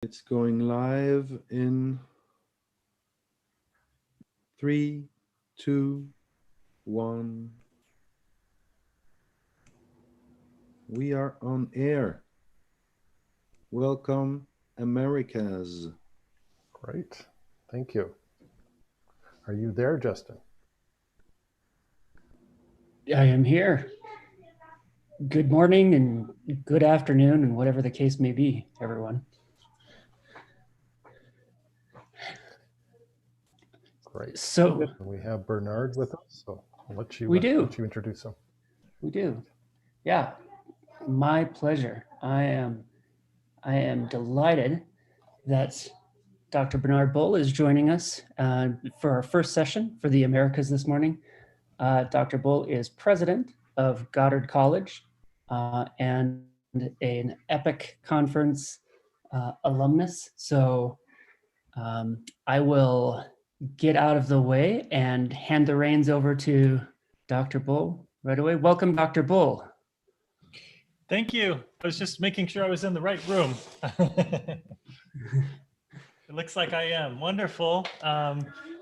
It's going live in 3, 2, 1. We are on air. Welcome, Americas. Great. Thank you. Are you there, Justin? I am here. Good morning and good afternoon and whatever the case may be, everyone. Great. So We have Bernard with us, so I'll let you, we do. let you introduce him. We do. Yeah, my pleasure. I am delighted that Dr. Bernard Bull is joining us for our first session for the Americas this morning. Dr. Bull is president of Goddard College and an ePIC conference alumnus. So I will get out of the way and hand the reins over to Dr. Bull right away. Welcome, Dr. Bull. Thank you. I was just making sure I was in the right room. It looks like I am. Wonderful.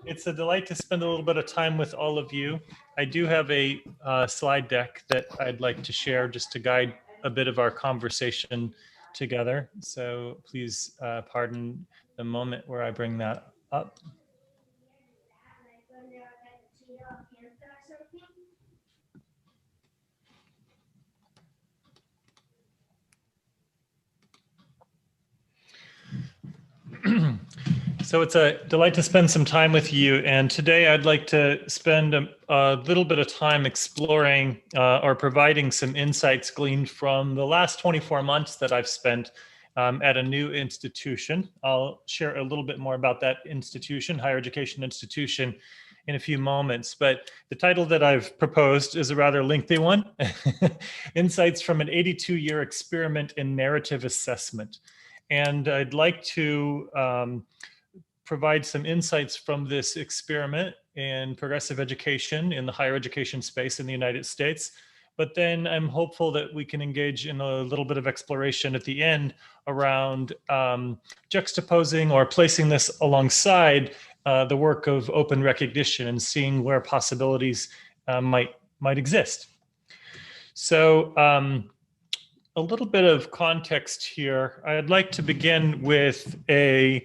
It's a delight to spend a little bit of time with all of you. I do have a slide deck that I'd like to share just to guide a bit of our conversation together. So please pardon the moment where I bring that up. So it's a delight to spend some time with you. And today I'd like to spend a little bit of time exploring or providing some insights gleaned from the last 24 months that I've spent at a new institution. I'll share a little bit more about that institution, higher education institution, in a few moments. But the title that I've proposed is a rather lengthy one, Insights from an 82-Year Experiment in Narrative Assessment. And I'd like to provide some insights from this experiment in progressive education in the higher education space in the United States. But then I'm hopeful that we can engage in a little bit of exploration at the end around juxtaposing or placing this alongside the work of open recognition and seeing where possibilities might exist. So a little bit of context here. I'd like to begin with an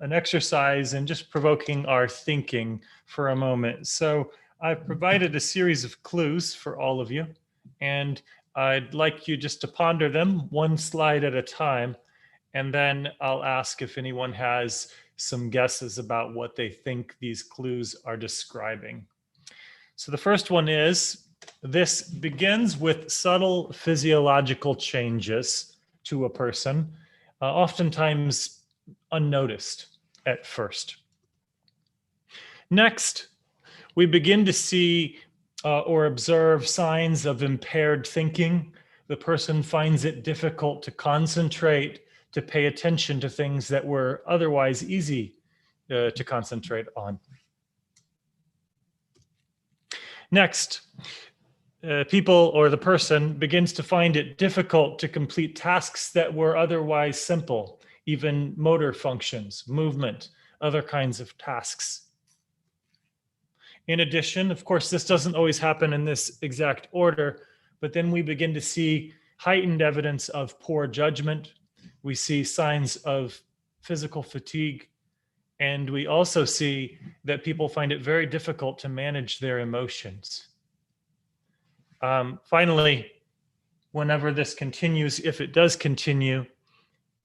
exercise and just provoking our thinking for a moment. So I've provided a series of clues for all of you, and I'd like you just to ponder them one slide at a time, and then I'll ask if anyone has some guesses about what they think these clues are describing. So the first one is, this begins with subtle physiological changes to a person, oftentimes unnoticed at first. Next, we begin to see or observe signs of impaired thinking. The person finds it difficult to concentrate, to pay attention to things that were otherwise easy to concentrate on. Next, people or the person begins to find it difficult to complete tasks that were otherwise simple, even motor functions, movement, other kinds of tasks. In addition, of course, this doesn't always happen in this exact order, but then we begin to see heightened evidence of poor judgment. We see signs of physical fatigue, and we also see that people find it very difficult to manage their emotions. Finally, whenever this continues, if it does continue,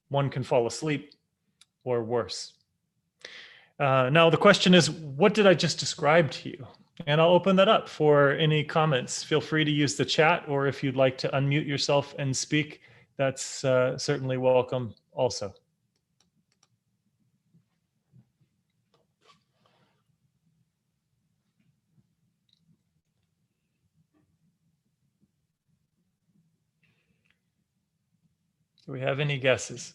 one can fall asleep or worse. Now, the question is, what did I just describe to you? And I'll open that up for any comments. Feel free to use the chat, or if you'd like to unmute yourself and speak, that's certainly welcome also. Do we have any guesses?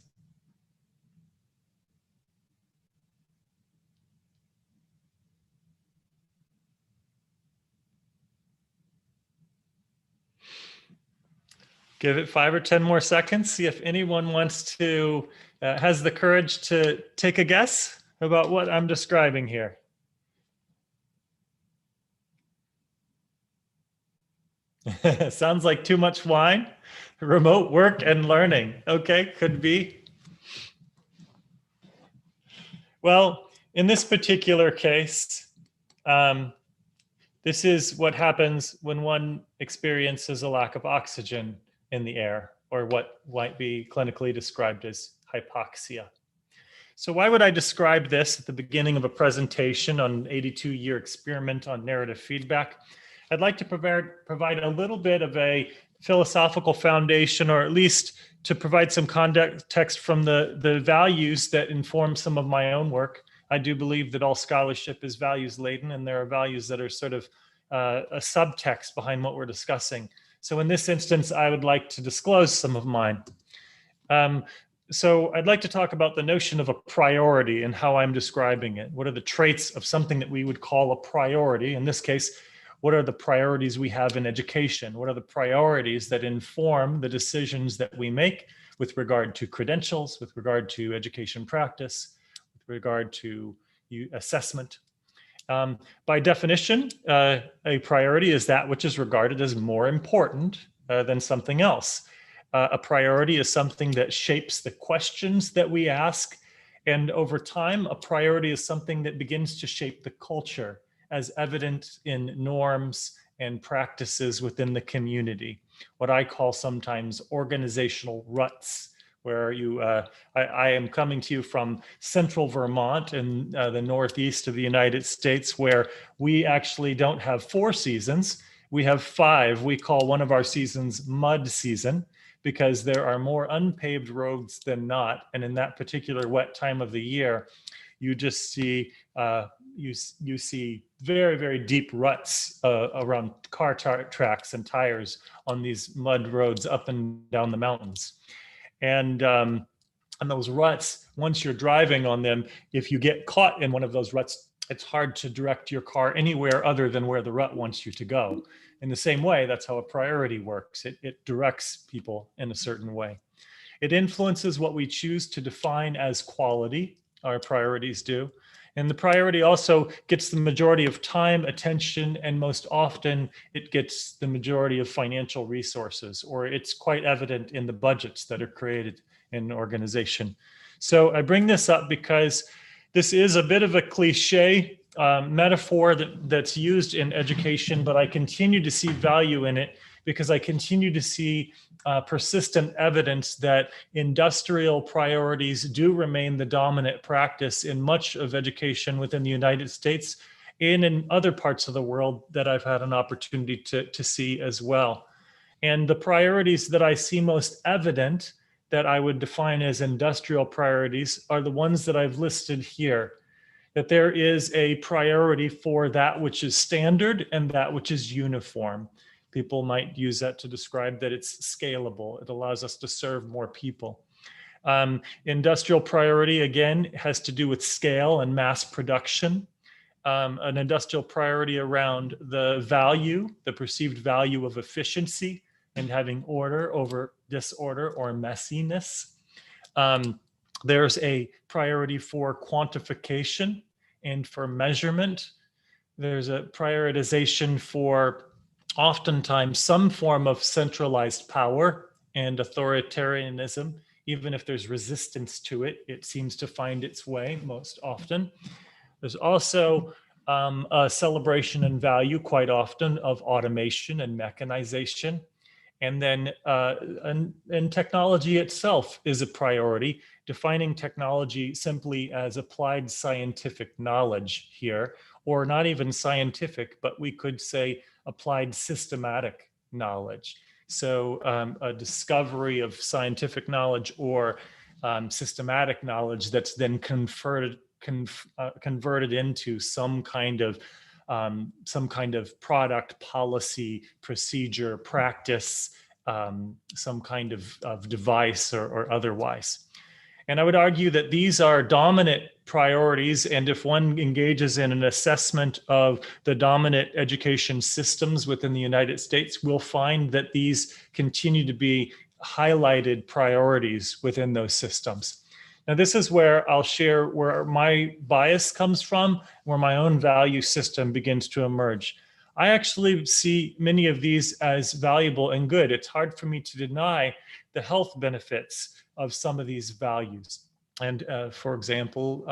Give it 5 or 10 more seconds. See if anyone wants to, has the courage to take a guess about what I'm describing here. Sounds like too much wine. Remote work and learning. Okay, could be. Well, in this particular case, this is what happens when one experiences a lack of oxygen in the air, or what might be clinically described as hypoxia. So why would I describe this at the beginning of a presentation on an 82-year experiment on narrative feedback? I'd like to provide a little bit of a philosophical foundation, or at least to provide some context from the values that inform some of my own work. I do believe that all scholarship is values laden, and there are values that are sort of a subtext behind what we're discussing. So in this instance, I would like to disclose some of mine. So I'd like to talk about the notion of a priority and how I'm describing it. What are the traits of something that we would call a priority? In this case, what are the priorities we have in education? What are the priorities that inform the decisions that we make with regard to credentials, with regard to education practice, with regard to assessment? By definition, a priority is that which is regarded as more important than something else. A priority is something that shapes the questions that we ask. And over time, a priority is something that begins to shape the culture, as evident in norms and practices within the community, what I call sometimes organizational ruts, where I am coming to you from central Vermont in the northeast of the United States, where we actually don't have 4 seasons, we have 5. We call one of our seasons mud season, because there are more unpaved roads than not. And in that particular wet time of the year, you just see you see very, very deep ruts around car tracks and tires on these mud roads up and down the mountains. And those ruts, once you're driving on them, if you get caught in one of those ruts, it's hard to direct your car anywhere other than where the rut wants you to go. In the same way, that's how a priority works. It directs people in a certain way. It influences what we choose to define as quality, our priorities do. And the priority also gets the majority of time, attention, and most often it gets the majority of financial resources, or it's quite evident in the budgets that are created in an organization. So I bring this up because this is a bit of a cliche metaphor that's used in education, but I continue to see value in it because I continue to see persistent evidence that industrial priorities do remain the dominant practice in much of education within the United States and in other parts of the world that I've had an opportunity to see as well. And the priorities that I see most evident that I would define as industrial priorities are the ones that I've listed here. That there is a priority for that which is standard and that which is uniform. People might use that to describe that it's scalable. It allows us to serve more people. Industrial priority, again, has to do with scale and mass production. An industrial priority around the value, the perceived value of efficiency and having order over disorder or messiness. There's a priority for quantification and for measurement. There's a prioritization for oftentimes some form of centralized power and authoritarianism. Even if there's resistance to it, it seems to find its way most often. There's also a celebration and value quite often of automation and mechanization. And then and technology itself is a priority, defining technology simply as applied scientific knowledge here, or not even scientific, but we could say applied systematic knowledge. So a discovery of scientific knowledge or systematic knowledge that's then converted into some kind of product, policy, procedure, practice, some kind of device or otherwise. And I would argue that these are dominant priorities. And if one engages in an assessment of the dominant education systems within the United States, we'll find that these continue to be highlighted priorities within those systems. Now, this is where I'll share where my bias comes from, where my own value system begins to emerge. I actually see many of these as valuable and good. It's hard for me to deny the health benefits of some of these values. And for example,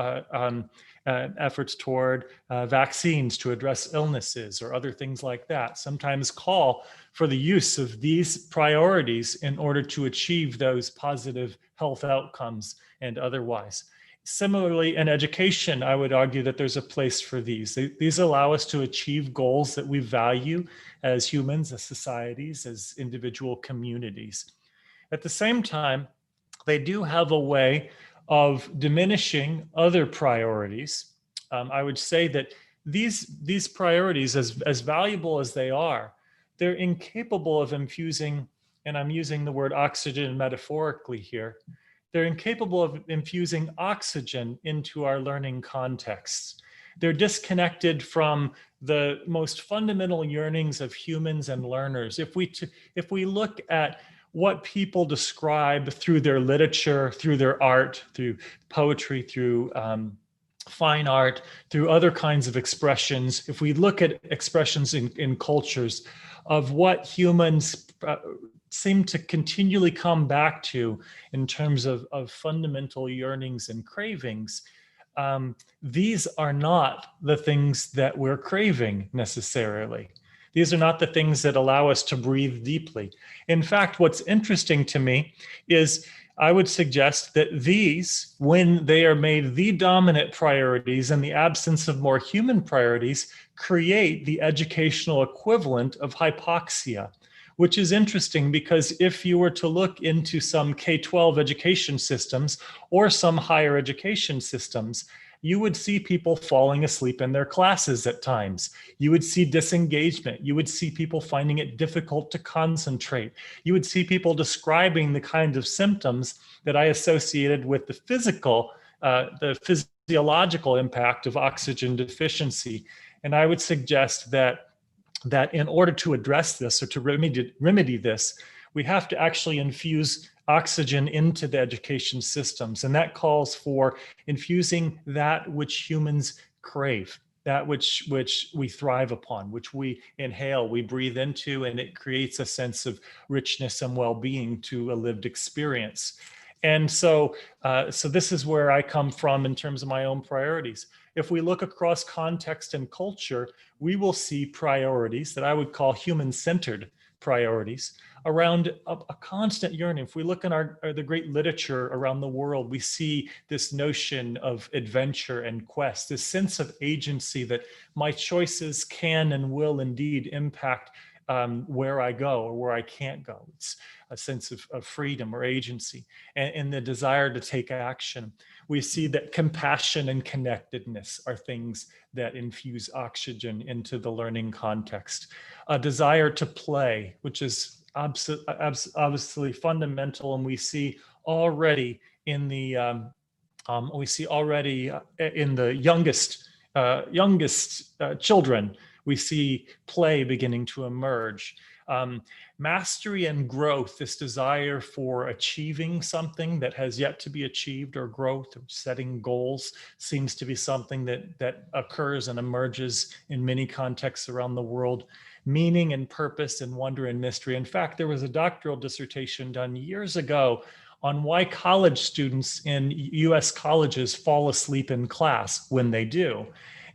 efforts toward vaccines to address illnesses or other things like that sometimes call for the use of these priorities in order to achieve those positive health outcomes and otherwise. Similarly, in education, I would argue that there's a place for these. These allow us to achieve goals that we value as humans, as societies, as individual communities. At the same time, they do have a way of diminishing other priorities. I would say that these priorities, as valuable as they are, they're incapable of infusing, and I'm using the word oxygen metaphorically here, they're incapable of infusing oxygen into our learning contexts. They're disconnected from the most fundamental yearnings of humans and learners. If we look at what people describe through their literature, through their art, through poetry, through fine art, through other kinds of expressions, if we look at expressions in cultures of what humans seem to continually come back to in terms of fundamental yearnings and cravings, these are not the things that we're craving necessarily. These are not the things that allow us to breathe deeply. In fact, what's interesting to me is I would suggest that these, when they are made the dominant priorities in the absence of more human priorities, create the educational equivalent of hypoxia, which is interesting because if you were to look into some K-12 education systems or some higher education systems, you would see people falling asleep in their classes at times. You would see disengagement. You would see people finding it difficult to concentrate. You would see people describing the kind of symptoms that I associated with the physiological impact of oxygen deficiency. And I would suggest that in order to address this or to remedy this, we have to actually infuse oxygen into the education systems. And that calls for infusing that which humans crave, that which we thrive upon, which we inhale, we breathe into, and it creates a sense of richness and well-being to a lived experience. And so this is where I come from in terms of my own priorities. If we look across context and culture, we will see priorities that I would call human-centered priorities around a constant yearning. If we look in the great literature around the world, we see this notion of adventure and quest, this sense of agency that my choices can and will indeed impact where I go or where I can't go. It's a sense of freedom or agency and the desire to take action. We see that compassion and connectedness are things that infuse oxygen into the learning context. A desire to play, which is obviously fundamental, and we see already in the youngest children. We see play beginning to emerge. Mastery and growth, this desire for achieving something that has yet to be achieved, or growth or setting goals, seems to be something that occurs and emerges in many contexts around the world. Meaning and purpose and wonder and mystery. In fact, there was a doctoral dissertation done years ago on why college students in US colleges fall asleep in class when they do.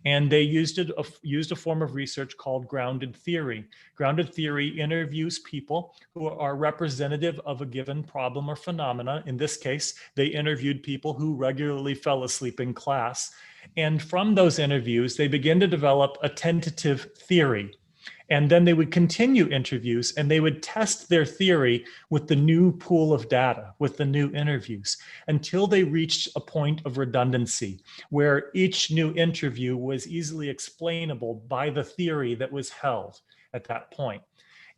And they used a form of research called grounded theory. Grounded theory interviews people who are representative of a given problem or phenomena. In this case, they interviewed people who regularly fell asleep in class. And from those interviews, they began to develop a tentative theory. And then they would continue interviews and they would test their theory with the new pool of data, with the new interviews, until they reached a point of redundancy where each new interview was easily explainable by the theory that was held at that point.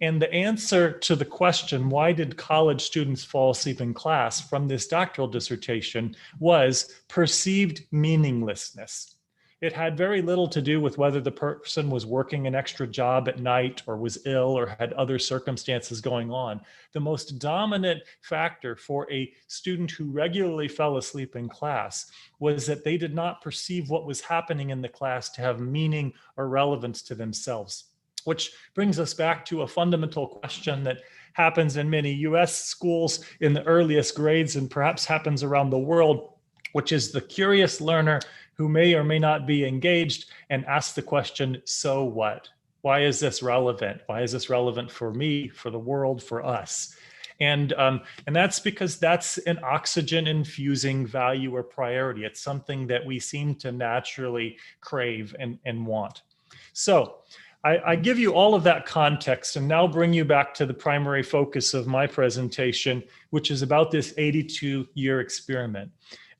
And the answer to the question, why did college students fall asleep in class, from this doctoral dissertation was perceived meaninglessness. It had very little to do with whether the person was working an extra job at night or was ill or had other circumstances going on. The most dominant factor for a student who regularly fell asleep in class was that they did not perceive what was happening in the class to have meaning or relevance to themselves. Which brings us back to a fundamental question that happens in many US schools in the earliest grades and perhaps happens around the world, which is the curious learner who may or may not be engaged and ask the question, so what? Why is this relevant? Why is this relevant for me, for the world, for us? And that's because that's an oxygen infusing value or priority. It's something that we seem to naturally crave and want. So I give you all of that context and now bring you back to the primary focus of my presentation, which is about this 82-year experiment.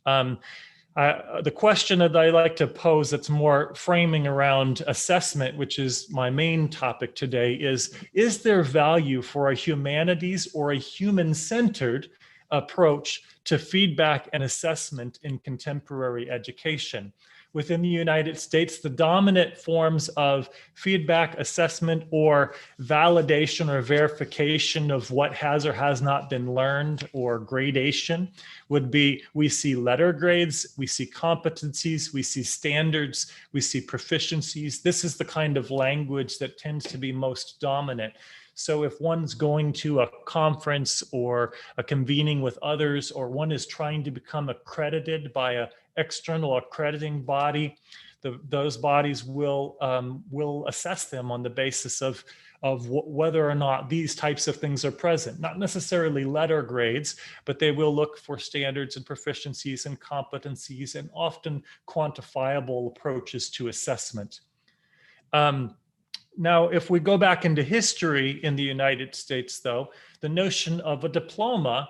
The question that I like to pose that's more framing around assessment, which is my main topic today, is there value for a humanities or a human-centered approach to feedback and assessment in contemporary education? Within the United States, the dominant forms of feedback, assessment, or validation or verification of what has or has not been learned, or gradation, would be, we see letter grades, we see competencies, we see standards, we see proficiencies. This is the kind of language that tends to be most dominant. So if one's going to a conference or a convening with others, or one is trying to become accredited by an external accrediting body, those bodies will assess them on the basis of whether or not these types of things are present. Not necessarily letter grades, but they will look for standards and proficiencies and competencies and often quantifiable approaches to assessment. Now, if we go back into history in the United States, though, the notion of a diploma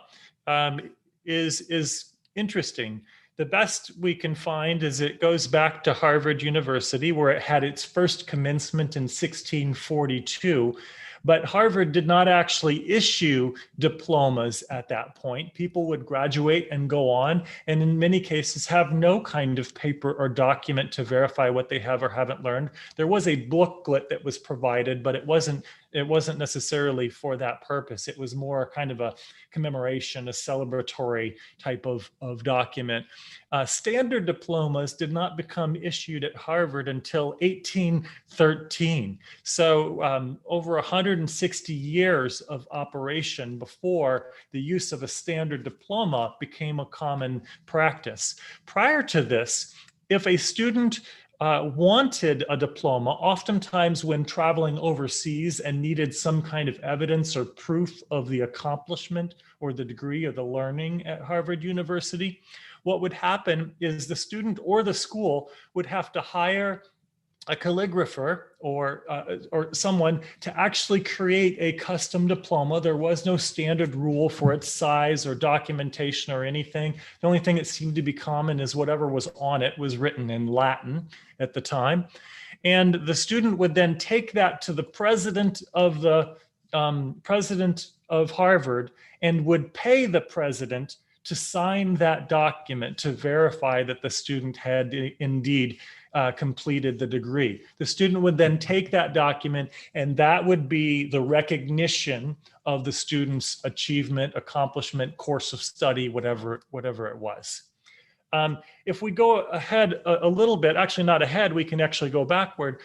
is interesting. The best we can find is it goes back to Harvard University, where it had its first commencement in 1642. But Harvard did not actually issue diplomas at that point. People would graduate and go on, and in many cases have no kind of paper or document to verify what they have or haven't learned. There was a booklet that was provided, but it wasn't necessarily for that purpose. It was more kind of a commemoration, a celebratory type of document. Standard diplomas did not become issued at Harvard until 1813. So over 160 years of operation before the use of a standard diploma became a common practice. Prior to this, if a student wanted a diploma, oftentimes when traveling overseas and needed some kind of evidence or proof of the accomplishment or the degree of the learning at Harvard University, what would happen is the student or the school would have to hire a calligrapher or someone to actually create a custom diploma. There was no standard rule for its size or documentation or anything. The only thing that seemed to be common is whatever was on it was written in Latin at the time. And the student would then take that to the president of Harvard and would pay the president to sign that document to verify that the student had indeed completed the degree. The student would then take that document, and that would be the recognition of the student's achievement, accomplishment, course of study, whatever it was. If we go ahead a little bit, actually not ahead, we can actually go backward.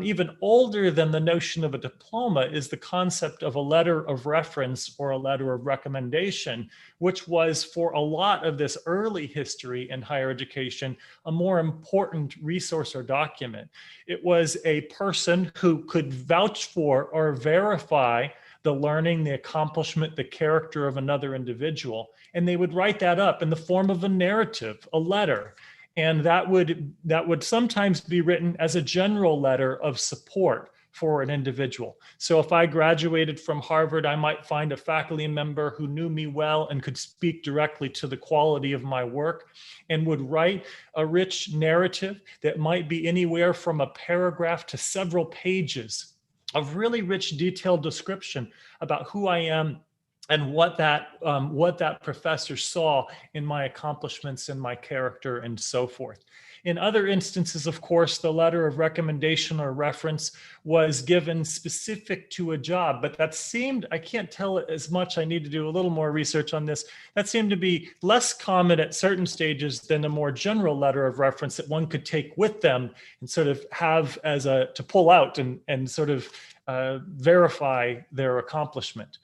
Even older than the notion of a diploma is the concept of a letter of reference or a letter of recommendation, which was, for a lot of this early history in higher education, a more important resource or document. It was a person who could vouch for or verify the learning, the accomplishment, the character of another individual. And they would write that up in the form of a narrative, a letter. And that would sometimes be written as a general letter of support for an individual. So if I graduated from Harvard, I might find a faculty member who knew me well and could speak directly to the quality of my work and would write a rich narrative that might be anywhere from a paragraph to several pages a really rich, detailed description about who I am and what that professor saw in my accomplishments and my character and so forth. In other instances, of course, the letter of recommendation or reference was given specific to a job, but that seemed, I can't tell as much, I need to do a little more research on this. That seemed to be less common at certain stages than a more general letter of reference that one could take with them and sort of have as to pull out and sort of verify their accomplishment.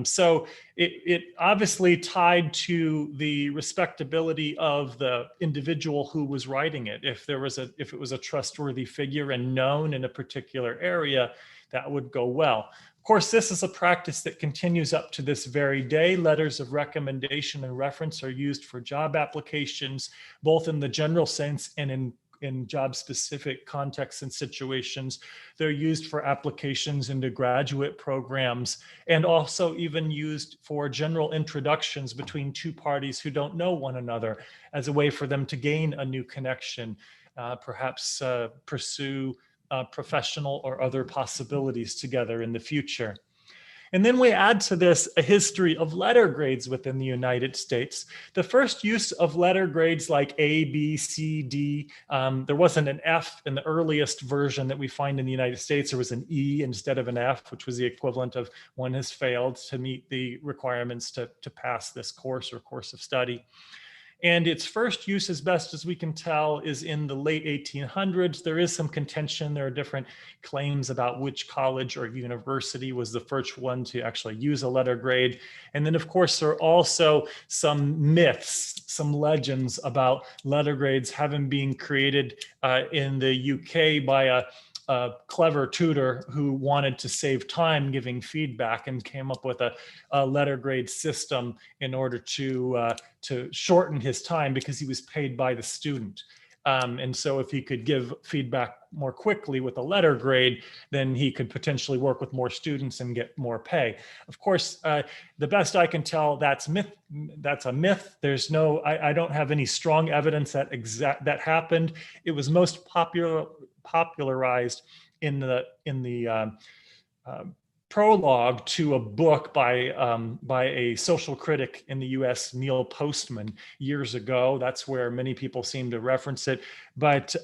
So it obviously tied to the respectability of the individual who was writing it. If it was a trustworthy figure and known in a particular area, that would go well. Of course, this is a practice that continues up to this very day. Letters of recommendation and reference are used for job applications, both in the general sense and in job-specific contexts and situations. They're used for applications into graduate programs, and also even used for general introductions between two parties who don't know one another as a way for them to gain a new connection, perhaps pursue professional or other possibilities together in the future. And then we add to this a history of letter grades within the United States. The first use of letter grades like A, B, C, D, there wasn't an F in the earliest version that we find in the United States. There was an E instead of an F, which was the equivalent of one has failed to meet the requirements to pass this course or course of study. And its first use, as best as we can tell, is in the late 1800s. There is some contention. There are different claims about which college or university was the first one to actually use a letter grade. And then, of course, there are also some myths, some legends about letter grades having been created in the UK by a clever tutor who wanted to save time giving feedback and came up with a letter grade system in order to shorten his time because he was paid by the student. And so if he could give feedback more quickly with a letter grade, then he could potentially work with more students and get more pay. Of course, the best I can tell, that's a myth. There's no, I don't have any strong evidence that happened. It was most popularized in the prologue to a book by a social critic in the US, Neil Postman, years ago. That's where many people seem to reference it, but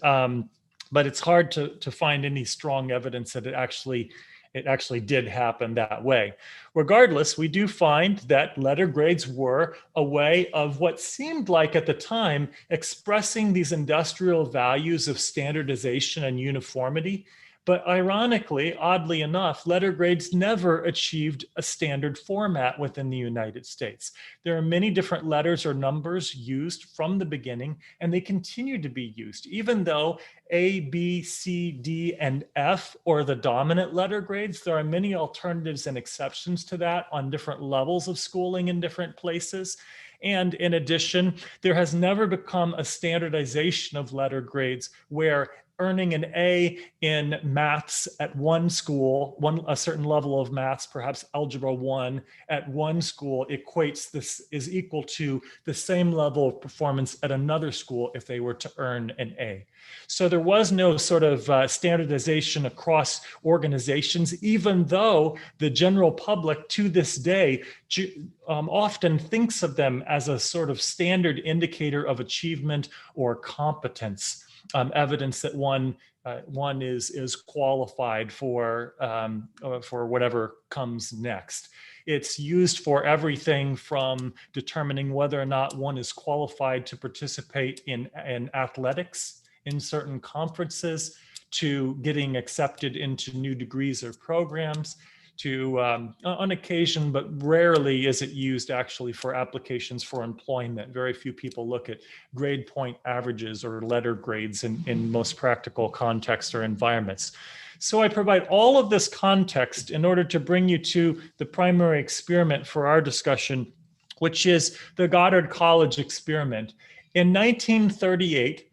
it's hard to find any strong evidence that it actually did happen that way. Regardless, we do find that letter grades were a way of what seemed like at the time expressing these industrial values of standardization and uniformity. But ironically, oddly enough, letter grades never achieved a standard format within the United States. There are many different letters or numbers used from the beginning, and they continue to be used, even though A, B, C, D, and F, or the dominant letter grades, there are many alternatives and exceptions to that on different levels of schooling in different places. And in addition, there has never become a standardization of letter grades where earning an A in maths at one school, a certain level of maths, perhaps algebra 1 at one school is equal to the same level of performance at another school if they were to earn an A. So there was no sort of standardization across organizations, even though the general public to this day often thinks of them as a sort of standard indicator of achievement or competence. Evidence that one is qualified for whatever comes next. It's used for everything from determining whether or not one is qualified to participate in athletics in certain conferences, to getting accepted into new degrees or programs, to on occasion, but rarely is it used actually for applications for employment. Very few people look at grade point averages or letter grades in most practical contexts or environments. So I provide all of this context in order to bring you to the primary experiment for our discussion, which is the Goddard College experiment. In 1938,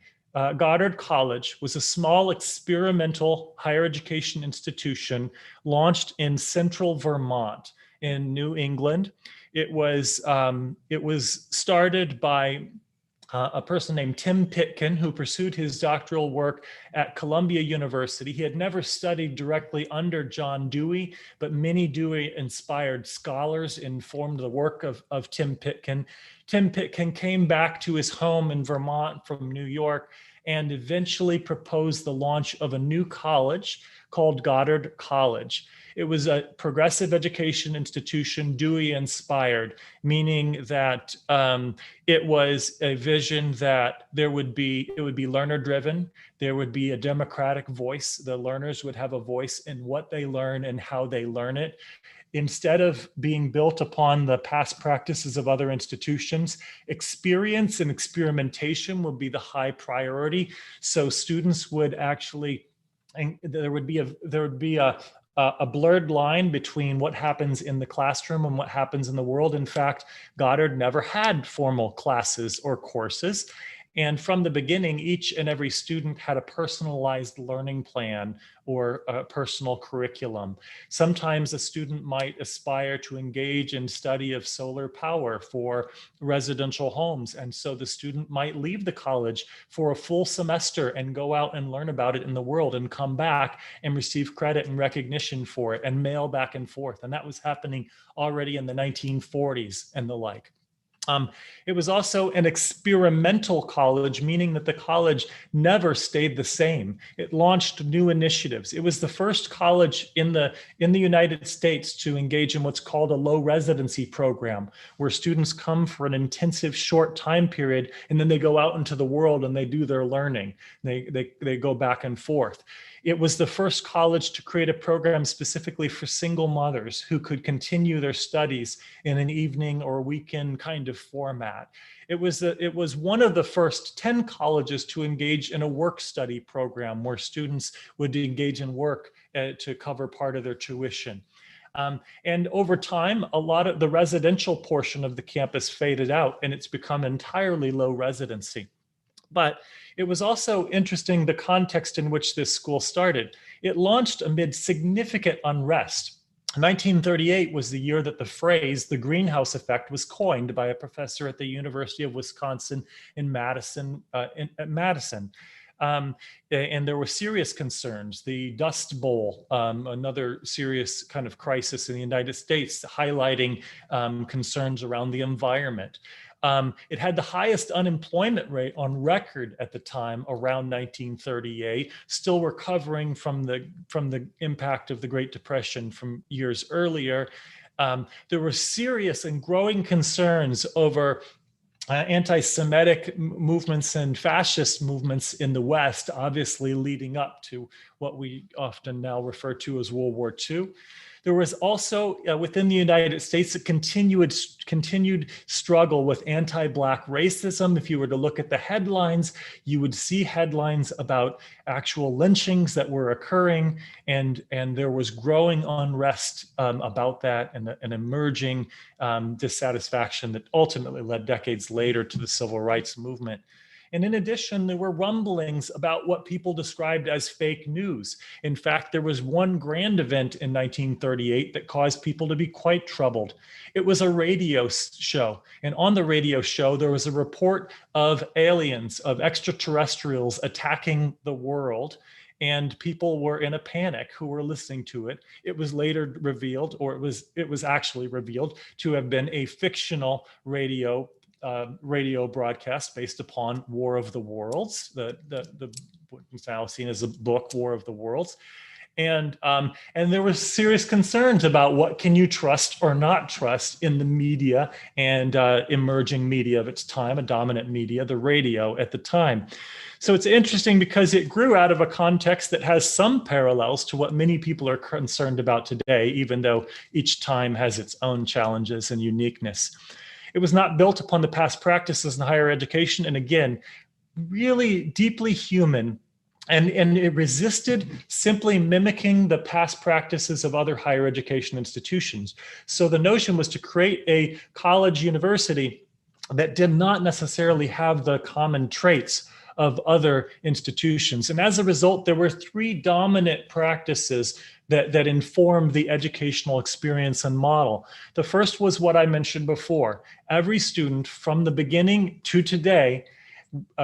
Goddard College was a small experimental higher education institution launched in central Vermont in New England. It was started by a person named Tim Pitkin, who pursued his doctoral work at Columbia University. He had never studied directly under John Dewey, but many Dewey-inspired scholars informed the work of Tim Pitkin. Tim Pitkin came back to his home in Vermont from New York and eventually proposed the launch of a new college called Goddard College. It was a progressive education institution, Dewey inspired, meaning that it was a vision that it would be learner driven. There would be a democratic voice. The learners would have a voice in what they learn and how they learn it. Instead of being built upon the past practices of other institutions, experience and experimentation would be the high priority. So students would actually, and there would be a blurred line between what happens in the classroom and what happens in the world. In fact, Goddard never had formal classes or courses. And from the beginning, each and every student had a personalized learning plan or a personal curriculum. Sometimes a student might aspire to engage in study of solar power for residential homes. And so the student might leave the college for a full semester and go out and learn about it in the world and come back and receive credit and recognition for it and mail back and forth. And that was happening already in the 1940s and the like. It was also an experimental college, meaning that the college never stayed the same. It launched new initiatives. It was the first college in the United States to engage in what's called a low residency program, where students come for an intensive short time period, and then they go out into the world and they do their learning. They go back and forth. It was the first college to create a program specifically for single mothers who could continue their studies in an evening or weekend kind of format. It was one of the first 10 colleges to engage in a work study program where students would engage in work to cover part of their tuition. And over time, a lot of the residential portion of the campus faded out, and it's become entirely low residency. But it was also interesting the context in which this school started. It launched amid significant unrest. 1938 was the year that the phrase, the greenhouse effect, was coined by a professor at the University of Wisconsin in Madison. And there were serious concerns. The Dust Bowl, another serious kind of crisis in the United States, highlighting concerns around the environment. It had the highest unemployment rate on record at the time, around 1938, still recovering from the impact of the Great Depression from years earlier. There were serious and growing concerns over anti-Semitic movements and fascist movements in the West, obviously leading up to what we often now refer to as World War II. There was also within the United States a continued struggle with anti-Black racism. If you were to look at the headlines, you would see headlines about actual lynchings that were occurring, and there was growing unrest about that, and an emerging dissatisfaction that ultimately led decades later to the civil rights movement. And in addition, there were rumblings about what people described as fake news. In fact, there was one grand event in 1938 that caused people to be quite troubled. It was a radio show. And on the radio show, there was a report of aliens, of extraterrestrials attacking the world. And people were in a panic who were listening to it. It was later revealed, or it was actually revealed to have been a fictional radio broadcast based upon War of the Worlds, the what's now seen as a book, War of the Worlds. And there were serious concerns about what can you trust or not trust in the media and emerging media of its time, a dominant media, the radio at the time. So it's interesting because it grew out of a context that has some parallels to what many people are concerned about today, even though each time has its own challenges and uniqueness. It was not built upon the past practices in higher education, and again, really deeply human. And it resisted simply mimicking the past practices of other higher education institutions. So the notion was to create a college university that did not necessarily have the common traits of other institutions. And as a result, there were three dominant practices that informed the educational experience and model. The first was what I mentioned before. Every student from the beginning to today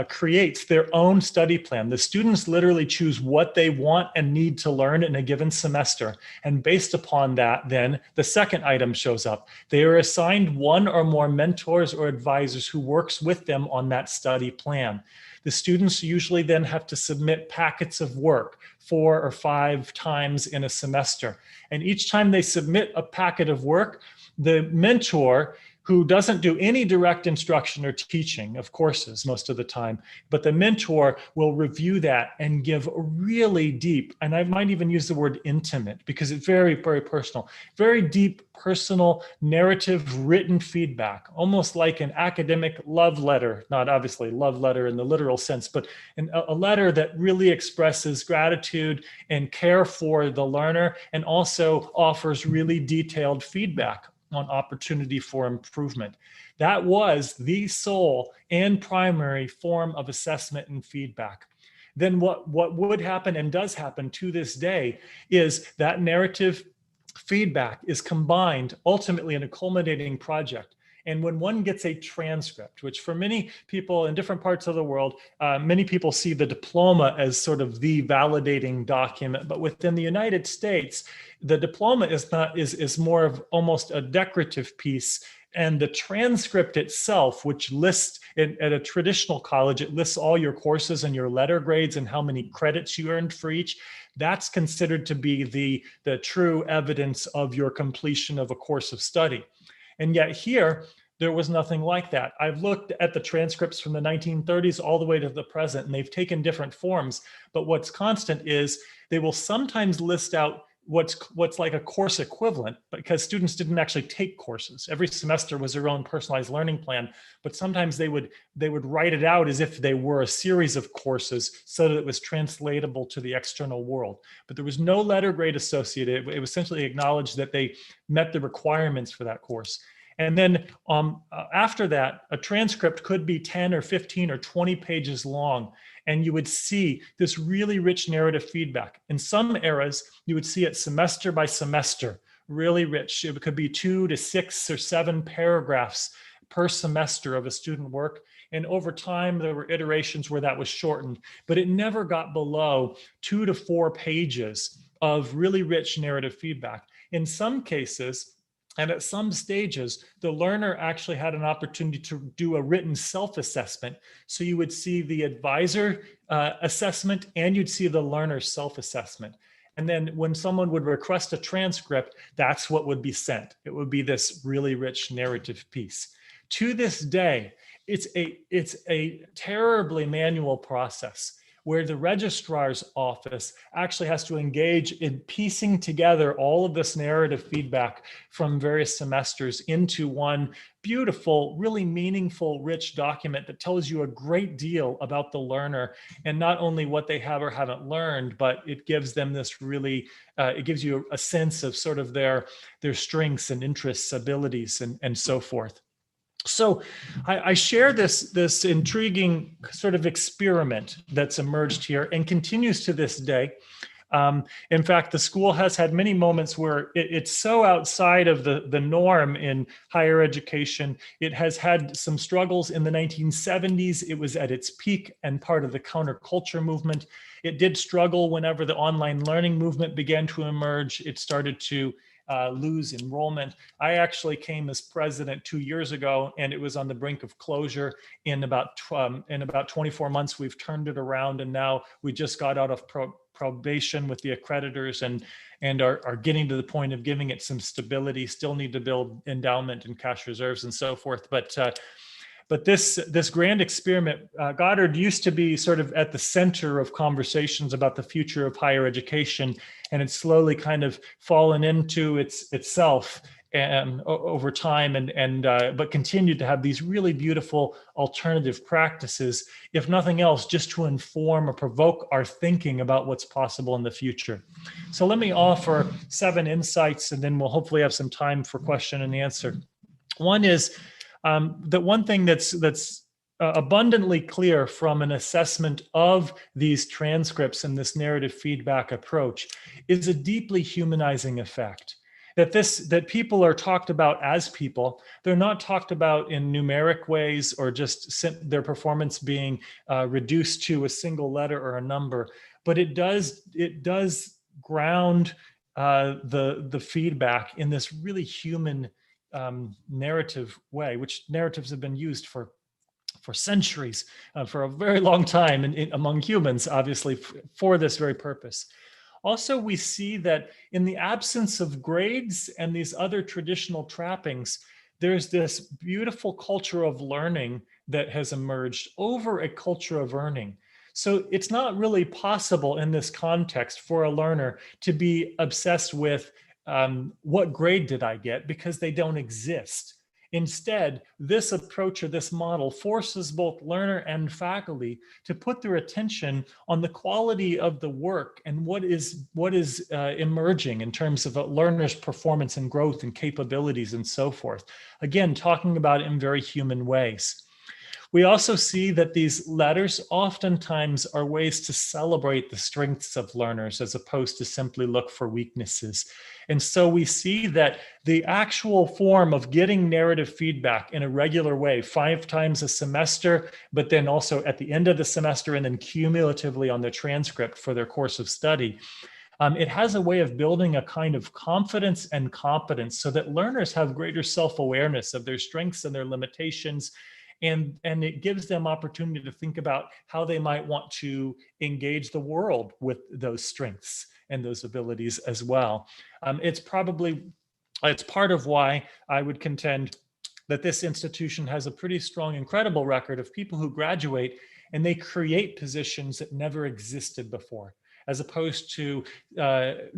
creates their own study plan. The students literally choose what they want and need to learn in a given semester. And based upon that, then the second item shows up. They are assigned one or more mentors or advisors who works with them on that study plan. The students usually then have to submit packets of work 4 or 5 times in a semester. And each time they submit a packet of work, the mentor, who doesn't do any direct instruction or teaching of courses most of the time, but the mentor will review that and give really deep, and I might even use the word intimate because it's very, very personal, very deep, personal, narrative, written feedback, almost like an academic love letter, not obviously love letter in the literal sense, but a letter that really expresses gratitude and care for the learner and also offers really detailed feedback on opportunity for improvement. That was the sole and primary form of assessment and feedback. Then what would happen and does happen to this day is that narrative feedback is combined ultimately in a culminating project. And when one gets a transcript, which for many people in different parts of the world, many people see the diploma as sort of the validating document, but within the United States, the diploma is more of almost a decorative piece. And the transcript itself, which lists at a traditional college, it lists all your courses and your letter grades and how many credits you earned for each. That's considered to be the true evidence of your completion of a course of study. And yet here, there was nothing like that. I've looked at the transcripts from the 1930s all the way to the present, and they've taken different forms. But what's constant is they will sometimes list out what's like a course equivalent, because students didn't actually take courses. Every semester was their own personalized learning plan, but sometimes they would write it out as if they were a series of courses so that it was translatable to the external world. But there was no letter grade associated. It was essentially acknowledged that they met the requirements for that course. And then after that, a transcript could be 10 or 15 or 20 pages long. And you would see this really rich narrative feedback. In some eras, you would see it semester by semester, really rich. It could be 2 to 6 or 7 paragraphs per semester of a student work. And over time, there were iterations where that was shortened, but it never got below 2 to 4 pages of really rich narrative feedback. In some cases, and at some stages, the learner actually had an opportunity to do a written self-assessment. So you would see the advisor assessment and you'd see the learner's self-assessment. And then when someone would request a transcript, that's what would be sent. It would be this really rich narrative piece. To this day, it's a terribly manual process where the registrar's office actually has to engage in piecing together all of this narrative feedback from various semesters into one beautiful, really meaningful, rich document that tells you a great deal about the learner and not only what they have or haven't learned, but it gives them this really, it gives you a sense of sort of their strengths and interests, abilities, and so forth. So I share this intriguing sort of experiment that's emerged here and continues to this day. In fact, the school has had many moments where it's so outside of the norm in higher education. It has had some struggles in the 1970s. It was at its peak and part of the counterculture movement. It did struggle whenever the online learning movement began to emerge. It started to lose enrollment. I actually came as president 2 years ago, and it was on the brink of closure. In about 24 months, we've turned it around, and now we just got out of probation with the accreditors and are getting to the point of giving it some stability. Still need to build endowment and cash reserves and so forth, but this grand experiment, Godard used to be sort of at the center of conversations about the future of higher education, and it's slowly kind of fallen into itself and over time, but continued to have these really beautiful alternative practices, if nothing else, just to inform or provoke our thinking about what's possible in the future. So let me offer 7 insights, and then we'll hopefully have some time for question and answer. One is that one thing that's abundantly clear from an assessment of these transcripts and this narrative feedback approach is a deeply humanizing effect. that people are talked about as people. They're not talked about in numeric ways or just their performance being reduced to a single letter or a number, but it does ground the feedback in this really human narrative way, which narratives have been used for centuries, for a very long time among humans, obviously, for this very purpose. Also, we see that in the absence of grades and these other traditional trappings, there's this beautiful culture of learning that has emerged over a culture of earning. So it's not really possible in this context for a learner to be obsessed with what grade did I get, because they don't exist. Instead, this approach or this model forces both learner and faculty to put their attention on the quality of the work and what is emerging in terms of a learner's performance and growth and capabilities and so forth. Again, talking about it in very human ways. We also see that these letters oftentimes are ways to celebrate the strengths of learners as opposed to simply look for weaknesses. And so we see that the actual form of getting narrative feedback in a regular way, 5 times a semester, but then also at the end of the semester and then cumulatively on the transcript for their course of study, it has a way of building a kind of confidence and competence so that learners have greater self-awareness of their strengths and their limitations. And it gives them opportunity to think about how they might want to engage the world with those strengths and those abilities as well. It's part of why I would contend that this institution has a pretty strong and credible record of people who graduate and they create positions that never existed before, as opposed to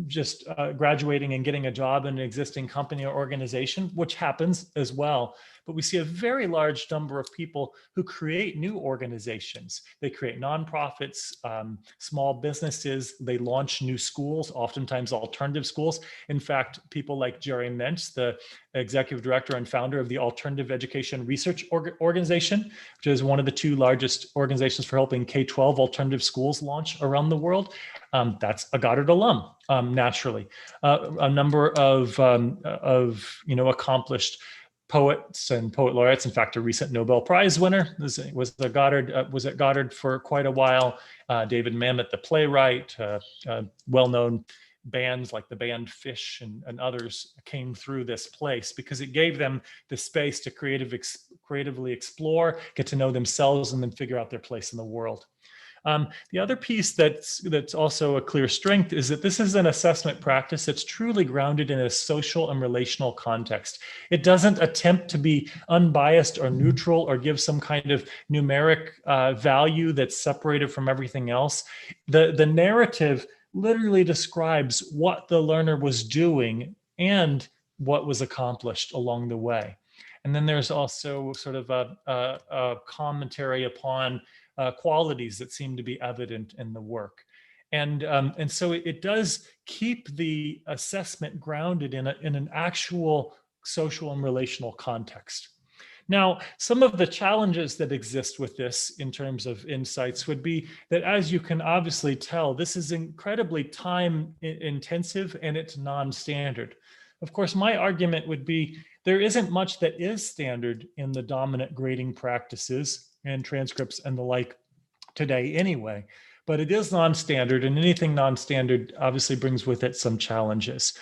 just graduating and getting a job in an existing company or organization, which happens as well. But we see a very large number of people who create new organizations. They create nonprofits, small businesses. They launch new schools, oftentimes alternative schools. In fact, people like Jerry Mentz, the executive director and founder of the Alternative Education Research Organization, which is one of the 2 largest organizations for helping K-12 alternative schools launch around the world. That's a Godard alum, naturally. A number of accomplished poets and poet laureates. In fact, a recent Nobel Prize winner was at Godard for quite a while. David Mamet, the playwright, well-known bands like the band Fish and others came through this place because it gave them the space to creatively explore, get to know themselves, and then figure out their place in the world. The other piece that's also a clear strength is that this is an assessment practice that's truly grounded in a social and relational context. It doesn't attempt to be unbiased or neutral or give some kind of numeric value that's separated from everything else. The narrative literally describes what the learner was doing and what was accomplished along the way. And then there's also sort of a commentary upon qualities that seem to be evident in the work. And so it does keep the assessment grounded in an actual social and relational context. Now, some of the challenges that exist with this in terms of insights would be that, as you can obviously tell, this is incredibly time intensive and it's non-standard. Of course, my argument would be there isn't much that is standard in the dominant grading practices and transcripts and the like today anyway, but it is non-standard, and anything non-standard obviously brings with it some challenges.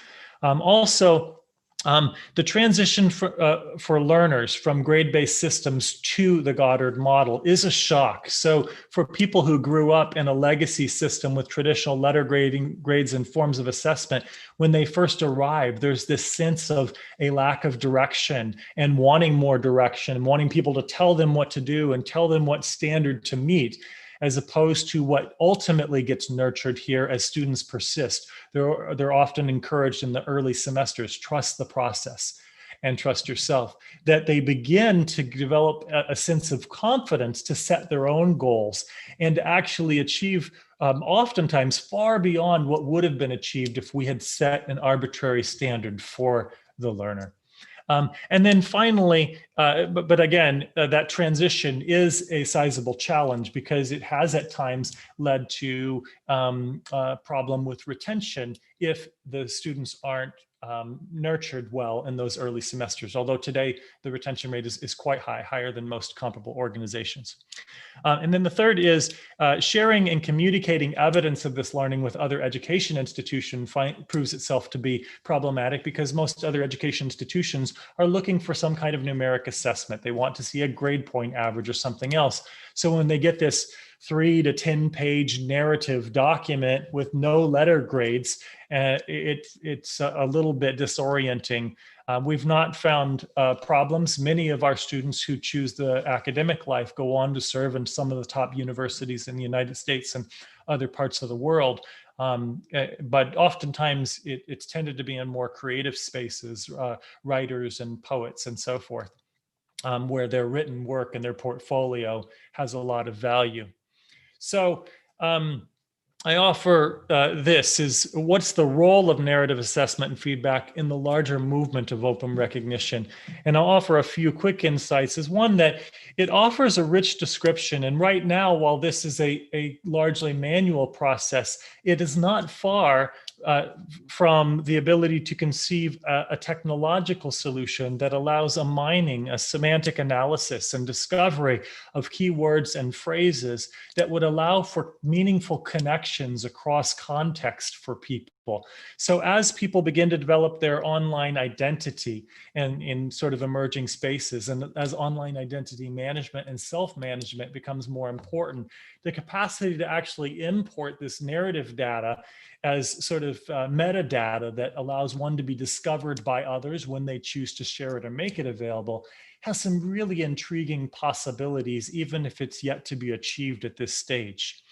The transition for learners from grade-based systems to the Godard model is a shock. So for people who grew up in a legacy system with traditional letter grades and forms of assessment, when they first arrived, there's this sense of a lack of direction and wanting more direction, and wanting people to tell them what to do and tell them what standard to meet, as opposed to what ultimately gets nurtured here as students persist. They're often encouraged in the early semesters, trust the process and trust yourself, that they begin to develop a sense of confidence to set their own goals and actually achieve oftentimes far beyond what would have been achieved if we had set an arbitrary standard for the learner. And then finally, but again, that transition is a sizable challenge because it has at times led to a problem with retention if the students aren't nurtured well in those early semesters, although today the retention rate is quite high, higher than most comparable organizations. And then the third is sharing and communicating evidence of this learning with other education institutions proves itself to be problematic, because most other education institutions are looking for some kind of numeric assessment. They want to see a grade point average or something else. So when they get this 3 to 10 page narrative document with no letter grades, it's a little bit disorienting. We've not found problems. Many of our students who choose the academic life go on to serve in some of the top universities in the United States and other parts of the world. But oftentimes it's tended to be in more creative spaces, writers and poets and so forth, where their written work and their portfolio has a lot of value. So I offer this is what's the role of narrative assessment and feedback in the larger movement of open recognition? And I'll offer a few quick insights. Is one that it offers a rich description. And right now, while this is a largely manual process, it is not far from the ability to conceive a technological solution that allows a mining, a semantic analysis and discovery of keywords and phrases that would allow for meaningful connections across context for people. So as people begin to develop their online identity and in sort of emerging spaces, and as online identity management and self-management becomes more important, the capacity to actually import this narrative data as sort of metadata that allows one to be discovered by others when they choose to share it or make it available has some really intriguing possibilities, even if it's yet to be achieved at this stage.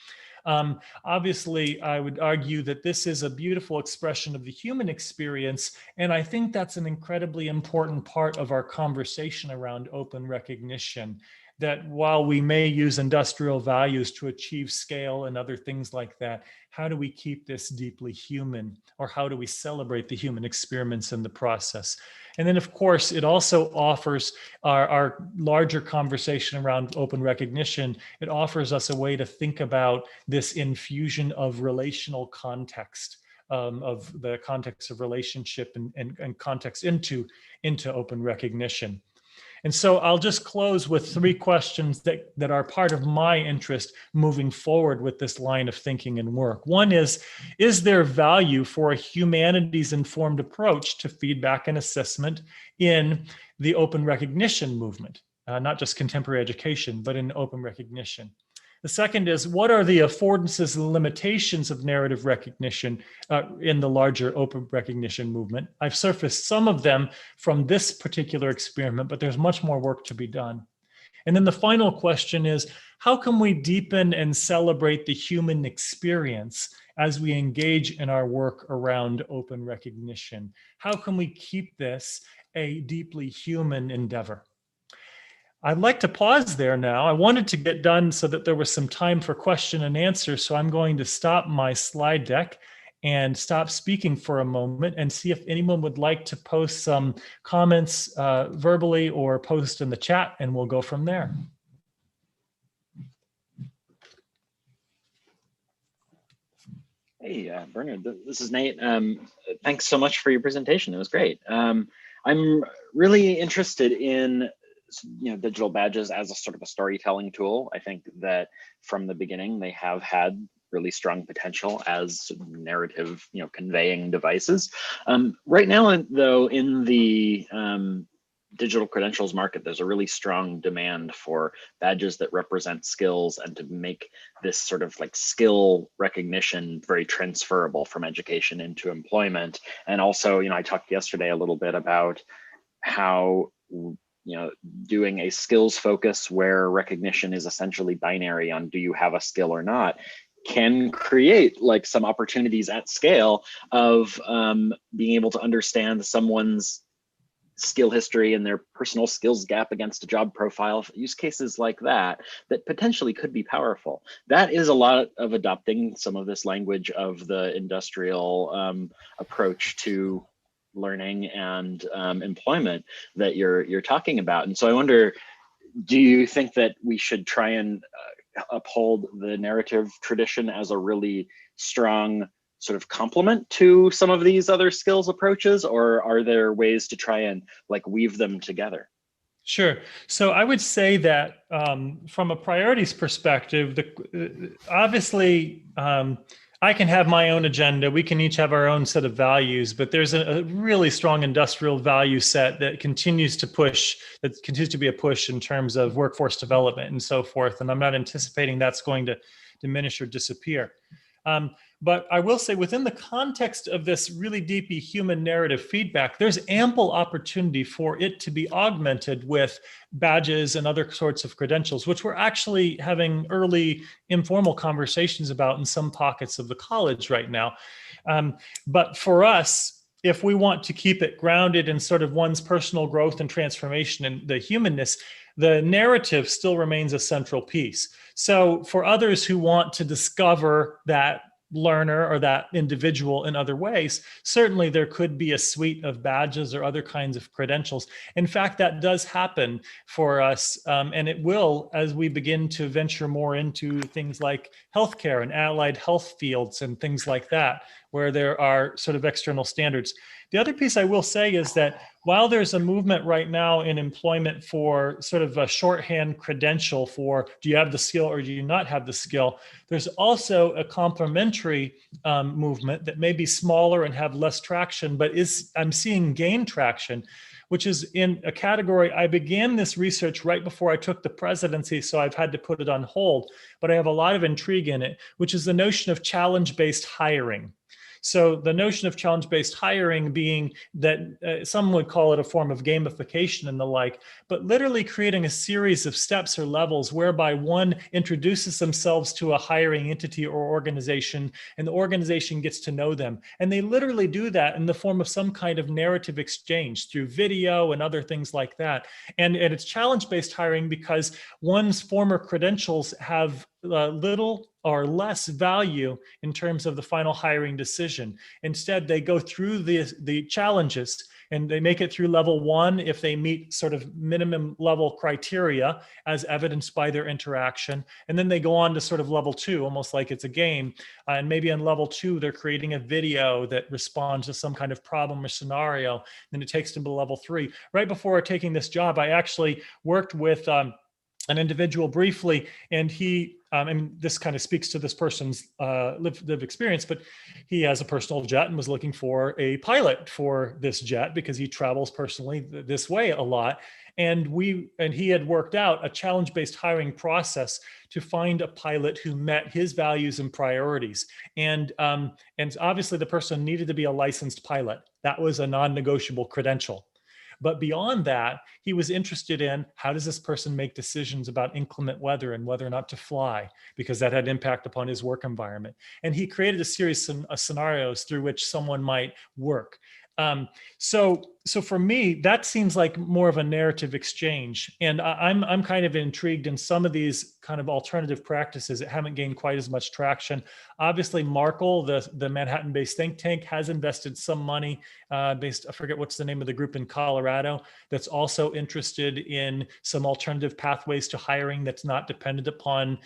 Obviously, I would argue that this is a beautiful expression of the human experience, and I think that's an incredibly important part of our conversation around open recognition. That while we may use industrial values to achieve scale and other things like that, how do we keep this deeply human, or how do we celebrate the human experiments in the process? And then, of course, it also offers our larger conversation around open recognition. It offers us a way to think about this infusion of relational context, of the context of relationship and context into open recognition. And so I'll just close with 3 questions that are part of my interest moving forward with this line of thinking and work. One is there value for a humanities-informed approach to feedback and assessment in the open recognition movement, not just contemporary education, but in open recognition? The second is, what are the affordances and limitations of narrative recognition in the larger open recognition movement? I've surfaced some of them from this particular experiment, but there's much more work to be done. And then the final question is, how can we deepen and celebrate the human experience as we engage in our work around open recognition? How can we keep this a deeply human endeavor? I'd like to pause there now. I wanted to get done so that there was some time for question and answer. So I'm going to stop my slide deck and stop speaking for a moment and see if anyone would like to post some comments verbally or post in the chat, and we'll go from there. Hey, Bernard, this is Nate. Thanks so much for your presentation. It was great. I'm really interested in digital badges as a sort of a storytelling tool. I think that from the beginning, they have had really strong potential as narrative, conveying devices. Right now, though, in the digital credentials market, there's a really strong demand for badges that represent skills and to make this sort of like skill recognition very transferable from education into employment. And also, I talked yesterday a little bit about how doing a skills focus where recognition is essentially binary on do you have a skill or not can create like some opportunities at scale of being able to understand someone's skill history and their personal skills gap against a job profile, use cases like that potentially could be powerful. That is a lot of adopting some of this language of the industrial approach to learning and employment that you're talking about. And so I wonder, do you think that we should try and uphold the narrative tradition as a really strong sort of complement to some of these other skills approaches, or are there ways to try and like weave them together? Sure. So I would say that from a priorities perspective, obviously I can have my own agenda. We can each have our own set of values, but there's a really strong industrial value set that continues to be a push in terms of workforce development and so forth. And I'm not anticipating that's going to diminish or disappear. But I will say within the context of this really deeply human narrative feedback, there's ample opportunity for it to be augmented with badges and other sorts of credentials, which we're actually having early informal conversations about in some pockets of the college right now. But for us, if we want to keep it grounded in sort of one's personal growth and transformation and the humanness, the narrative still remains a central piece. So for others who want to discover that learner or that individual in other ways, certainly there could be a suite of badges or other kinds of credentials. In fact, that does happen for us, and it will as we begin to venture more into things like healthcare and allied health fields and things like that, where there are sort of external standards. The other piece I will say is that while there's a movement right now in employment for sort of a shorthand credential for do you have the skill or do you not have the skill, there's also a complementary movement that may be smaller and have less traction, but I'm seeing gain traction, which is in a category. I began this research right before I took the presidency, so I've had to put it on hold, but I have a lot of intrigue in it, which is the notion of challenge-based hiring. So the notion of challenge-based hiring being that some would call it a form of gamification and the like, but literally creating a series of steps or levels whereby one introduces themselves to a hiring entity or organization, and the organization gets to know them. And they literally do that in the form of some kind of narrative exchange through video and other things like that. And it's challenge-based hiring because one's former credentials have little or less value in terms of the final hiring decision. Instead, they go through the challenges and they make it through level 1 if they meet sort of minimum level criteria as evidenced by their interaction. And then they go on to sort of level 2, almost like it's a game. And maybe on level 2, they're creating a video that responds to some kind of problem or scenario. Then it takes them to level 3. Right before taking this job, I actually worked with an individual briefly, and he, and this kind of speaks to this person's lived experience, but he has a personal jet and was looking for a pilot for this jet because he travels personally this way a lot. And he had worked out a challenge-based hiring process to find a pilot who met his values and priorities. And obviously the person needed to be a licensed pilot. That was a non-negotiable credential. But beyond that, he was interested in how does this person make decisions about inclement weather and whether or not to fly, because that had impact upon his work environment. And he created a series of scenarios through which someone might work. So for me, that seems like more of a narrative exchange. And I'm kind of intrigued in some of these kind of alternative practices that haven't gained quite as much traction. Obviously, Markle, the Manhattan-based think tank, has invested some money I forget what's the name of the group in Colorado, that's also interested in some alternative pathways to hiring that's not dependent upon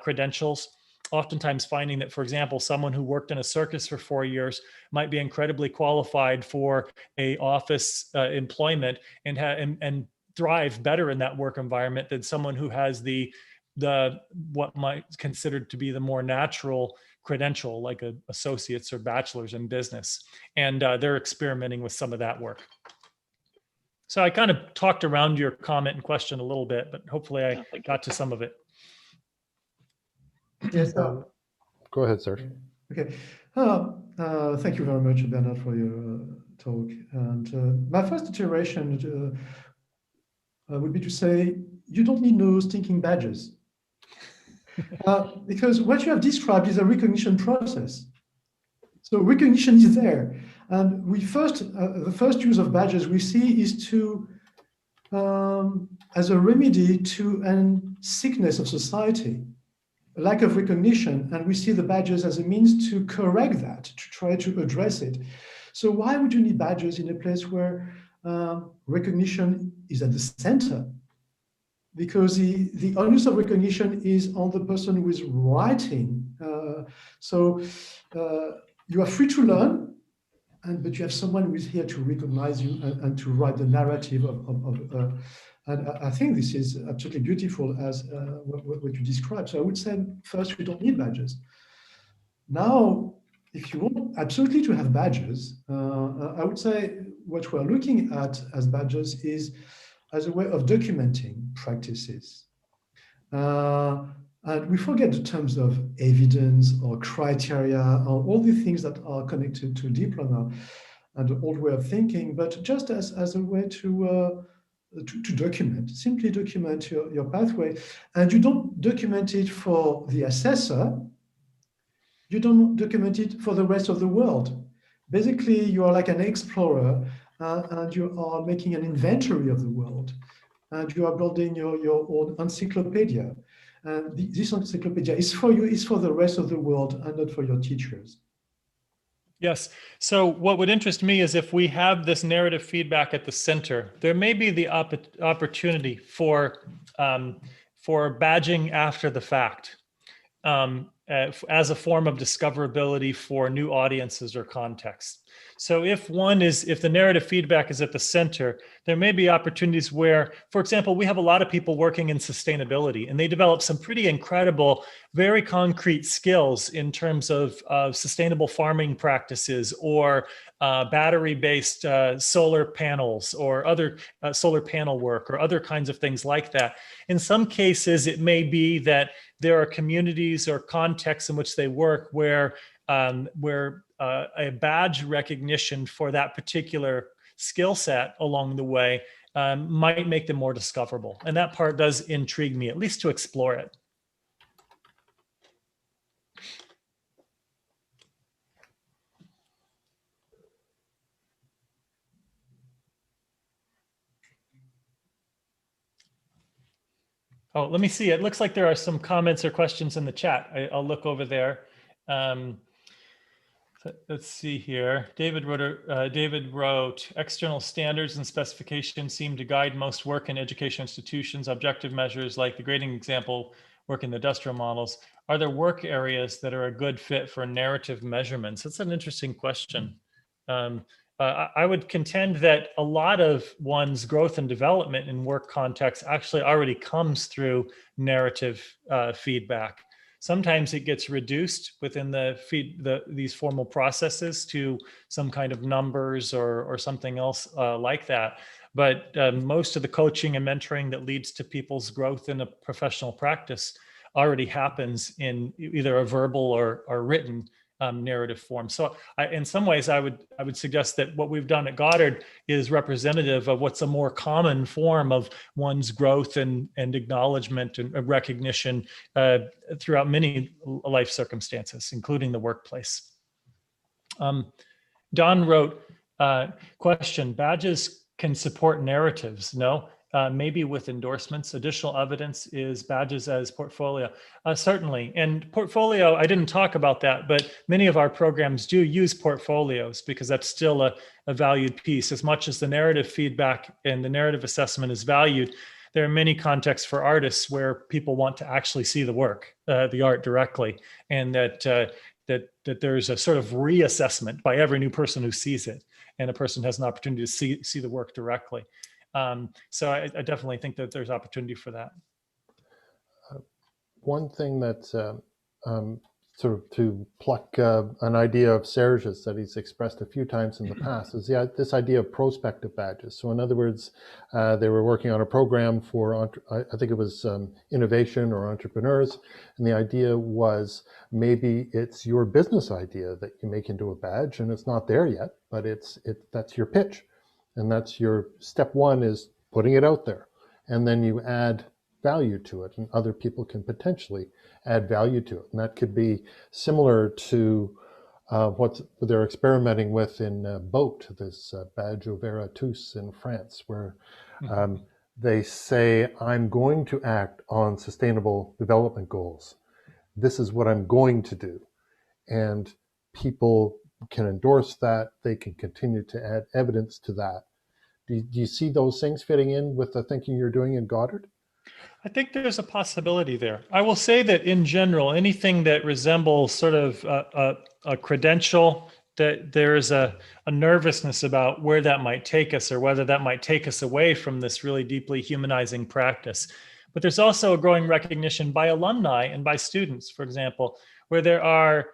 credentials. Oftentimes finding that, for example, someone who worked in a circus for 4 years might be incredibly qualified for a office employment and thrive better in that work environment than someone who has the what might considered to be the more natural credential, like associates or bachelors in business. And they're experimenting with some of that work. So I kind of talked around your comment and question a little bit, but hopefully I got to some of it. Yes. Go ahead, sir. Okay. Thank you very much, Bernard, for your talk. And my first iteration would be to say, you don't need no stinking badges. Because what you have described is a recognition process. So recognition is there. And the first use of badges we see is to, as a remedy to a sickness of society, a lack of recognition, and we see the badges as a means to correct that, to try to address it. So why would you need badges in a place where recognition is at the center? Because the onus of recognition is on the person who is writing. you are free to learn, but you have someone who is here to recognize you and to write the narrative and I think this is absolutely beautiful as what you described. So I would say, first, we don't need badges. Now, if you want absolutely to have badges, I would say what we're looking at as badges is as a way of documenting practices. And we forget the terms of evidence or criteria or all the things that are connected to diploma and the old way of thinking, but just as a way to document, simply document your pathway. And you don't document it for the assessor, you don't document it for the rest of the world. Basically, you are like an explorer and you are making an inventory of the world. And you are building your own encyclopedia. And this encyclopedia is for you, is for the rest of the world and not for your teachers. Yes. So what would interest me is if we have this narrative feedback at the center, there may be the opportunity for badging after the fact as a form of discoverability for new audiences or contexts. So if the narrative feedback is at the center, there may be opportunities where, for example, we have a lot of people working in sustainability and they develop some pretty incredible, very concrete skills in terms of sustainable farming practices or battery-based solar panels or other solar panel work or other kinds of things like that. In some cases, it may be that there are communities or contexts in which they work where a badge recognition for that particular skill set along the way might make them more discoverable. And that part does intrigue me, at least to explore it. Oh, let me see. It looks like there are some comments or questions in the chat. I'll look over there. Let's see here. David wrote, external standards and specifications seem to guide most work in education institutions. Objective measures like the grading example work in the industrial models. Are there work areas that are a good fit for narrative measurements? That's an interesting question. I would contend that a lot of one's growth and development in work context actually already comes through narrative feedback. Sometimes it gets reduced within these formal processes to some kind of numbers or something else like that. But most of the coaching and mentoring that leads to people's growth in a professional practice already happens in either a verbal or written narrative form. So in some ways, I would suggest that what we've done at Godard is representative of what's a more common form of one's growth and acknowledgement and recognition throughout many life circumstances, including the workplace. Don wrote, question, badges can support narratives, no? Maybe with endorsements. Additional evidence is badges as portfolio. Certainly, and portfolio, I didn't talk about that, but many of our programs do use portfolios because that's still a valued piece. As much as the narrative feedback and the narrative assessment is valued, there are many contexts for artists where people want to actually see the work, the art directly, and that there's a sort of reassessment by every new person who sees it, and a person has an opportunity to see the work directly. So I definitely think that there's opportunity for that. One thing that sort of to pluck an idea of Serge's that he's expressed a few times in the past is this idea of prospective badges. So in other words, they were working on a program for, I think it was innovation or entrepreneurs. And the idea was maybe it's your business idea that you make into a badge and it's not there yet, but that's your pitch. And that's your step one is putting it out there. And then you add value to it and other people can potentially add value to it. And that could be similar to what they're experimenting with in Boat, this badge au veritas in France, where they say, I'm going to act on sustainable development goals. This is what I'm going to do. And people can endorse that. They can continue to add evidence to that. Do you see those things fitting in with the thinking you're doing in Godard? I think there's a possibility there. I will say that in general, anything that resembles sort of a credential, that there is a nervousness about where that might take us, or whether that might take us away from this really deeply humanizing practice. But there's also a growing recognition by alumni and by students, for example, where there are,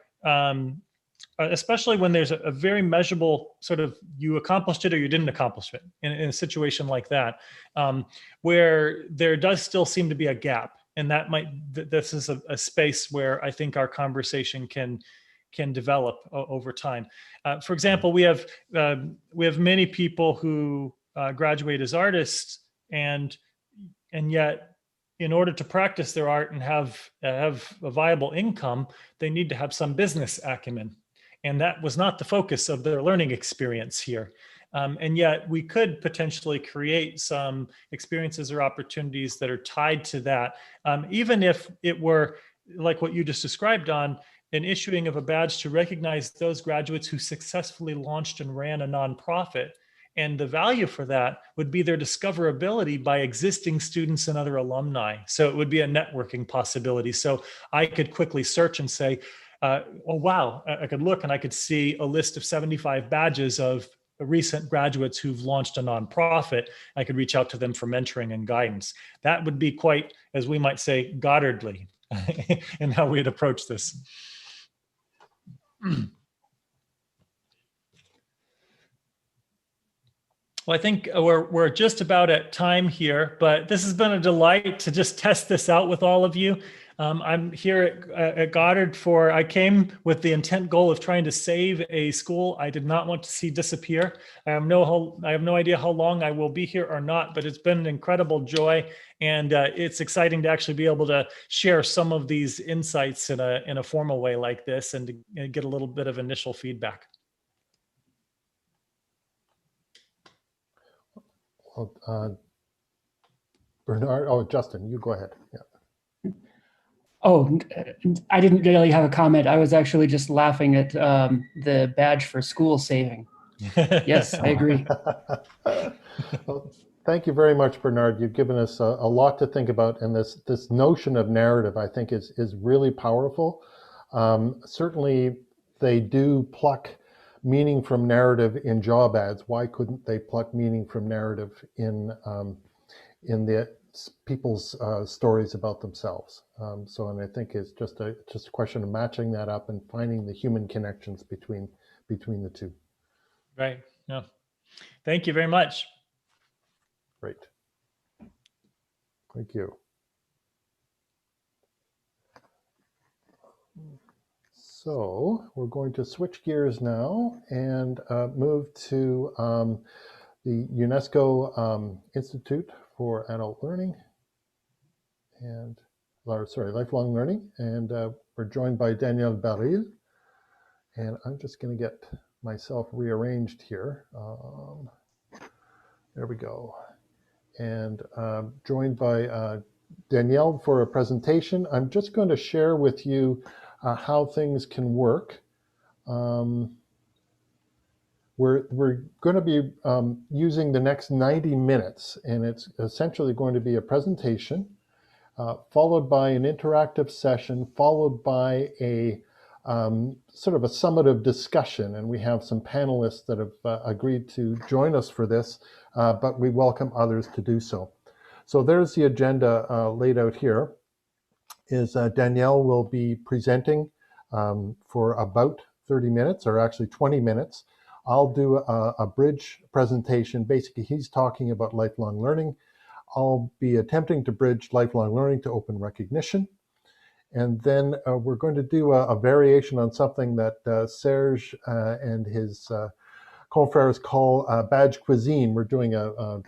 especially when there's a very measurable sort of, you accomplished it or you didn't accomplish it in a situation like that, where there does still seem to be a gap. And that this is a space where I think our conversation can develop over time. For example, we have many people who graduate as artists, and yet, in order to practice their art and have a viable income, they need to have some business acumen. And that was not the focus of their learning experience here. And yet we could potentially create some experiences or opportunities that are tied to that. Even if it were like what you just described, on an issuing of a badge to recognize those graduates who successfully launched and ran a nonprofit. And the value for that would be their discoverability by existing students and other alumni. So it would be a networking possibility. So I could quickly search and say, oh, wow, I could look and I could see a list of 75 badges of recent graduates who've launched a nonprofit. I could reach out to them for mentoring and guidance. That would be quite, as we might say, Godardly in how we'd approach this. Well, I think we're just about at time here, but this has been a delight to just test this out with all of you. I'm here at Goddard I came with the intent goal of trying to save a school I did not want to see disappear. I have no idea how long I will be here or not, but it's been an incredible joy. And it's exciting to actually be able to share some of these insights in a formal way like this, and to get a little bit of initial feedback. Well, Bernard, Justin, you go ahead. Yeah. Oh, I didn't really have a comment. I was actually just laughing at the badge for school saving. Yes, I agree. Well, thank you very much, Bernard. You've given us a lot to think about, and this notion of narrative, I think, is really powerful. Certainly, they do pluck meaning from narrative in job ads. Why couldn't they pluck meaning from narrative in the people's stories about themselves? And I think it's just a question of matching that up and finding the human connections between the two. Right. Yeah. Thank you very much. Great. Thank you. So we're going to switch gears now and move to the UNESCO Institute for Adult Learning Lifelong Learning. And we're joined by Danielle Baril. And I'm just going to get myself rearranged here. There we go. And joined by Danielle for a presentation. I'm just going to share with you how things can work. We're going to be using the next 90 minutes, and it's essentially going to be a presentation, followed by an interactive session, followed by a sort of a summative discussion. And we have some panelists that have agreed to join us for this, but we welcome others to do so. So there's the agenda laid out here. Danielle will be presenting for about 30 minutes, or actually 20 minutes. I'll do a bridge presentation. Basically, he's talking about lifelong learning. I'll be attempting to bridge lifelong learning to open recognition. And then we're going to do a variation on something that Serge and his confrères call badge cuisine. We're doing an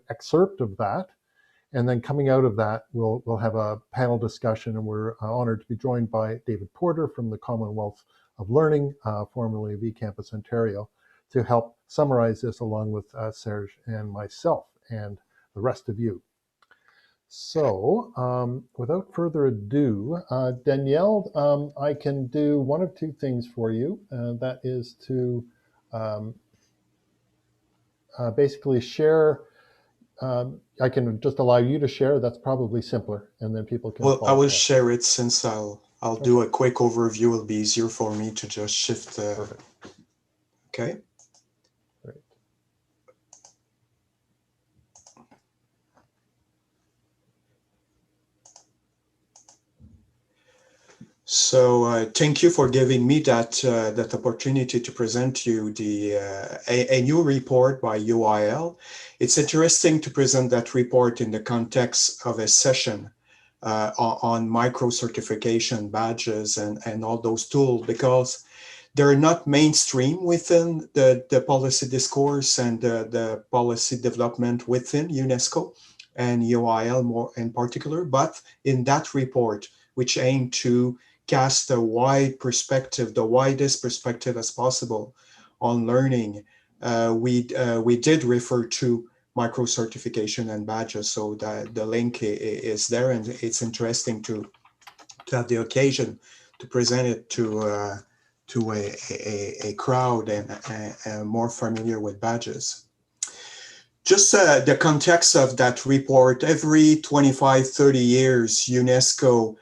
excerpt of that. And then coming out of that, we'll have a panel discussion, and we're honored to be joined by David Porter from the Commonwealth of Learning, formerly of eCampus Ontario, to help summarize this along with Serge and myself and the rest of you. So without further ado, Danielle, I can do one of two things for you. That is to basically share. I can just allow you to share. That's probably simpler, and then people can. Well, I will share it since I'll I'll do a quick overview. It'll be easier for me to just shift. Okay. Great. So thank you for giving me that opportunity to present to you a new report by UIL. It's interesting to present that report in the context of a session on micro-certification badges and all those tools, because they're not mainstream within the policy discourse and the policy development within UNESCO and UIL more in particular. But in that report, which aimed to cast a wide perspective, the widest perspective as possible on learning, we did refer to micro-certification and badges. So the link is there, and it's interesting to have the occasion to present it to a crowd and more familiar with badges. Just the context of that report: every 25, 30 years, UNESCO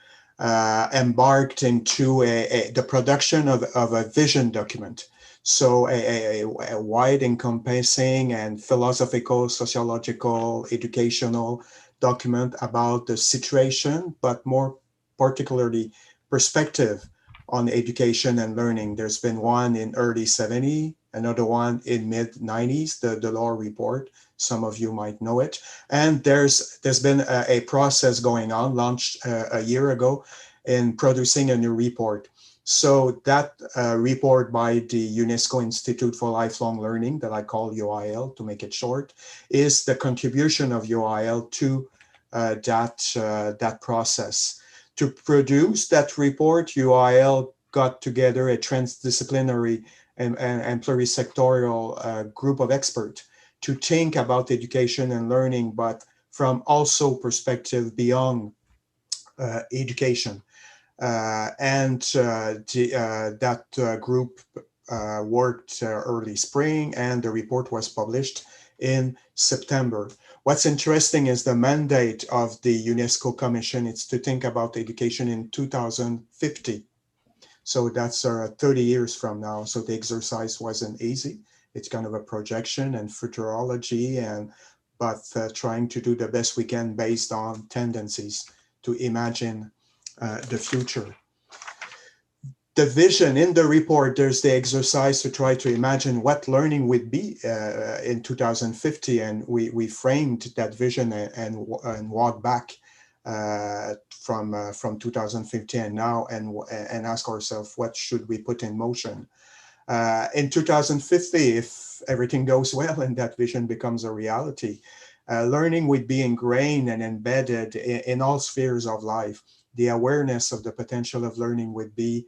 embarked into the production of a vision document. So a wide encompassing and philosophical, sociological, educational document about the situation, but more particularly perspective on education and learning. There's been one in early 70s, another one in mid 90s, the law report. Some of you might know it. And there's been a process going on, launched a year ago, in producing a new report. So that report by the UNESCO Institute for Lifelong Learning, that I call UIL to make it short, is the contribution of UIL to that process. To produce that report, UIL got together a transdisciplinary and plurisectorial group of experts to think about education and learning, but from also perspective beyond education. That group worked early spring, and the report was published in September. What's interesting is the mandate of the UNESCO Commission. It's to think about education in 2050. So that's 30 years from now. So the exercise wasn't easy. It's kind of a projection and futurology, but trying to do the best we can based on tendencies to imagine the future. The vision in the report, there's the exercise to try to imagine what learning would be in 2050, and we framed that vision and walk back from 2050 and now, and ask ourselves, what should we put in motion in 2050 if everything goes well and that vision becomes a reality? Learning would be ingrained and embedded in all spheres of life. The awareness of the potential of learning would be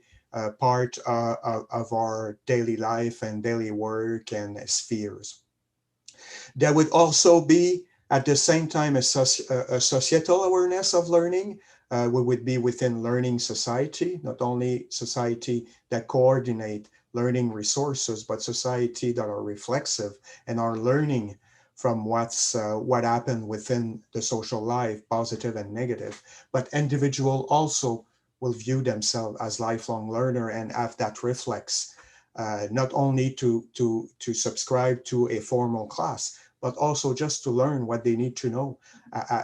part of our daily life and daily work and spheres. There would also be, at the same time, a societal awareness of learning. We would be within learning society, not only society that coordinate learning resources, but society that are reflexive and are learning from what happened within the social life, positive and negative. But individual also will view themselves as lifelong learner and have that reflex, not only to subscribe to a formal class, but also just to learn what they need to know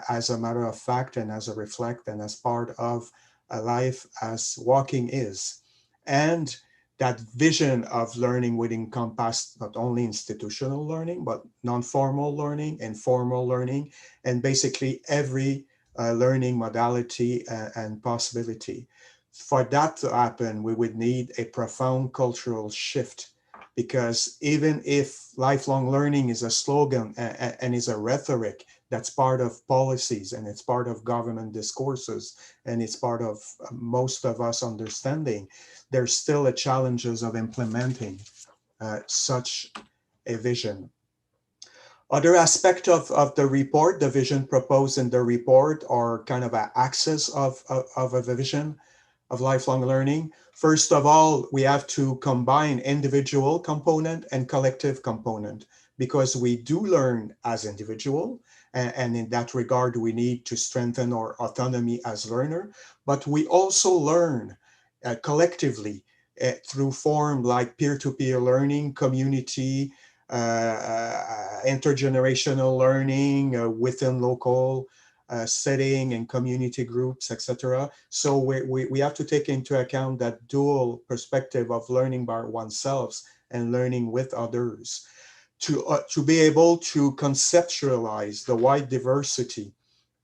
as a matter of fact and as a reflect and as part of a life as walking is. And that vision of learning would encompass not only institutional learning, but non-formal learning and formal learning, and basically every learning modality and possibility. For that to happen, we would need a profound cultural shift, because even if lifelong learning is a slogan and is a rhetoric that's part of policies and it's part of government discourses and it's part of most of us understanding, there's still a challenges of implementing such a vision. Other aspect of the report, the vision proposed in the report, are kind of an axis of a vision of lifelong learning. First of all, we have to combine individual component and collective component, because we do learn as individual, and in that regard, we need to strengthen our autonomy as learner, but we also learn collectively through form like peer-to-peer learning, community, intergenerational learning within local setting and community groups, etc. So we have to take into account that dual perspective of learning by oneself and learning with others to be able to conceptualize the wide diversity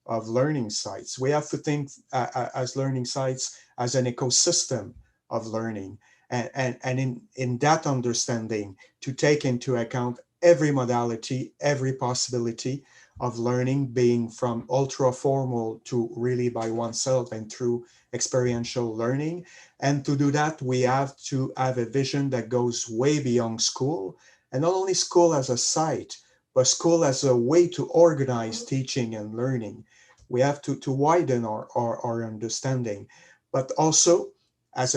of learning sites. We have to think as learning sites as an ecosystem of learning. And in that understanding, to take into account every modality, every possibility of learning, being from ultra formal to really by oneself and through experiential learning. And to do that, we have to have a vision that goes way beyond school, and not only school as a site, but school as a way to organize teaching and learning. We have to widen our understanding, but also as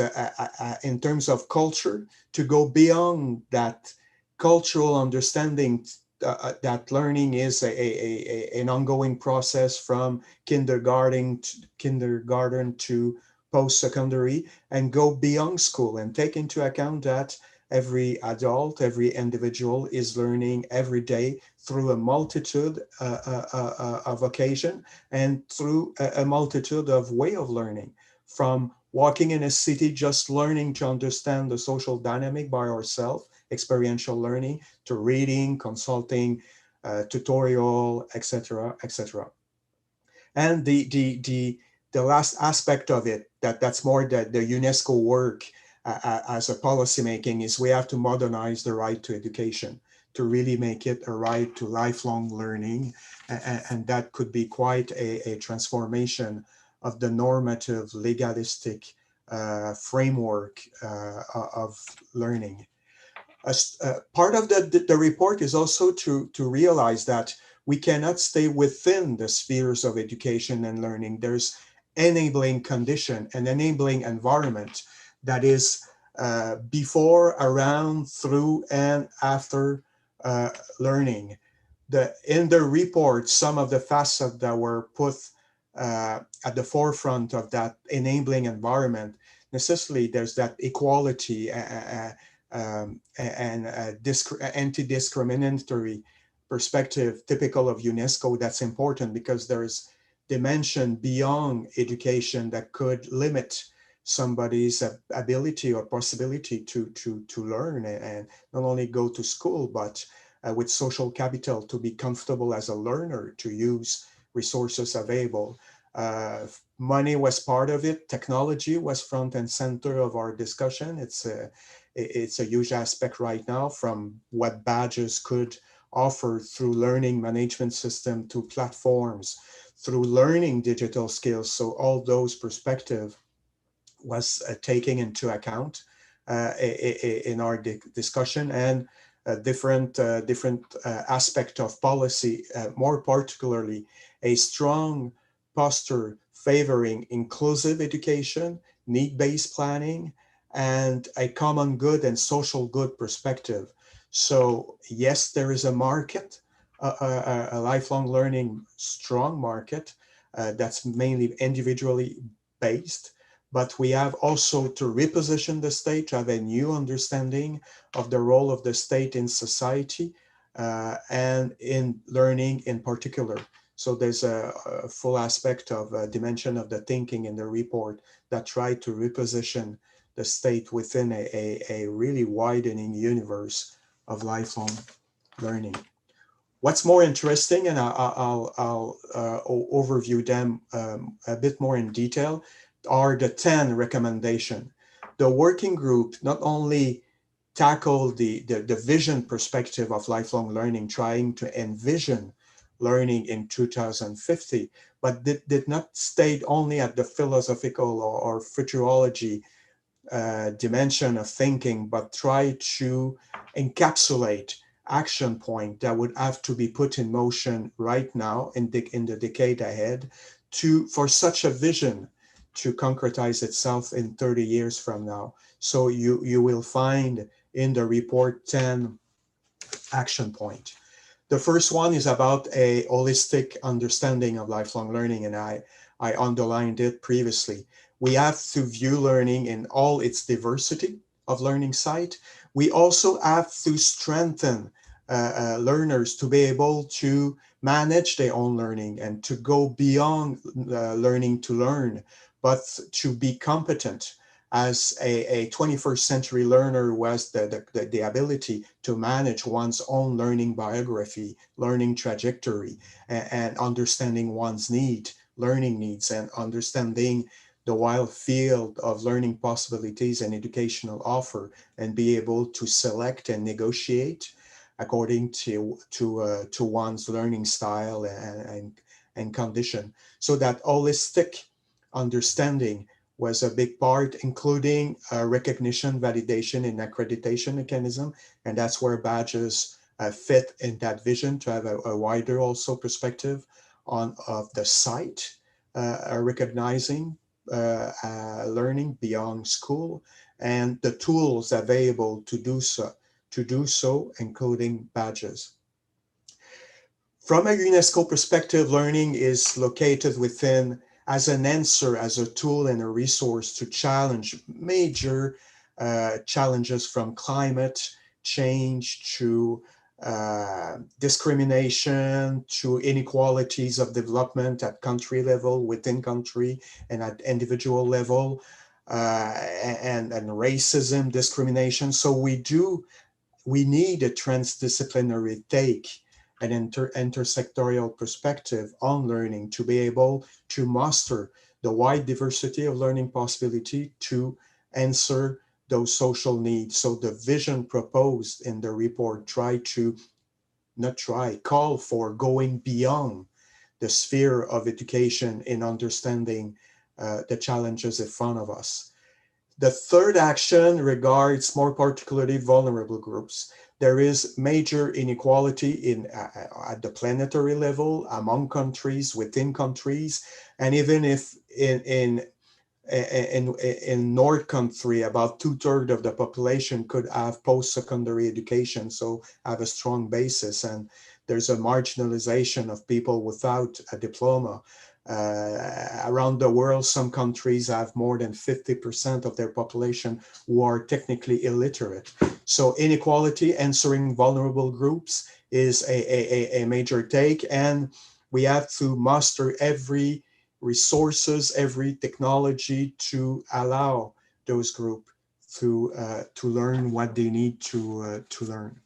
in terms of culture, to go beyond that cultural understanding that learning is an ongoing process from kindergarten to post-secondary, and go beyond school and take into account that every adult, every individual is learning every day through a multitude of occasion and through a multitude of way of learning, from walking in a city, just learning to understand the social dynamic by ourselves, experiential learning, to reading, consulting, tutorial, etc., etc. And the last aspect of it, that's more the UNESCO work as a policy making, is we have to modernize the right to education to really make it a right to lifelong learning. And that could be quite a transformation of the normative legalistic framework of learning. Part of the report is also to realize that we cannot stay within the spheres of education and learning. There's enabling condition, an enabling environment that is before, around, through, and after learning. In the report, some of the facets that were put at the forefront of that enabling environment, necessarily there's that equality and anti-discriminatory perspective typical of UNESCO. That's important because there's dimension beyond education that could limit somebody's ability or possibility to learn and not only go to school, but with social capital to be comfortable as a learner, to use resources available. Money was part of it. Technology was front and center of our discussion. It's a huge aspect right now, from what badges could offer through learning management system to platforms, through learning digital skills. So all those perspectives was taken into account in our discussion, and different aspect of policy, more particularly a strong posture favoring inclusive education, need-based planning, and a common good and social good perspective. So yes, there is a market, a lifelong learning strong market that's mainly individually based, but we have also to reposition the state, to have a new understanding of the role of the state in society and in learning in particular. So there's a full aspect of a dimension of the thinking in the report that tried to reposition the state within a really widening universe of lifelong learning. What's more interesting, and I'll overview them a bit more in detail, are the 10 recommendations. The working group not only tackled the vision perspective of lifelong learning, trying to envision learning in 2050, but did not stay only at the philosophical or futurology dimension of thinking, but try to encapsulate action point that would have to be put in motion right now in the decade ahead for such a vision to concretize itself in 30 years from now. So you will find in the report 10 action points. The first one is about a holistic understanding of lifelong learning, and I underlined it previously. We have to view learning in all its diversity of learning site. We also have to strengthen learners to be able to manage their own learning and to go beyond learning to learn, but to be competent. As a 21st century learner who has the ability to manage one's own learning biography, learning trajectory, and understanding one's learning needs, and understanding the wide field of learning possibilities and educational offer, and be able to select and negotiate according to one's learning style and condition. So that holistic understanding was a big part, including recognition, validation, and accreditation mechanism. And that's where badges fit in that vision, to have a wider also perspective of the site, recognizing learning beyond school, and the tools available to do so, including badges. From a UNESCO perspective, learning is located within as an answer, as a tool and a resource to challenge major challenges, from climate change to discrimination, to inequalities of development at country level, within country, and at individual level, and racism, discrimination. So we need a transdisciplinary take, an intersectorial perspective on learning, to be able to muster the wide diversity of learning possibility to answer those social needs. So the vision proposed in the report call for going beyond the sphere of education in understanding the challenges in front of us. The third action regards more particularly vulnerable groups. There is major inequality at the planetary level, among countries, within countries, and even if in North country, about 2/3 of the population could have post-secondary education, so have a strong basis, and there's a marginalization of people without a diploma. Around the world, some countries have more than 50% of their population who are technically illiterate. So inequality, answering vulnerable groups, is a major take, and we have to muster every resources, every technology to allow those groups to learn what they need to learn.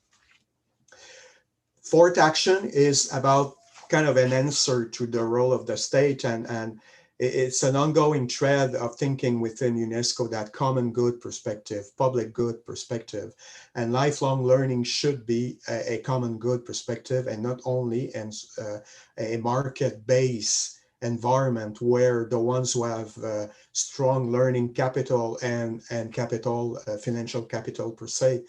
Fourth action is about kind of an answer to the role of the state, and it's an ongoing thread of thinking within UNESCO, that common good perspective, public good perspective, and lifelong learning should be a common good perspective, and not only a market-based environment where the ones who have strong learning capital and capital, financial capital per se,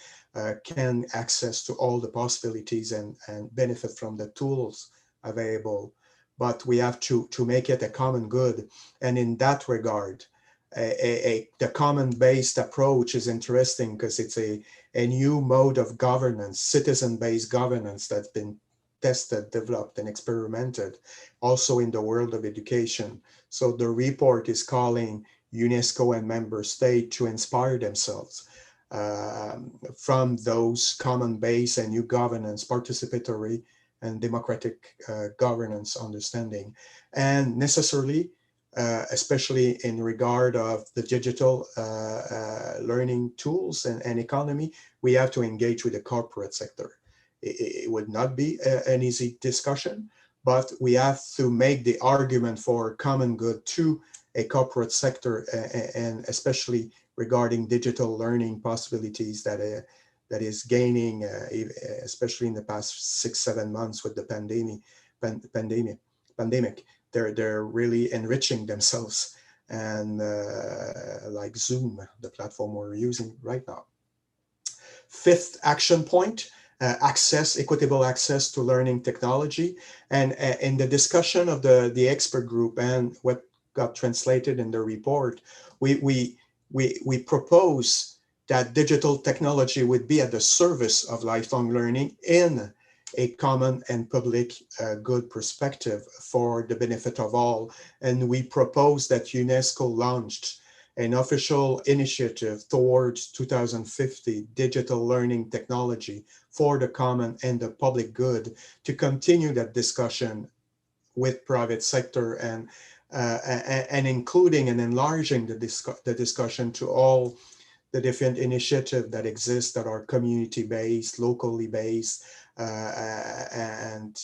can access to all the possibilities and benefit from the tools available. But we have to make it a common good. And in that regard, the common-based approach is interesting because it's a new mode of governance, citizen-based governance, that's been tested, developed, and experimented also in the world of education. So the report is calling UNESCO and member states to inspire themselves from those common-based and new governance, participatory and democratic governance understanding. And necessarily, especially in regard of the digital learning tools and economy, we have to engage with the corporate sector. It would not be an easy discussion, but we have to make the argument for common good to a corporate sector, and especially regarding digital learning possibilities that is gaining, especially in the past 6-7 months with the pandemic. They're really enriching themselves, and like Zoom, the platform we're using right now. Fifth action point, equitable access to learning technology. And in the discussion of the expert group and what got translated in the report, we propose that digital technology would be at the service of lifelong learning in a common and public good perspective for the benefit of all. And we propose that UNESCO launched an official initiative towards 2050 digital learning technology for the common and the public good, to continue that discussion with private sector and including and enlarging the discussion to all the different initiatives that exist that are community-based, locally based, and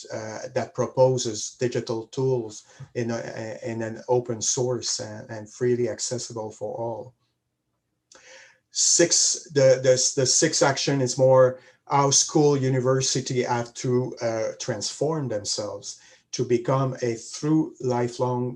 that proposes digital tools in an open source and freely accessible for all. The sixth action is more how school, university have to transform themselves to become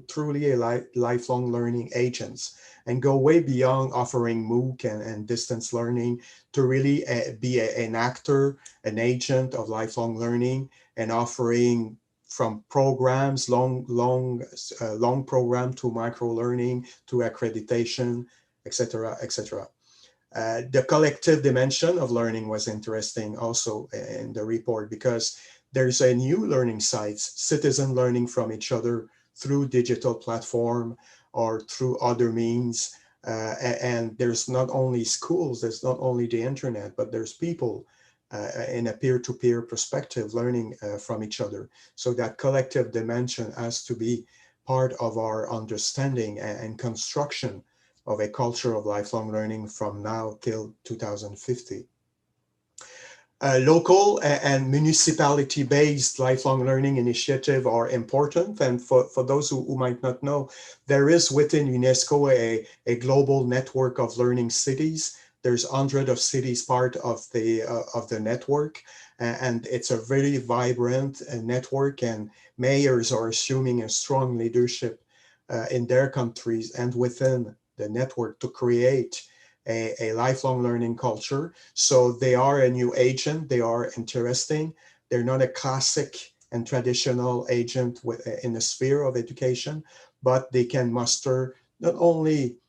truly lifelong learning agents, and go way beyond offering MOOC and distance learning to really be an actor, an agent of lifelong learning, and offering from programs, long program to micro learning to accreditation, etc., etc. The collective dimension of learning was interesting also in the report, because there's a new learning sites, citizen learning from each other through digital platform or through other means. And there's not only schools, there's not only the internet, but there's people in a peer-to-peer perspective learning from each other. So that collective dimension has to be part of our understanding and construction of a culture of lifelong learning from now till 2050. Local and municipality-based lifelong learning initiative are important. And for those who might not know, there is within UNESCO a global network of learning cities. There's hundreds of cities part of the network, and it's a very vibrant network, and mayors are assuming a strong leadership in their countries and within the network to create a lifelong learning culture. So they are a new agent, they are interesting. They're not a classic and traditional agent in the sphere of education, but they can muster not only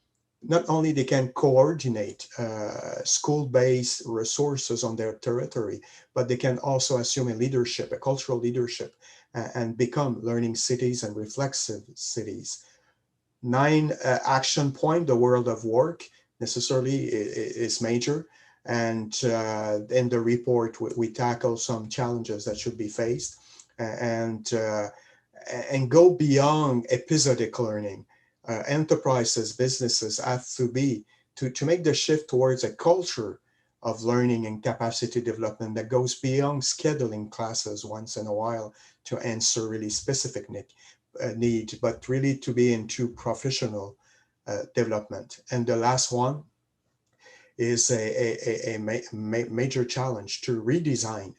they can coordinate school-based resources on their territory, but they can also assume a leadership, a cultural leadership, and become learning cities and reflexive cities. 9 action point, the world of work necessarily is major. And in the report, we tackle some challenges that should be faced and go beyond episodic learning. Enterprises, businesses have to make the shift towards a culture of learning and capacity development that goes beyond scheduling classes once in a while to answer really specific need, but really to be into professional development. And the last one is a major challenge to redesign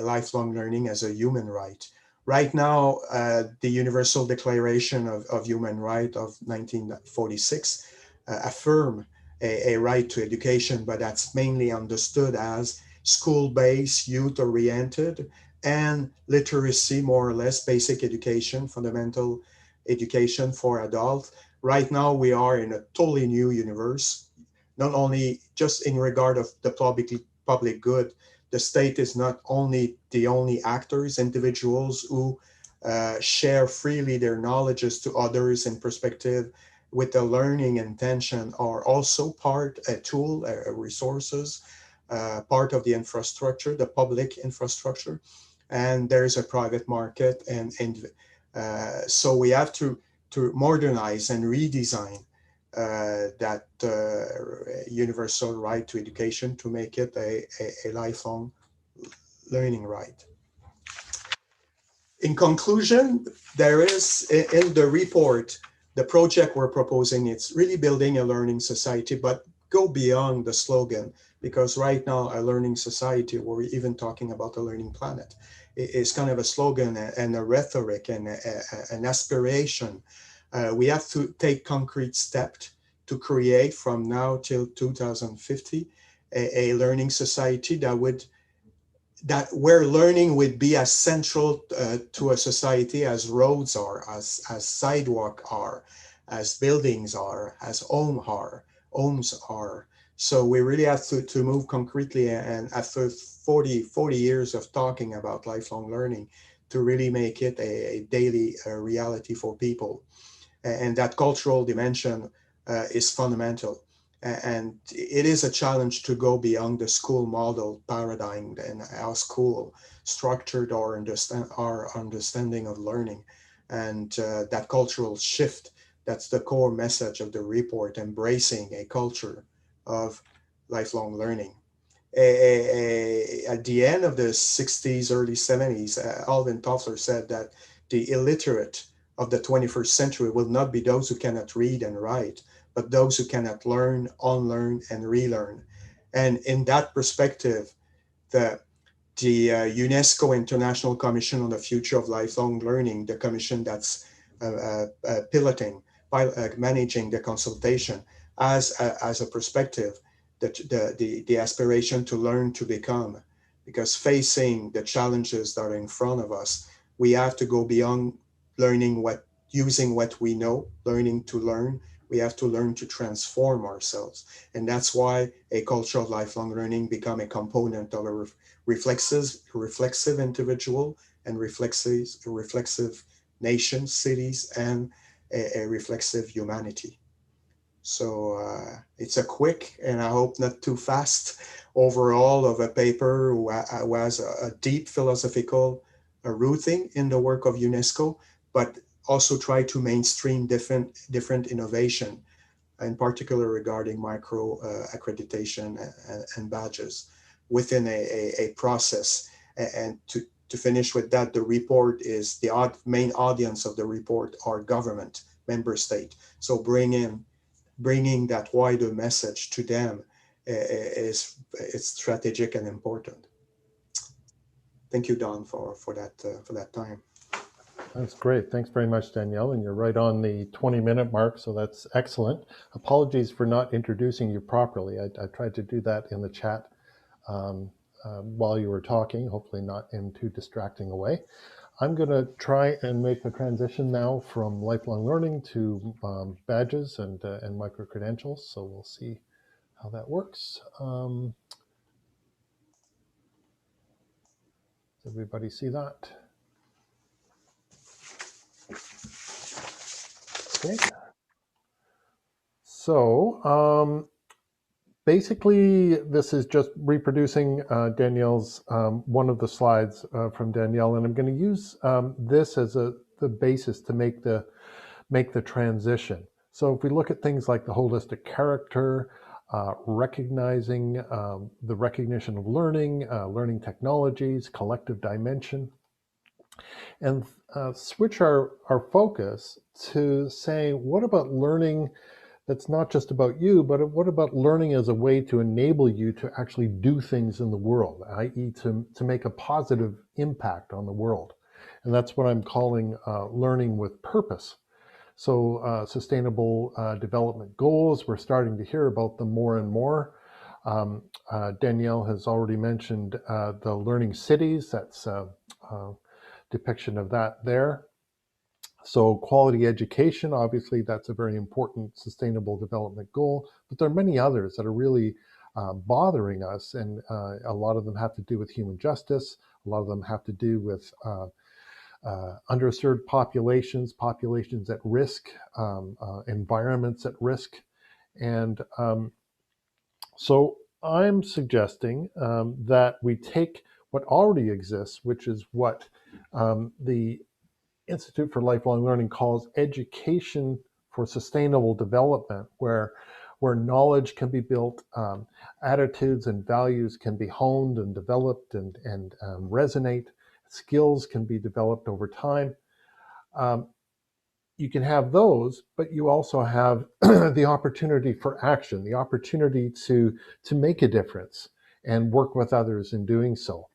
lifelong learning as a human right. Right now, the Universal Declaration of Human Rights of 1946 affirm a right to education, but that's mainly understood as school-based, youth-oriented, and literacy, more or less, basic education, fundamental education for adults. Right now, we are in a totally new universe, not only just in regard of the public good. The state is not only the only actors, individuals who share freely their knowledges to others in perspective with the learning intention are also a tool, resources, part of the infrastructure, the public infrastructure. And there's a private market. And so we have to modernize and redesign that universal right to education to make it a lifelong learning right. In conclusion, there is in the report, the project we're proposing, it's really building a learning society, but go beyond the slogan, because right now a learning society, we're even talking about a learning planet, is kind of a slogan and a rhetoric and an aspiration. We have to take concrete steps to create from now till 2050 a learning society where learning would be as central to a society as roads are, as sidewalk are, as buildings are, as homes are. So we really have to move concretely, and after 40 years of talking about lifelong learning, to really make it a daily reality for people. And that cultural dimension is fundamental. And it is a challenge to go beyond the school model paradigm and how school structured our understanding of learning. And that cultural shift, that's the core message of the report, embracing a culture of lifelong learning. At the end of the 60s, early 70s, Alvin Toffler said that the illiterate of the 21st century will not be those who cannot read and write, but those who cannot learn, unlearn, and relearn. And in that perspective, the UNESCO International Commission on the Future of Lifelong Learning, the commission that's piloting, managing the consultation, as a perspective, the aspiration to learn to become, because facing the challenges that are in front of us, we have to go beyond using what we know, learning to learn. We have to learn to transform ourselves. And that's why a culture of lifelong learning become a component of a reflexive individual and reflexive nation, cities, and a reflexive humanity. So it's a quick, and I hope not too fast, overall of a paper who has a deep philosophical rooting in the work of UNESCO, but also try to mainstream different innovation, in particular regarding micro accreditation and badges within a process. And to finish with that, the report is the main audience of the report are government, member state. So bringing that wider message to them is strategic and important. Thank you, Don, for that time. That's great. Thanks very much, Danielle. And you're right on the 20-minute mark, so that's excellent. Apologies for not introducing you properly. I tried to do that in the chat while you were talking, hopefully not in too distracting a way. I'm going to try and make the transition now from lifelong learning to badges and micro-credentials, so we'll see how that works. Does everybody see that? Okay. So basically, this is just reproducing Danielle's one of the slides from Danielle, and I'm going to use this as the basis to make the transition. So if we look at things like the holistic character, recognizing the recognition of learning, learning technologies, collective dimension, and switch our focus to say, what about learning that's not just about you, but what about learning as a way to enable you to actually do things in the world, i.e. to make a positive impact on the world? And that's what I'm calling learning with purpose. So sustainable development goals, we're starting to hear about them more and more. Danielle has already mentioned the learning cities. That's depiction of that there. So quality education, obviously that's a very important sustainable development goal, but there are many others that are really bothering us, and a lot of them have to do with human justice, a lot of them have to do with underserved populations, populations at risk, environments at risk. And so I'm suggesting that we take what already exists, which is what the Institute for Lifelong Learning calls education for sustainable development, where knowledge can be built, attitudes and values can be honed and developed and resonate, skills can be developed over time. You can have those, but you also have the opportunity for action, the opportunity to make a difference and work with others in doing so.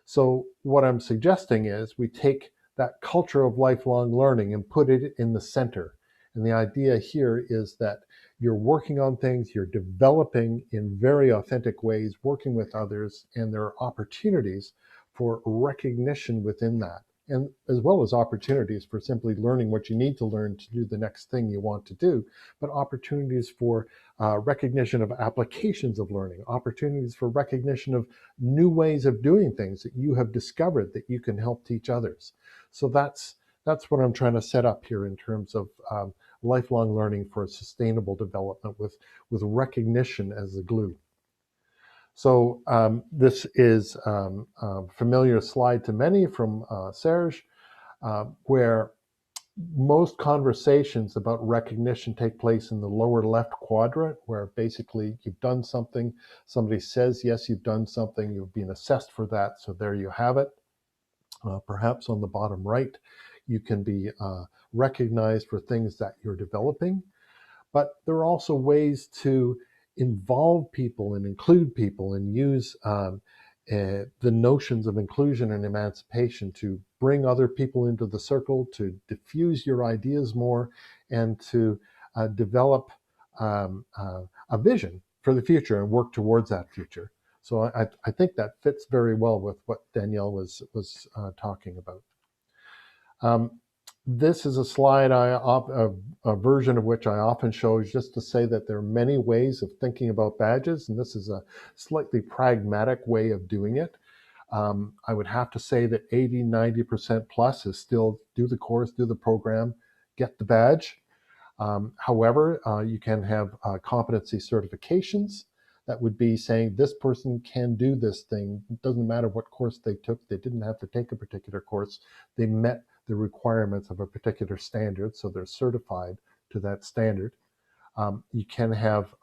So what I'm suggesting is we take that culture of lifelong learning and put it in the center. And the idea here is that you're working on things, you're developing in very authentic ways, working with others, and there are opportunities for recognition within that. and as well as opportunities for simply learning what you need to learn to do the next thing you want to do, but opportunities for recognition of applications of learning, opportunities for recognition of new ways of doing things that you have discovered that you can help teach others. So that's what I'm trying to set up here in terms of lifelong learning for sustainable development with recognition as the glue. So this is a familiar slide to many from Serge, where most conversations about recognition take place in the lower left quadrant, where basically you've done something, somebody says, yes, you've done something, you've been assessed for that, so there you have it. Perhaps on the bottom right, you can be recognized for things that you're developing, but there are also ways to involve people and include people and use the notions of inclusion and emancipation to bring other people into the circle, to diffuse your ideas more, and to develop a vision for the future and work towards that future. So I think that fits very well with what Danielle was talking about. This is a slide, a version of which I often show, is just to say that there are many ways of thinking about badges, and this is a slightly pragmatic way of doing it. I would have to say that 80-90% plus is still do the course, do the program, get the badge. However, you can have competency certifications. That would be saying this person can do this thing. It doesn't matter what course they took. They didn't have to take a particular course. They met the requirements of a particular standard, so they're certified to that standard. You can have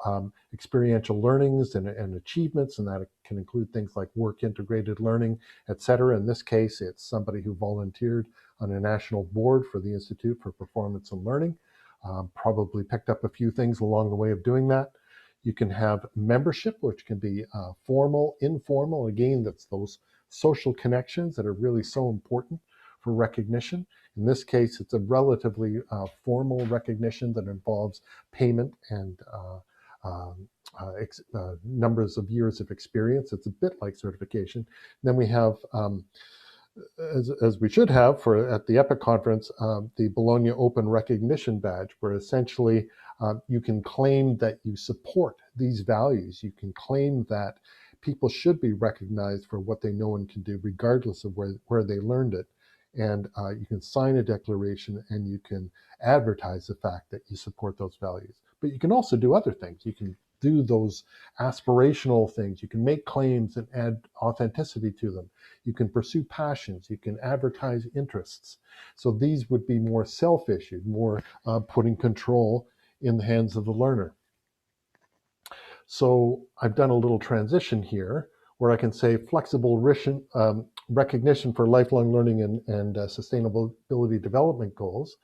experiential learnings and achievements, and that can include things like work integrated learning, etc. In this case, it's somebody who volunteered on a national board for the Institute for Performance and Learning, probably picked up a few things along the way of doing that. You can have membership, which can be formal, informal. Again, that's those social connections that are really so important for recognition. In this case, it's a relatively formal recognition that involves payment and numbers of years of experience. It's a bit like certification. Then we have, as we should have at the ePIC conference, the Bologna Open Recognition Badge, where essentially you can claim that you support these values. You can claim that people should be recognized for what they know and can do, regardless of where they learned it. And you can sign a declaration and you can advertise the fact that you support those values. But you can also do other things. You can do those aspirational things. You can make claims and add authenticity to them. You can pursue passions. You can advertise interests. So these would be more self-issued, more putting control in the hands of the learner. So I've done a little transition here where I can say flexible recognition for lifelong learning and sustainability development goals.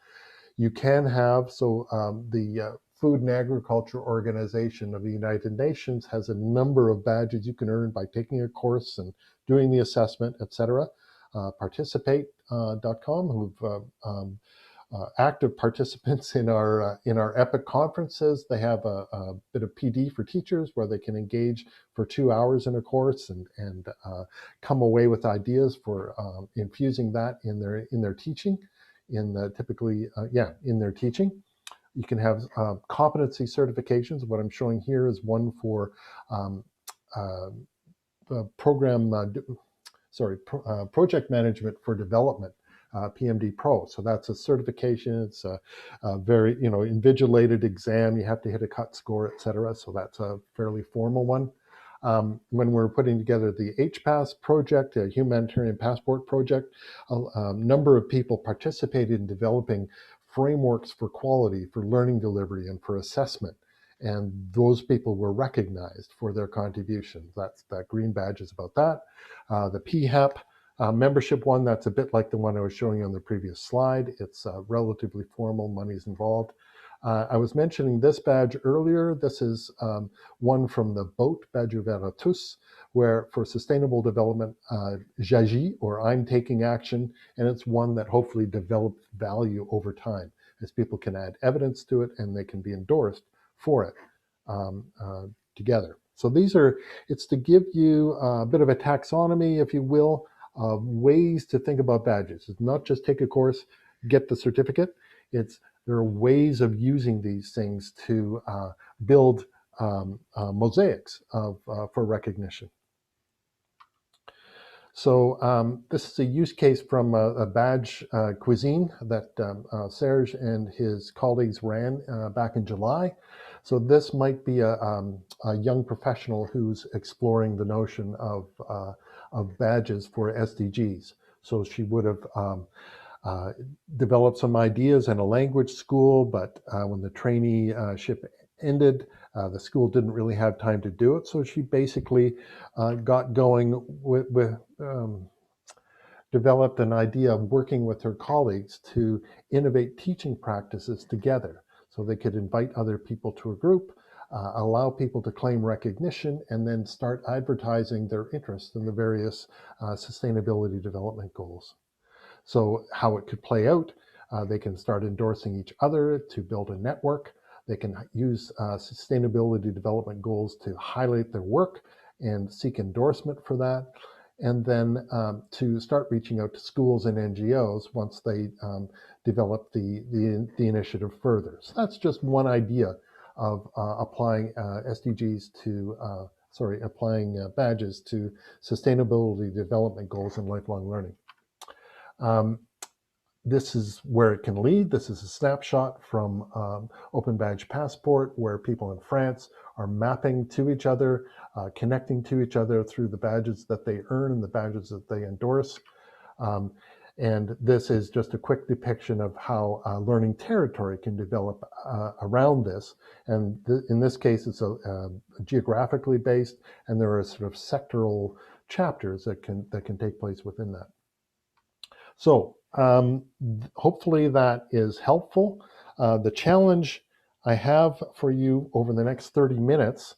You can have, the Food and Agriculture Organization of the United Nations has a number of badges you can earn by taking a course and doing the assessment, etc. Participate.com, who've active participants in our ePIC conferences. They have a bit of PD for teachers where they can engage for 2 hours in a course and come away with ideas for infusing that in their teaching, in their teaching. You can have competency certifications. What I'm showing here is one for project management for development. PMD Pro. So that's a certification. It's a very, invigilated exam. You have to hit a cut score, etc. So that's a fairly formal one. When we're putting together the HPASS project, a humanitarian passport project, a number of people participated in developing frameworks for quality, for learning delivery, and for assessment. And those people were recognized for their contributions. That green badge is about that. The PHEP membership one, that's a bit like the one I was showing you on the previous slide. It's relatively formal, money's involved. I was mentioning this badge earlier. This is one from the BOAT, Badge Ouvert à tous, where for sustainable development, j'agis, or I'm taking action, and it's one that hopefully develops value over time as people can add evidence to it and they can be endorsed for it together. So it's to give you a bit of a taxonomy, if you will, ways to think about badges. It's not just take a course, get the certificate. There are ways of using these things to build mosaics for recognition. So this is a use case from a badge cuisine that Serge and his colleagues ran back in July. So this might be a young professional who's exploring the notion of badges for SDGs. So she would have developed some ideas in a language school, but when the traineeship ended, the school didn't really have time to do it. So she basically got going with developed an idea of working with her colleagues to innovate teaching practices together. So they could invite other people to a group, allow people to claim recognition, and then start advertising their interest in the various sustainability development goals. So how it could play out, they can start endorsing each other to build a network. They can use sustainability development goals to highlight their work and seek endorsement for that. And then to start reaching out to schools and NGOs once they develop the initiative further. So that's just one idea of applying SDGs to, applying badges to sustainability development goals and lifelong learning. This is where it can lead. This is a snapshot from Open Badge Passport, where people in France are mapping to each other, connecting to each other through the badges that they earn and the badges that they endorse. And this is just a quick depiction of how learning territory can develop around this. And in this case, it's geographically based, and there are sort of sectoral chapters that can take place within that. So hopefully that is helpful. The challenge I have for you over the next 30 minutes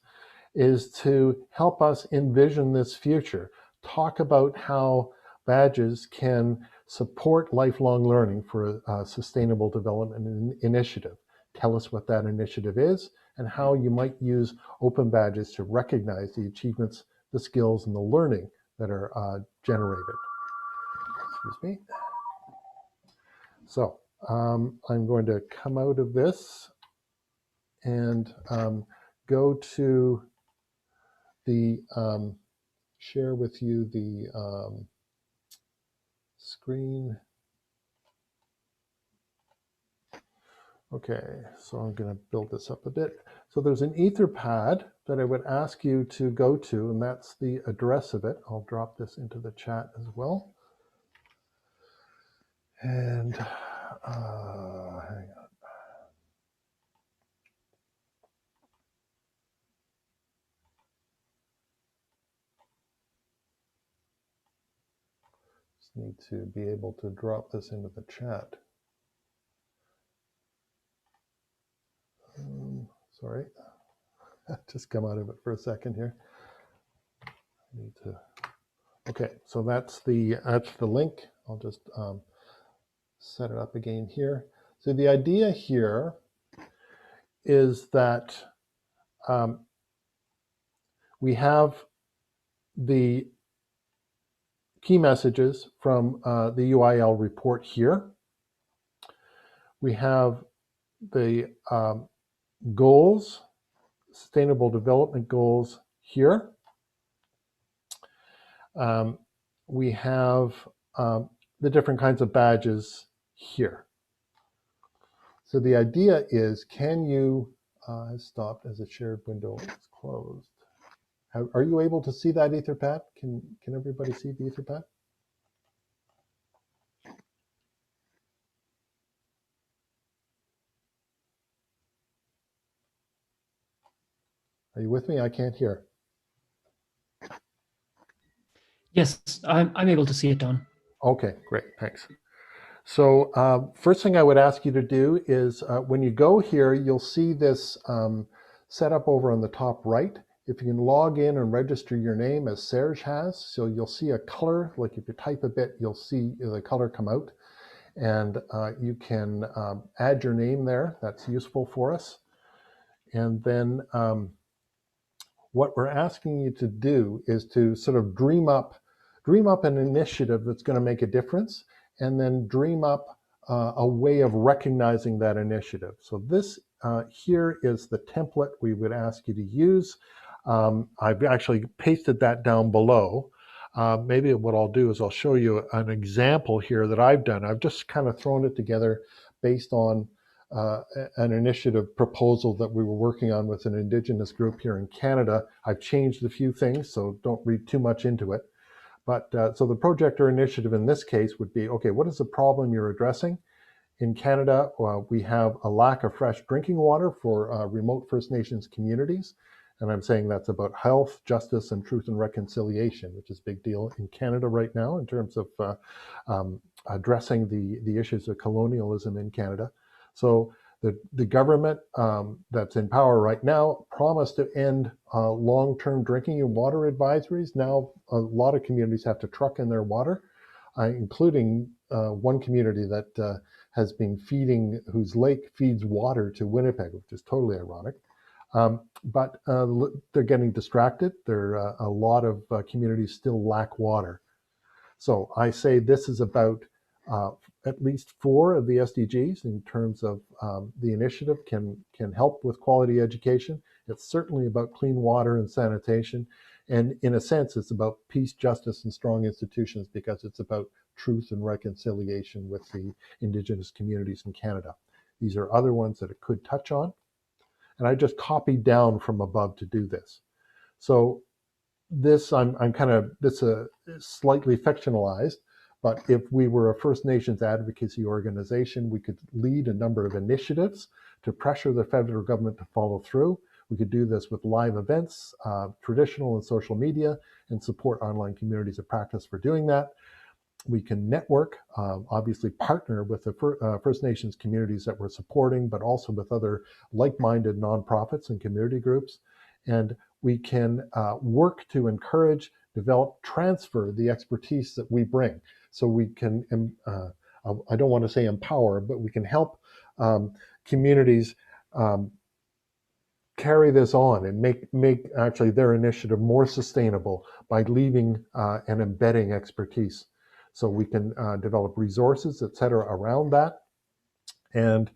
is to help us envision this future. Talk about how badges can support lifelong learning for a sustainable development initiative. Tell us what that initiative is and how you might use open badges to recognize the achievements, the skills, and the learning that are generated. Excuse me. So I'm going to come out of this and go to the share with you the screen. Okay, so I'm going to build this up a bit. So there's an Etherpad that I would ask you to go to, and that's the address of it. I'll drop this into the chat as well. And hang on. Just need to be able to drop this into the chat. Sorry, just come out of it for a second here. I need to. Okay, so that's the link. I'll just set it up again here. So the idea here is that we have the key messages from the UIL report here. We have the goals, sustainable development goals here. We have the different kinds of badges here. So the idea is, can you, has stopped as a shared window is closed. Are you able to see that Etherpad? Can everybody see the Etherpad? Are you with me? I can't hear. Yes, I'm able to see it, Don. Okay, great, thanks. So first thing I would ask you to do is when you go here, you'll see this setup over on the top right. If you can log in and register your name as Serge has, so you'll see a color, like if you type a bit, you'll see the color come out, and you can add your name there. That's useful for us. And then what we're asking you to do is to sort of dream up dream up an initiative that's going to make a difference, and then dream up a way of recognizing that initiative. So this here is the template we would ask you to use. I've actually pasted that down below. Maybe what I'll do is I'll show you an example here that I've done. I've just kind of thrown it together based on an initiative proposal that we were working on with an Indigenous group here in Canada. I've changed a few things, so don't read too much into it. But so the project or initiative in this case would be, okay, what is the problem you're addressing? In Canada, we have a lack of fresh drinking water for remote First Nations communities. And I'm saying that's about health, justice, and truth and reconciliation, which is a big deal in Canada right now in terms of addressing the issues of colonialism in Canada. So the government that's in power right now promised to end long-term drinking and water advisories. Now, a lot of communities have to truck in their water, including one community that has been feeding, whose lake feeds water to Winnipeg, which is totally ironic. But they're getting distracted. A lot of communities still lack water. So I say this is about at least 4 of the SDGs in terms of the initiative can help with quality education. It's certainly about clean water and sanitation. And in a sense, it's about peace, justice, and strong institutions because it's about truth and reconciliation with the Indigenous communities in Canada. These are other ones that it could touch on. And I just copied down from above to do this. So this, this slightly fictionalized, but if we were a First Nations advocacy organization, we could lead a number of initiatives to pressure the federal government to follow through. We could do this with live events, traditional and social media, and support online communities of practice for doing that. We can network, obviously partner with the First Nations communities that we're supporting, but also with other like-minded nonprofits and community groups. And we can work to encourage, develop, transfer the expertise that we bring. So we can, I don't want to say empower, but we can help communities carry this on and make actually their initiative more sustainable by leaving and embedding expertise. So we can develop resources, et cetera, around that. And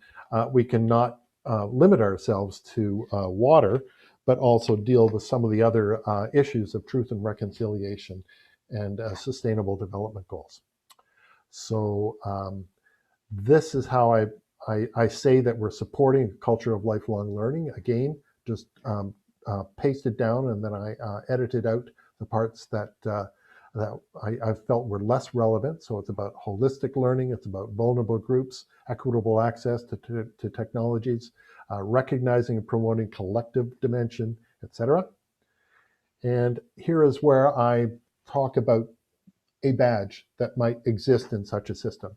we can not limit ourselves to water, but also deal with some of the other issues of truth and reconciliation and sustainable development goals. So this is how I say that we're supporting a culture of lifelong learning. Again, just pasted down and then I edited out the parts that I felt were less relevant. So it's about holistic learning, it's about vulnerable groups, equitable access to technologies, recognizing and promoting collective dimension, etc. And here is where I talk about a badge that might exist in such a system.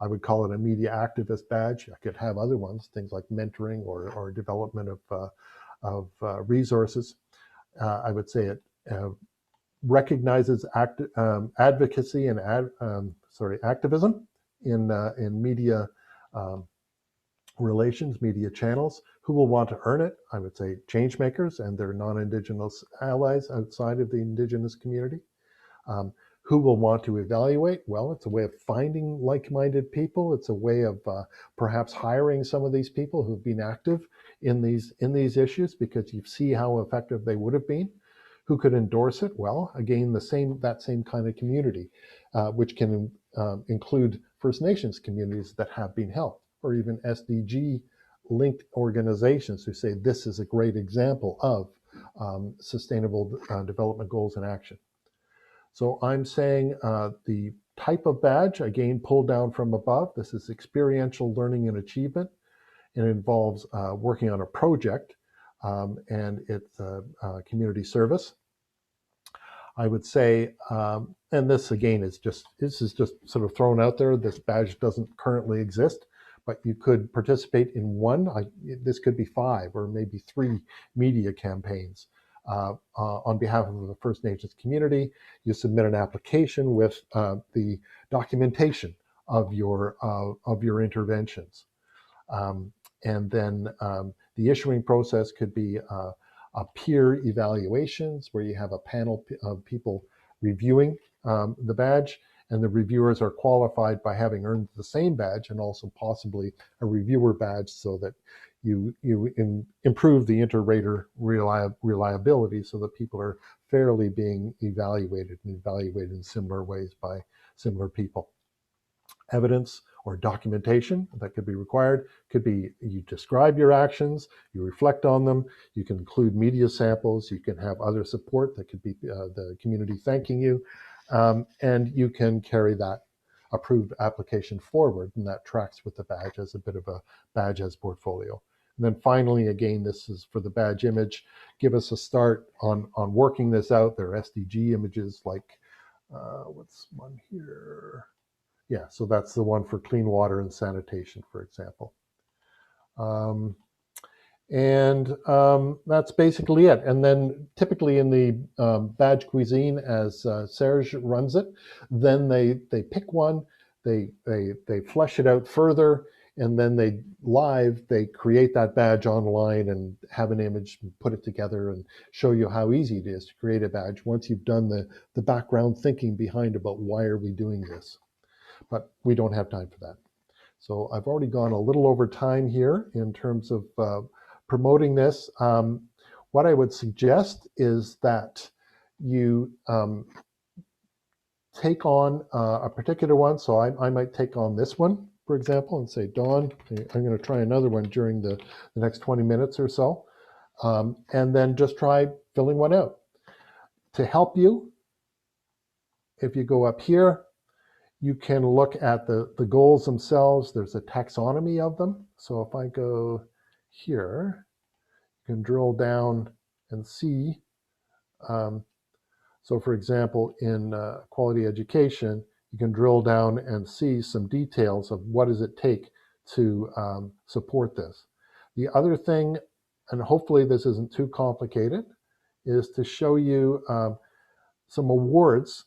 I would call it a media activist badge. I could have other ones, things like mentoring or development of resources. I would say it recognizes advocacy and activism in media relations, media channels. Who will want to earn it? I would say change makers and their non-Indigenous allies outside of the Indigenous community. Who will want to evaluate? Well, it's a way of finding like-minded people. It's a way of perhaps hiring some of these people who've been active in these issues because you see how effective they would have been. Who could endorse it? Well, again, that same kind of community, which can include First Nations communities that have been helped, or even SDG-linked organizations who say this is a great example of sustainable development goals in action. So I'm saying the type of badge, again, pulled down from above. This is experiential learning and achievement. It involves working on a project and it's community service. I would say, and this again is just sort of thrown out there. This badge doesn't currently exist, but you could participate in one. This could be 5 or maybe 3 media campaigns. On behalf of the First Nations community, you submit an application with the documentation of your interventions. And then the issuing process could be a peer evaluations where you have a panel of people reviewing the badge, and the reviewers are qualified by having earned the same badge and also possibly a reviewer badge, so that you improve the inter-rater reliability, so that people are fairly being evaluated in similar ways by similar people. Evidence or documentation that could be required could be you describe your actions, you reflect on them, you can include media samples, you can have other support that could be the community thanking you, and you can carry that approved application forward, and that tracks with the badge as a bit of a badge as portfolio. And then finally, again, this is for the badge image. Give us a start on working this out. There are SDG images like, what's one here? Yeah, so that's the one for clean water and sanitation, for example. That's basically it. And then typically in the badge cuisine, as Serge runs it, then they pick one, they flesh it out further, and then they create that badge online and have an image, put it together, and show you how easy it is to create a badge once you've done the background thinking behind about why are we doing this. But we don't have time for that. So I've already gone a little over time here in terms of promoting this. What I would suggest is that you take on a particular one. So I might take on this one, for example, and say, Dawn, I'm going to try another one during the next 20 minutes or so, and then just try filling one out. To help you, if you go up here, you can look at the goals themselves. There's a taxonomy of them. So if I go here, you can drill down and see. So for example, in quality education, you can drill down and see some details of what does it take to support this. The other thing, and hopefully this isn't too complicated, is to show you some awards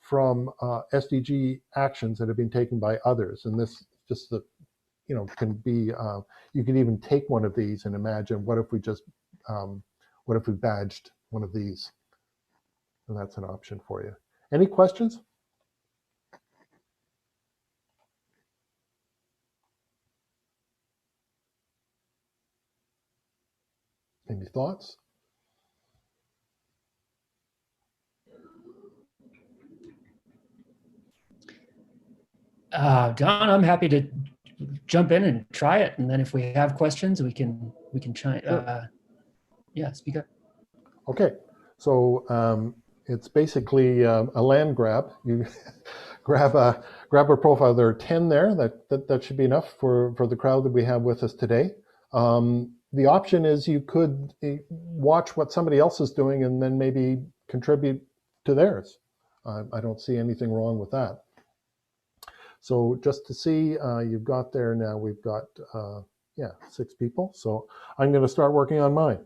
from SDG actions that have been taken by others. And this just can be, you can even take one of these and imagine, what if we just, what if we badged one of these? And that's an option for you. Any questions? Any thoughts? Don, I'm happy to jump in and try it, and then if we have questions, we can try. Sure. Yeah, speak up. Okay, so it's basically a land grab. You grab a profile. There are 10 there. That should be enough for the crowd that we have with us today. The option is you could watch what somebody else is doing and then maybe contribute to theirs. I don't see anything wrong with that. So just to see, you've got there now, we've got, 6 people. So I'm going to start working on mine.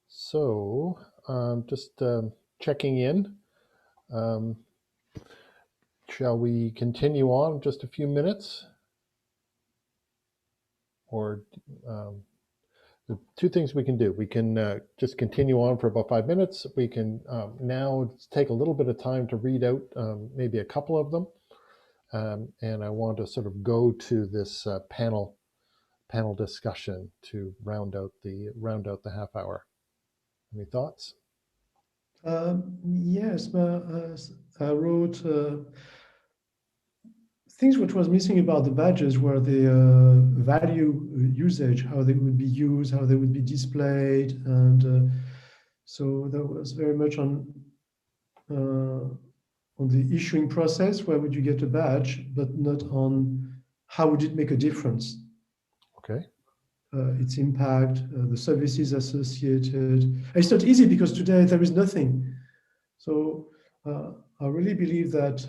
So just checking in. Shall we continue on just a few minutes? Or the two things we can do. We can just continue on for about 5 minutes. We can now take a little bit of time to read out maybe a couple of them. And I want to sort of go to this panel discussion to round out the half hour. Any thoughts? Yes, but I wrote things which was missing about the badges were the value usage, how they would be used, how they would be displayed, and so that was very much on the issuing process, where would you get a badge, but not on how would it make a difference. Okay. Its impact, the services associated. It's not easy because today there is nothing. So I really believe that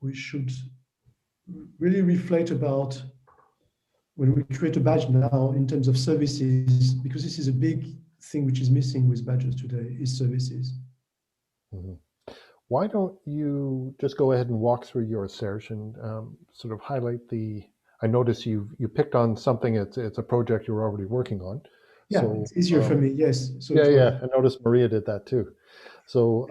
we should really reflect about when we create a badge now in terms of services, because this is a big thing which is missing with badges today, is services. Mm-hmm. Why don't you just go ahead and walk through yours, Serge, and sort of highlight the. I notice you picked on something. It's a project you're already working on. Yeah, so, it's easier for me. Yes. So yeah. I noticed Maria did that too. So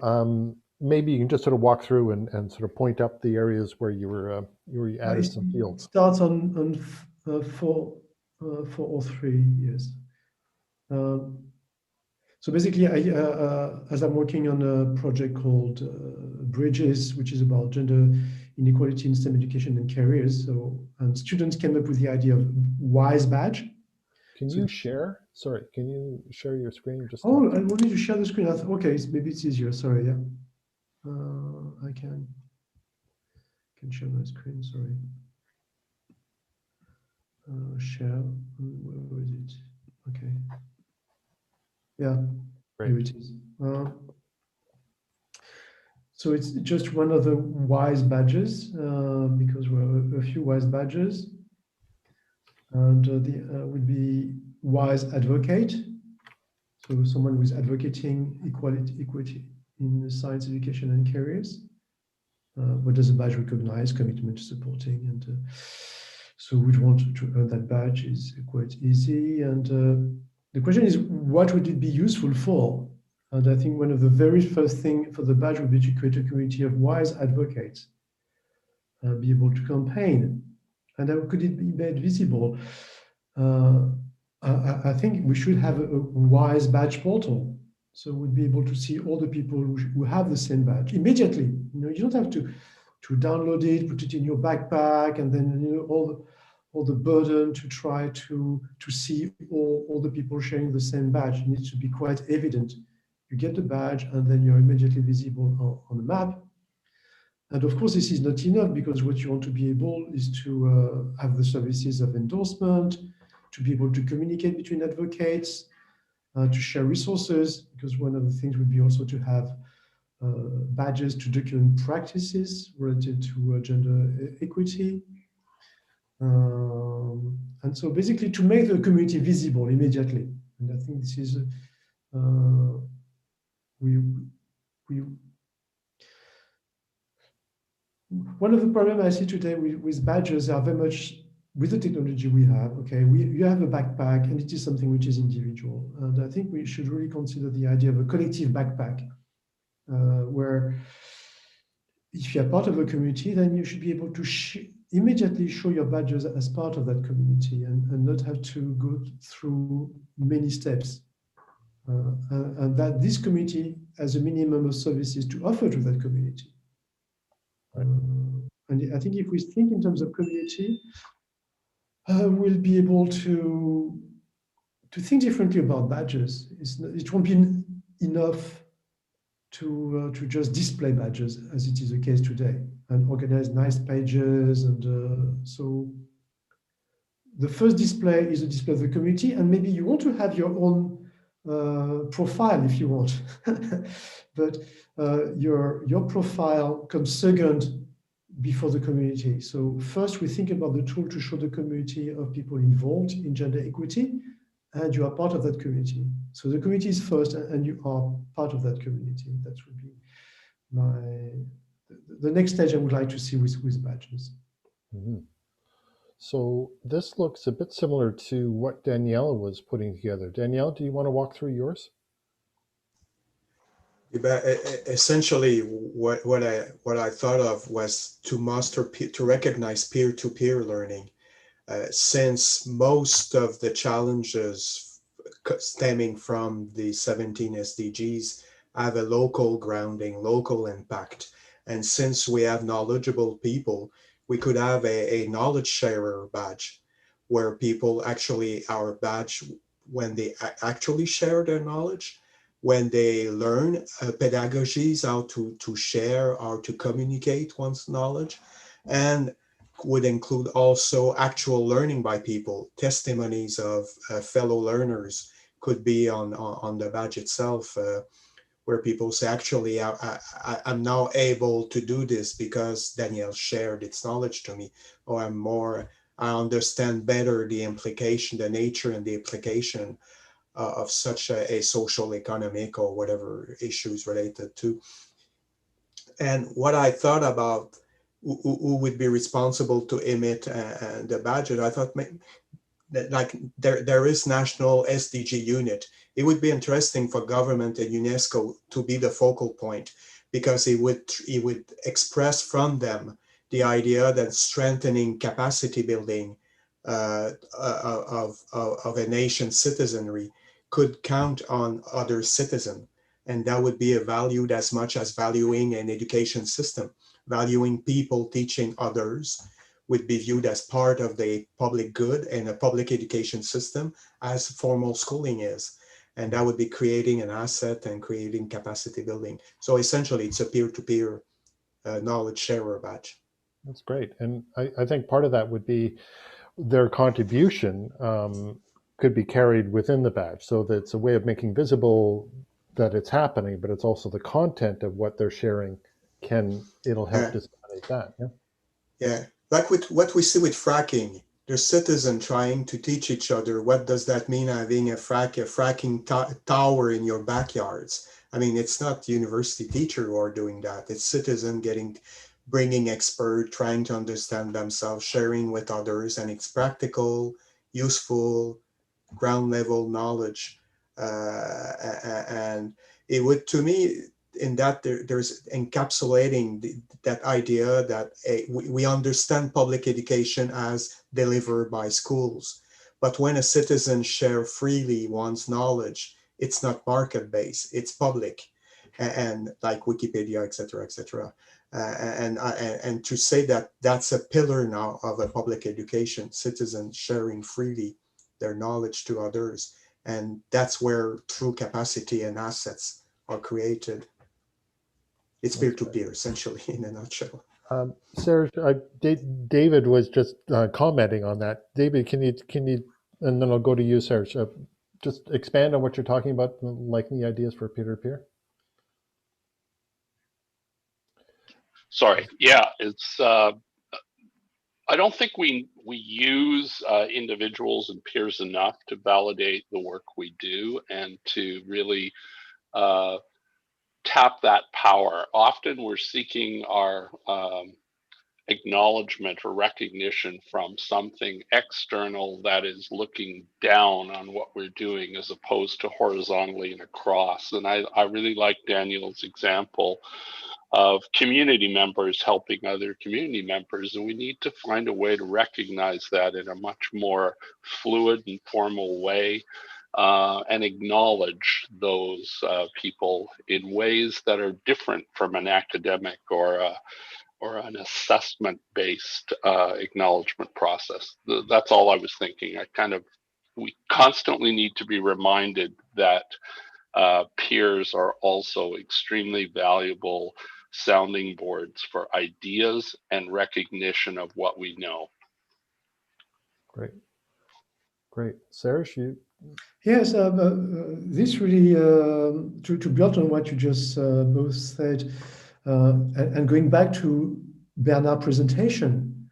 maybe you can just sort of walk through and sort of point up the areas where you added some fields. It starts on 403. Yes. So basically, as I'm working on a project called Bridges, which is about gender inequality in STEM education and careers. And students came up with the idea of WISE badge. Can you share? Sorry, can you share your screen? Just I wanted to share the screen. Okay, maybe it's easier. Sorry, yeah. I can share my screen. Sorry. Share. Where is it? Okay. Yeah. Great. Here it is. So it's just one of the WISE badges because we're a few WISE badges, and would be WISE advocate. So someone who is advocating equity in science education and careers. What does the badge recognize? Commitment to supporting, and so we'd want to earn that badge is quite easy. And the question is, what would it be useful for? And I think one of the very first thing for the badge would be to create a community of WISE advocates, be able to campaign. And how could it be made visible? I think we should have a WISE badge portal. So we'd be able to see all the people who have the same badge immediately. You don't have to download it, put it in your backpack, and then all the burden to try to see all the people sharing the same badge. It needs to be quite evident. You get the badge, and then you're immediately visible on the map. And of course, this is not enough, because what you want to be able is to have the services of endorsement, to be able to communicate between advocates, to share resources, because one of the things would be also to have badges to document practices related to gender equity. And so basically to make the community visible immediately. And I think this is, one of the problems I see today with badges are very much with the technology we have. Okay, you have a backpack, and it is something which is individual. And I think we should really consider the idea of a collective backpack, where if you're part of a community, then you should be able to immediately show your badges as part of that community, and not have to go through many steps. And that this community has a minimum of services to offer to that community. And I think if we think in terms of community, we'll be able to think differently about badges. It won't be enough to just display badges, as it is the case today, and organize nice pages. And so the first display is a display of the community, and maybe you want to have your own profile if you want, but your profile comes second before the community. So first we think about the tool to show the community of people involved in gender equity, and you are part of that community. So the community is first, and you are part of that community. That would be the next stage I would like to see with badges. Mm-hmm. So this looks a bit similar to what Danielle was putting together. Danielle, do you want to walk through yours? Essentially, what I thought of was to recognize peer-to-peer learning, since most of the challenges stemming from the 17 SDGs have a local grounding, local impact, and since we have knowledgeable people, we could have a knowledge sharer badge, where people actually our badge when they actually share their knowledge, when they learn pedagogies, how to share or to communicate one's knowledge, and would include also actual learning by people. Testimonies of fellow learners could be on the badge itself, where people say, actually, I'm now able to do this because Danielle shared its knowledge to me, or I understand better the implication, the nature and the implication of such a social, economic, or whatever issues related to. And what I thought about who would be responsible to emit the budget, I thought that like there is national SDG unit. It would be interesting for government and UNESCO to be the focal point, because it would express from them the idea that strengthening capacity building of a nation's citizenry could count on other citizens. And that would be valued as much as valuing an education system. Valuing people teaching others would be viewed as part of the public good and a public education system, as formal schooling is. And that would be creating an asset and creating capacity building. So essentially, it's a peer-to-peer knowledge sharer badge. That's great. And I think part of that would be their contribution could be carried within the badge. So that it's a way of making visible that it's happening, but it's also the content of what they're sharing it'll help disseminate that. Yeah. Yeah. Like with what we see with fracking, there's citizens trying to teach each other what does that mean having a fracking tower in your backyards. I mean, it's not university teacher who are doing that. It's citizen bringing expert, trying to understand themselves, sharing with others, and it's practical, useful, ground level knowledge. And it would, to me, in that there's encapsulating that idea that we understand public education as delivered by schools, but when a citizen share freely one's knowledge, it's not market-based, it's public, and like Wikipedia, etc., etc. And to say that that's a pillar now of a public education, citizens sharing freely their knowledge to others, and that's where true capacity and assets are created. It's peer-to-peer, essentially, in a nutshell. Serge, David was just commenting on that. David, can you, and then I'll go to you, Serge. Just expand on what you're talking about, like the ideas for peer-to-peer. Sorry. Yeah, it's. I don't think we use individuals and peers enough to validate the work we do and to really tap that power. Often we're seeking our acknowledgement or recognition from something external that is looking down on what we're doing, as opposed to horizontally and across. And I really like Daniel's example of community members helping other community members, and we need to find a way to recognize that in a much more fluid and formal way, and acknowledge those people in ways that are different from an academic or an assessment-based acknowledgement process. That's all I was thinking. We constantly need to be reminded that peers are also extremely valuable sounding boards for ideas and recognition of what we know. Great. Serge, you? Yes, this really, to build on what you just both said, and going back to Bernard's presentation,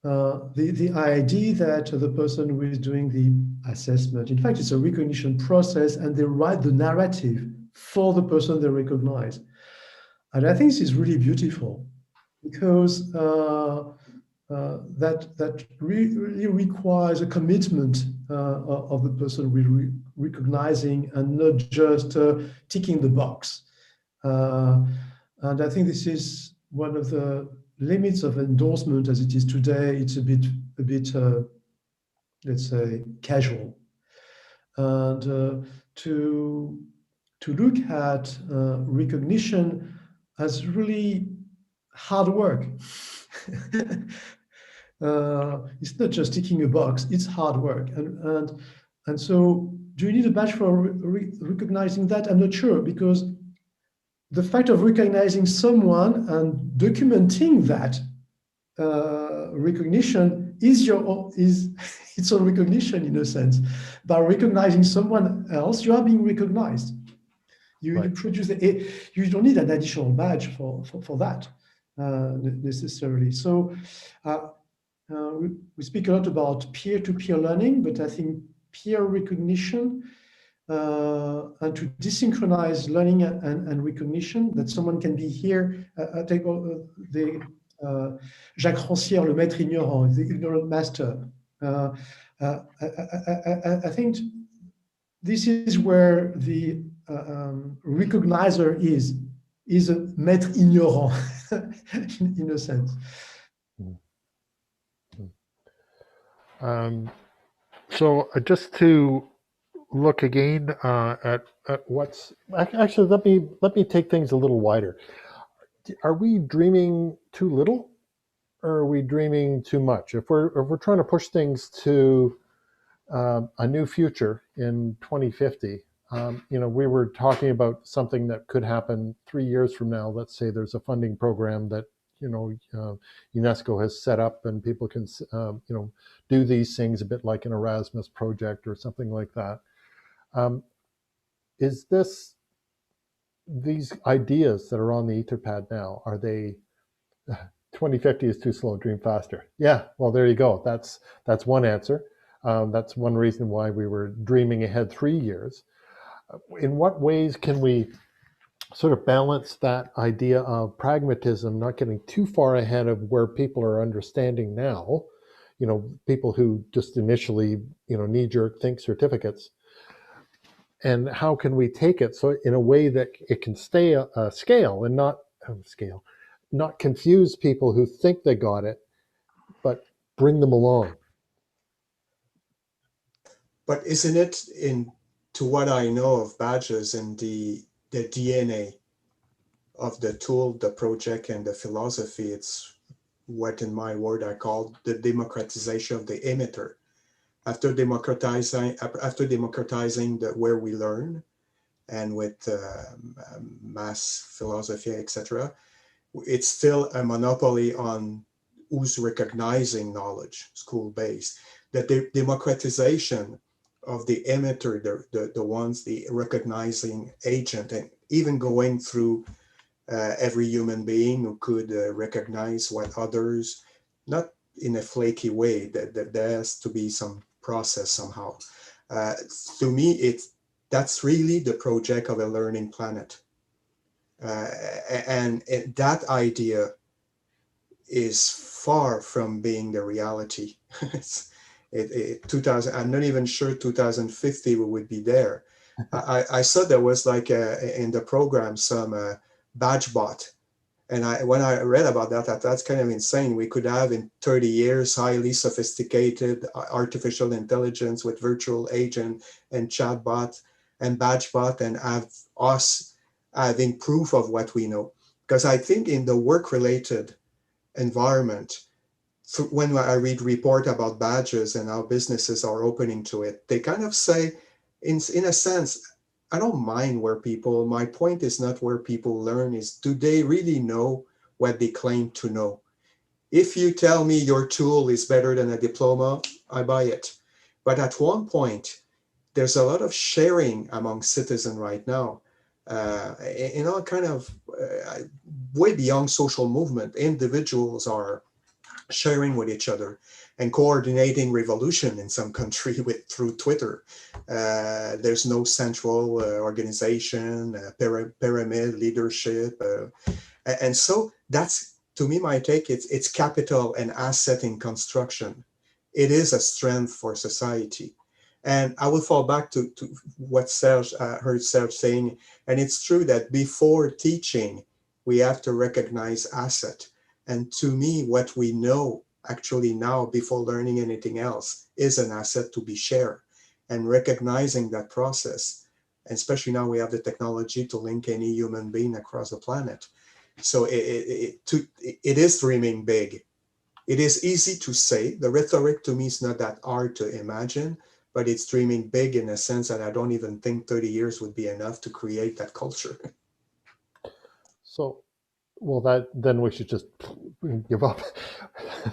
the idea that the person who is doing the assessment, in fact, it's a recognition process, and they write the narrative for the person they recognize. And I think this is really beautiful, because that really requires a commitment of the person we're recognizing, and not just ticking the box. And I think this is one of the limits of endorsement as it is today. It's a bit, let's say, casual. And to look at recognition as really hard work. It's not just ticking a box, it's hard work. And so do you need a badge for recognizing that? I'm not sure, because the fact of recognizing someone and documenting that recognition is its own recognition, in a sense. By recognizing someone else, you are being recognized. You produce you don't need an additional badge for that necessarily. So we speak a lot about peer-to-peer learning, but I think peer recognition and to desynchronize learning and recognition, that someone can be here, take Jacques Rancière, le maître ignorant, the ignorant master. I think this is where the recognizer is a maître ignorant, in a sense. So just to look again at what's actually, let me take things a little wider. Are we dreaming too little, or are we dreaming too much? If we're trying to push things to a new future in 2050, we were talking about something that could happen 3 years from now. Let's say there's a funding program that UNESCO has set up, and people can do these things a bit like an Erasmus project or something like that. Is these ideas that are on the Etherpad now, are they 2050 is too slow, dream faster? Yeah, well, there you go. That's one answer. That's one reason why we were dreaming ahead 3 years. In what ways can we sort of balance that idea of pragmatism, not getting too far ahead of where people are understanding now, people who just initially, knee-jerk think certificates, and how can we take it so in a way that it can stay a scale and not confuse people who think they got it, but bring them along? But isn't it, to what I know of badges and the DNA of the tool, the project, and the philosophy, it's what in my word I call the democratization of the emitter. After democratizing where we learn, and with mass philosophy, etc., it's still a monopoly on who's recognizing knowledge, school-based. The democratization of the emitter, the recognizing agent, and even going through every human being who could recognize what others, not in a flaky way, that there has to be some process somehow. To me, that's really the project of a learning planet. And that idea is far from being the reality. 2000, I'm not even sure 2050 we would be there. I saw there was like in the program some badge bot. And when I read about that, that's kind of insane. We could have in 30 years highly sophisticated artificial intelligence with virtual agent and chatbot and badge bot, and have us having proof of what we know. Because I think in the work-related environment, when I read report about badges and how businesses are opening to it, they kind of say, in a sense, I don't mind where people, my point is not where people learn, is do they really know what they claim to know? If you tell me your tool is better than a diploma, I buy it. But at one point, there's a lot of sharing among citizens right now, kind of way beyond social movement. Individuals are sharing with each other, and coordinating revolution in some country through Twitter. There's no central organization, pyramid leadership, and so that's, to me, my take. It's capital and asset in construction. It is a strength for society. And I will fall back to what Serge heard Serge saying, and it's true that before teaching, we have to recognize asset. And to me, what we know actually now, before learning anything else, is an asset to be shared. And recognizing that process, especially now we have the technology to link any human being across the planet. So it is dreaming big. It is easy to say. The rhetoric to me is not that hard to imagine, but it's dreaming big in a sense that I don't even think 30 years would be enough to create that culture. So, well, then we should just give up.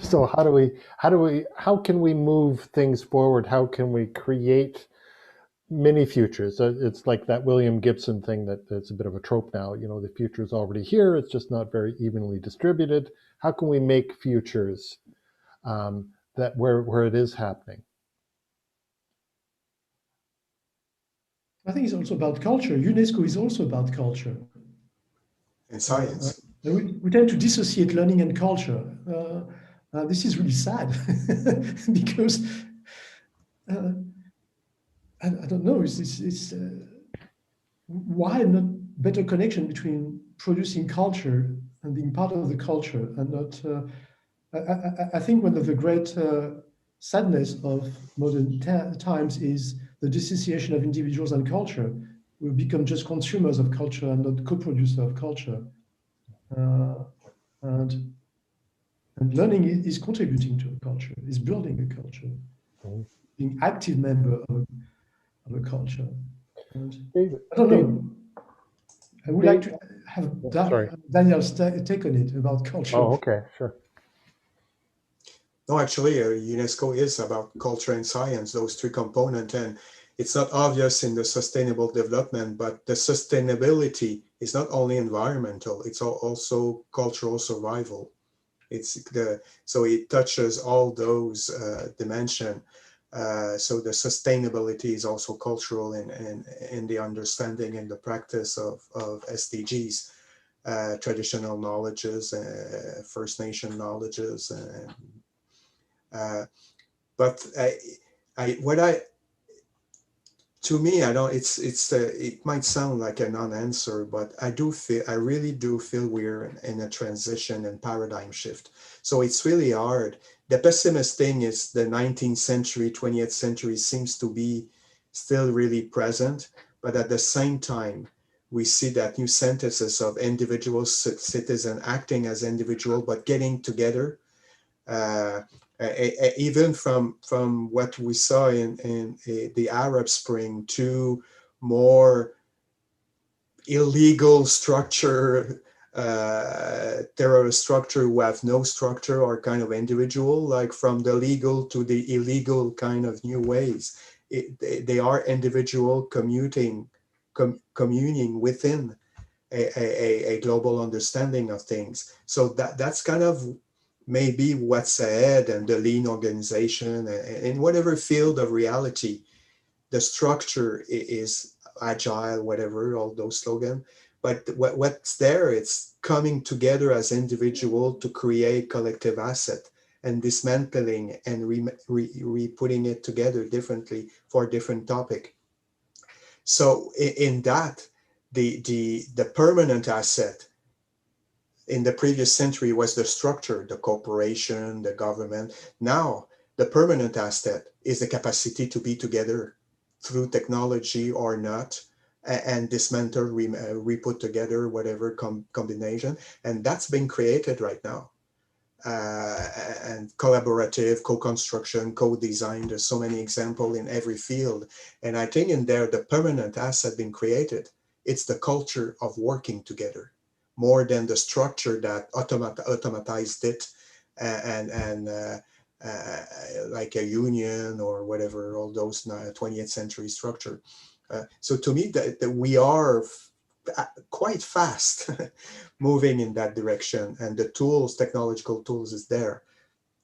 So how can we move things forward? How can we create mini futures? It's like that William Gibson thing that's a bit of a trope now. You know, the future is already here. It's just not very evenly distributed. How can we make futures that where it is happening? I think it's also about culture. UNESCO is also about culture. And science. We tend to dissociate learning and culture. This is really sad because I don't know. It's why not better connection between producing culture and being part of the culture, and not. I think one of the great sadness of modern times is the dissociation of individuals and culture. We become just consumers of culture and not co-producers of culture. And learning is contributing to a culture, is building a culture, being active member of a culture. And I don't know. I would like to have Daniel's take on it about culture. Oh, okay, sure. No, actually, UNESCO is about culture and science, those three components. And it's not obvious in the sustainable development, but the sustainability is not only environmental, it's also cultural survival. So it touches all those dimensions. So the sustainability is also cultural in the understanding and the practice of SDGs, traditional knowledges, First Nation knowledges, but to me, I don't. It might sound like a non-answer, but I really do feel we're in a transition and paradigm shift. So it's really hard. The pessimist thing is the 19th century, 20th century seems to be still really present, but at the same time, we see that new synthesis of individual citizen acting as individual, but getting together. Even from what we saw in the Arab Spring to more illegal structure, terrorist structure who have no structure or kind of individual, like from the legal to the illegal kind of new ways. They are individual communing within a global understanding of things. So that's kind of maybe what's ahead, and the lean organization, and in whatever field of reality, the structure is agile, whatever, all those slogans. But what's there, it's coming together as individual to create collective asset, and dismantling and re-putting it together differently for a different topic. So in that, the permanent asset in the previous century was the structure, the corporation, the government. Now, the permanent asset is the capacity to be together through technology or not, and dismantle, re-put together, whatever combination. And that's being created right now. And collaborative, co-construction, co-design, there's so many examples in every field. And I think in there, the permanent asset being created, it's the culture of working together, more than the structure that automatized it, and like a union or whatever, all those 20th century structure. So to me, that we are quite fast moving in that direction, and the tools, technological tools, is there.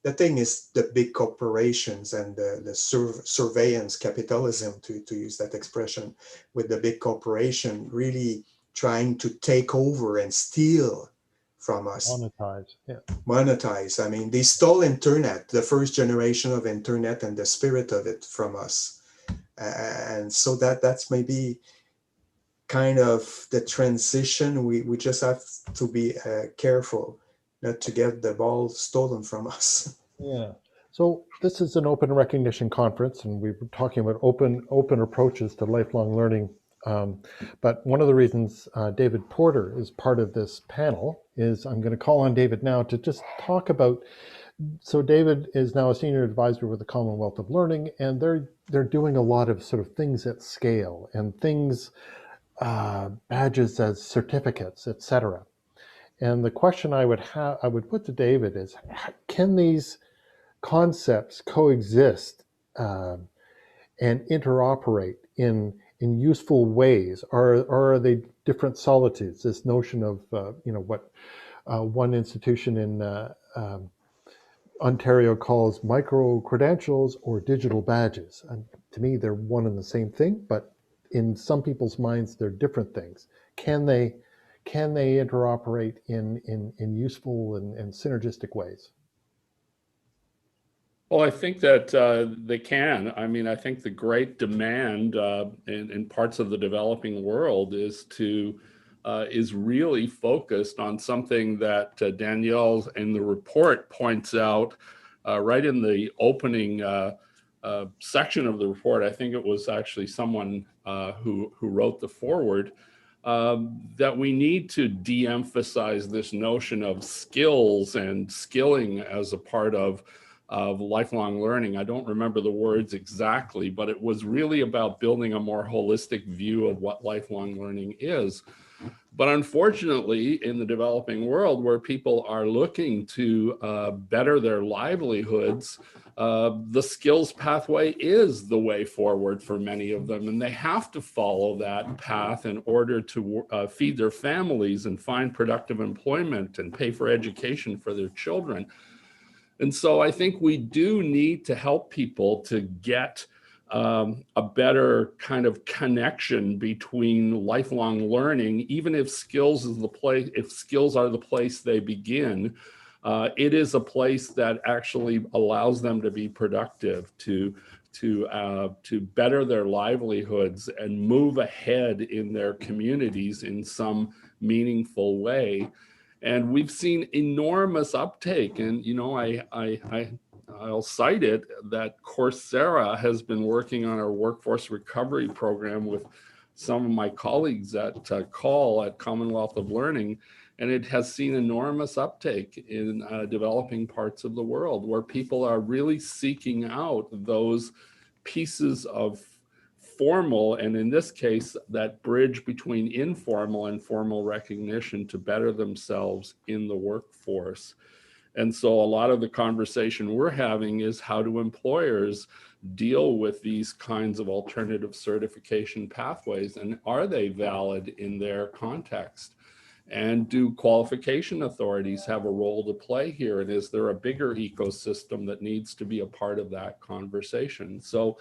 the thing is the big corporations and the surveillance capitalism, to use that expression, with the big corporation really trying to take over and steal from us. Monetize, yeah. Monetize. I mean, they stole internet, the first generation of internet and the spirit of it from us. And so that's maybe kind of the transition. We just have to be careful not to get the ball stolen from us. Yeah. So this is an open recognition conference, and we were talking about open approaches to lifelong learning. But one of the reasons David Porter is part of this panel is I'm going to call on David now to just talk about. So David is now a senior advisor with the Commonwealth of Learning, and they're doing a lot of sort of things at scale and things, badges as certificates, etc. And the question I would put to David is, can these concepts coexist and interoperate in useful ways, or are they different solitudes? This notion of what one institution in Ontario calls micro credentials or digital badges, and to me they're one and the same thing, but in some people's minds they're different things. Can they interoperate in useful and synergistic ways? Well, I think that they can. I mean, I think the great demand in parts of the developing world is really focused on something that Danielle in the report points out right in the opening section of the report. I think it was actually someone who wrote the foreword, that we need to de-emphasize this notion of skills and skilling as a part of lifelong learning. I don't remember the words exactly, but it was really about building a more holistic view of what lifelong learning is. But unfortunately, in the developing world, where people are looking to better their livelihoods, the skills pathway is the way forward for many of them, and they have to follow that path in order to feed their families and find productive employment and pay for education for their children. And so I think we do need to help people to get a better kind of connection between lifelong learning, even if skills are the place they begin. It is a place that actually allows them to be productive, to better their livelihoods and move ahead in their communities in some meaningful way. And we've seen enormous uptake. And, I'll cite it that Coursera has been working on our workforce recovery program with some of my colleagues at CALL at Commonwealth of Learning. And it has seen enormous uptake in developing parts of the world where people are really seeking out those pieces of formal, and in this case, that bridge between informal and formal recognition to better themselves in the workforce. And so a lot of the conversation we're having is, how do employers deal with these kinds of alternative certification pathways, and are they valid in their context? And do qualification authorities have a role to play here? And is there a bigger ecosystem that needs to be a part of that conversation? So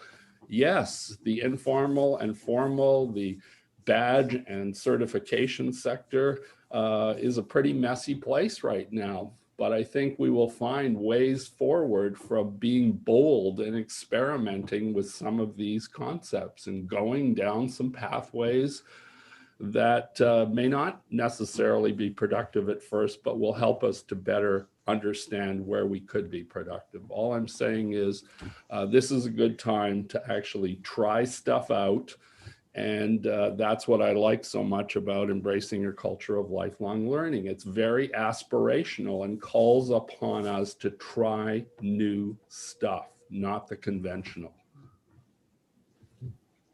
yes, the informal and formal, the badge and certification sector is a pretty messy place right now. But I think we will find ways forward from being bold and experimenting with some of these concepts and going down some pathways that may not necessarily be productive at first, but will help us to better understand where we could be productive. All I'm saying is this is a good time to actually try stuff out. And that's what I like so much about embracing a culture of lifelong learning. It's very aspirational and calls upon us to try new stuff, not the conventional.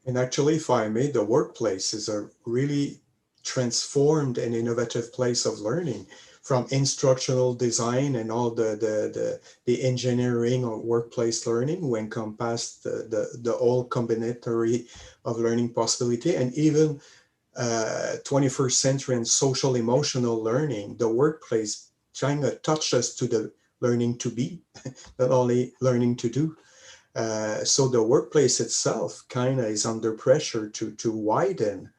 And actually, if I may, the workplace is a really transformed and innovative place of learning, from instructional design and all the engineering or workplace learning, when encompass the whole combinatory of learning possibility, and even 21st century and social emotional learning. The workplace trying to touch us to the learning to be, not only learning to do. So the workplace itself kind of is under pressure to widen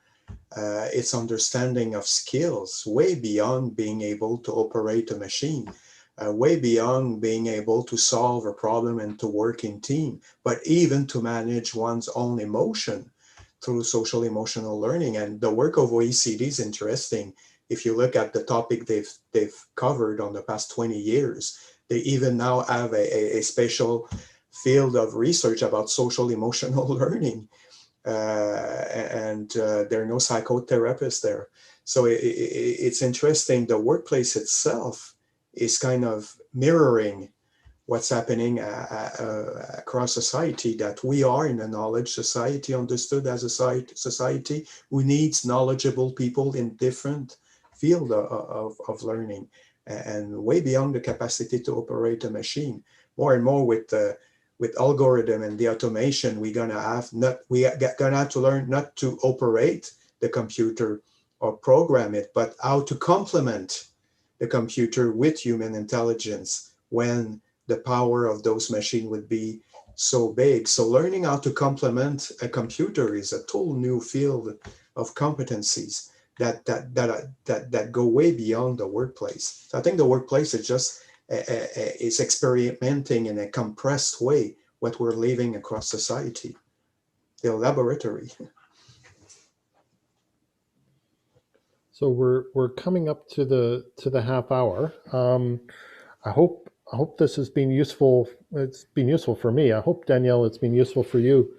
its understanding of skills way beyond being able to operate a machine, way beyond being able to solve a problem and to work in team, but even to manage one's own emotion through social emotional learning. And the work of OECD is interesting. If you look at the topic they've covered on the past 20 years, they even now have a special field of research about social emotional learning. And there are no psychotherapists there. So it's interesting. The workplace itself is kind of mirroring what's happening across society, that we are in a knowledge society, understood as a society who needs knowledgeable people in different field of learning, and way beyond the capacity to operate a machine. More and more with algorithm and the automation, we're gonna have to learn not to operate the computer or program it, but how to complement the computer with human intelligence when the power of those machines would be so big. So learning how to complement a computer is a total new field of competencies that go way beyond the workplace. So I think the workplace is just is experimenting in a compressed way what we're living across society, the laboratory. So we're coming up to the half hour. I hope this has been useful. It's been useful for me. I hope, Danielle, it's been useful for you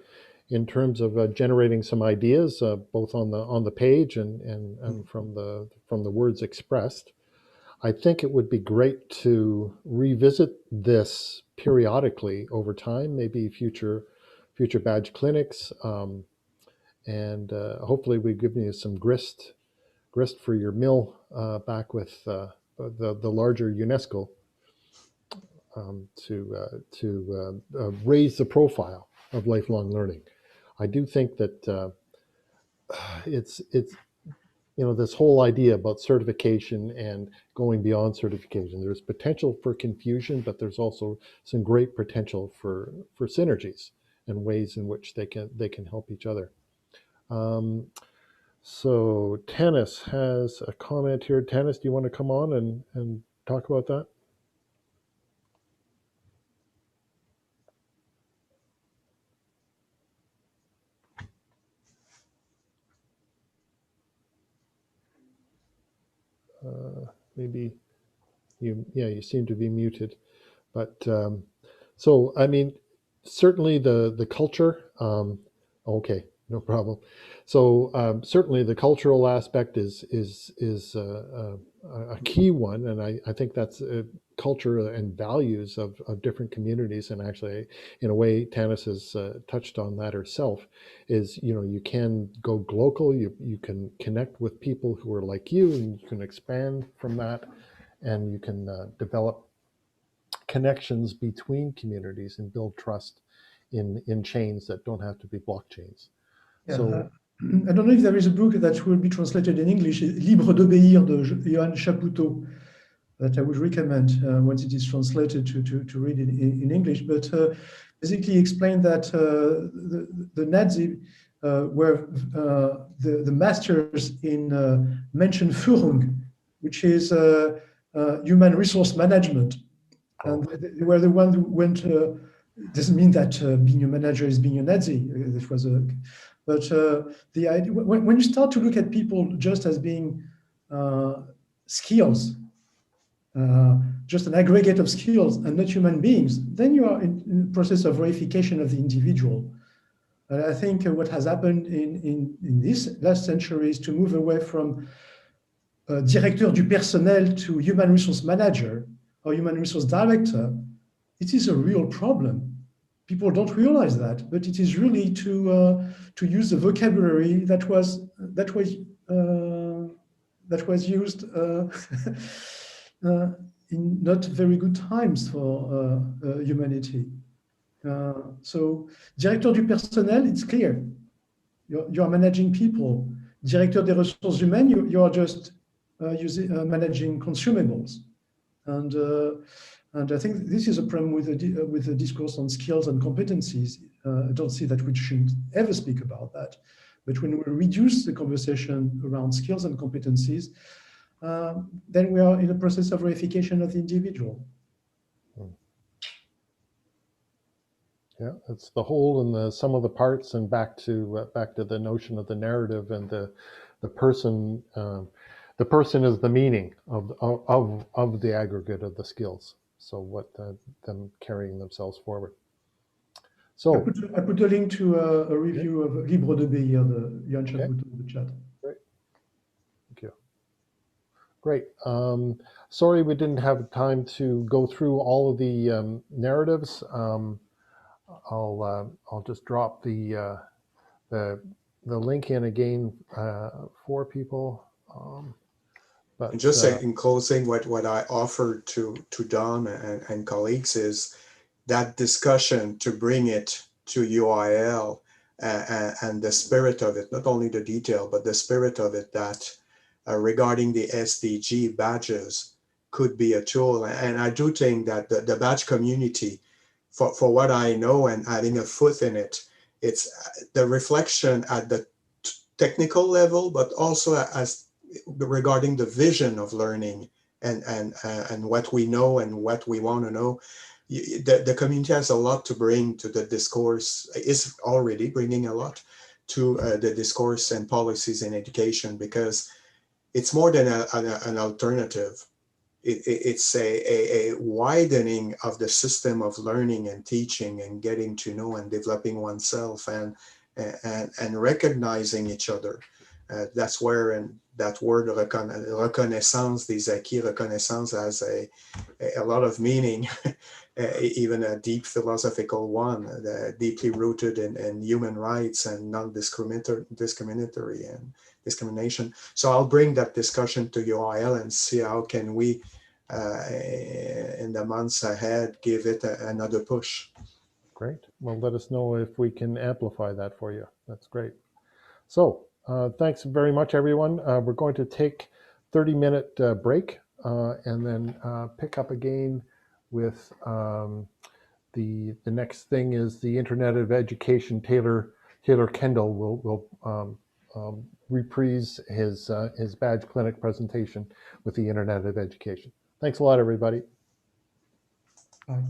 in terms of generating some ideas, both on the page and from the words expressed. I think it would be great to revisit this periodically over time, maybe future badge clinics, and hopefully we've given you some grist for your mill back with the larger UNESCO to raise the profile of lifelong learning. I do think that it's this whole idea about certification and going beyond certification. There's potential for confusion, but there's also some great potential for synergies and ways in which they can help each other. So Tanis has a comment here. Tanis, do you want to come on and talk about that? Maybe you seem to be muted, but so I mean, certainly the culture. Okay, no problem. So certainly the cultural aspect is a key one, and I think that's culture and values of different communities. And actually, in a way, Tanis has touched on that herself. Is you can go global, you can connect with people who are like you, and you can expand from that, and you can develop connections between communities and build trust in chains that don't have to be blockchains. Yeah, So I don't know if there is a book that will be translated in English, Libre d'obéir de Johann Chapoutot, that I would recommend once it is translated to read it in English. But basically explain that the Nazi were the masters in Menschenführung, which is human resource management. And they were the one who went, doesn't mean that being a manager is being a Nazi. That was but the idea, when you start to look at people just as being skills, just an aggregate of skills and not human beings, then you are in the process of reification of the individual. And I think what has happened in this last century is to move away from directeur du personnel to human resource manager or human resource director. It is a real problem. People don't realize that, but it is really to use the vocabulary that was used in not very good times for humanity. So, directeur du personnel, it's clear. You are managing people. Directeur des ressources humaines, you are just managing consumables. And I think this is a problem with the discourse on skills and competencies. I don't see that we shouldn't ever speak about that. But when we reduce the conversation around skills and competencies, then we are in a process of reification of the individual. Yeah, it's the whole and the sum of the parts, and back to the notion of the narrative and the person. The person is the meaning of the aggregate of the skills. So what them carrying themselves forward. So I put a link to a review of Libre de Beir, the Jan Okay. Chaput in the chat. Great, thank you. Great. Sorry we didn't have time to go through all of the narratives. I'll just drop the link in again for people. But And just say in closing, what I offered to Don and colleagues is that discussion to bring it to UIL and the spirit of it, not only the detail, but the spirit of it, that regarding the SDG badges could be a tool. And I do think that the badge community, for what I know and having a foot in it, it's the reflection at the technical level, but also as regarding the vision of learning and what we know and what we want to know. The community has a lot to bring to the discourse, is already bringing a lot to the discourse and policies in education, because it's more than an alternative. It's a widening of the system of learning and teaching and getting to know and developing oneself and recognizing each other. That's where, and that word reconnaissance, des acquis reconnaissance, has a lot of meaning, even a deep philosophical one, deeply rooted in human rights and non-discriminatory and discrimination. So I'll bring that discussion to UIL and see how can we, in the months ahead, give it another push. Great. Well, let us know if we can amplify that for you. That's great. So thanks very much, everyone. We're going to take 30-minute break and then pick up again with the next thing is the Internet of Education. Taylor Kendall will reprise his badge clinic presentation with the Internet of Education. Thanks a lot, everybody. Bye.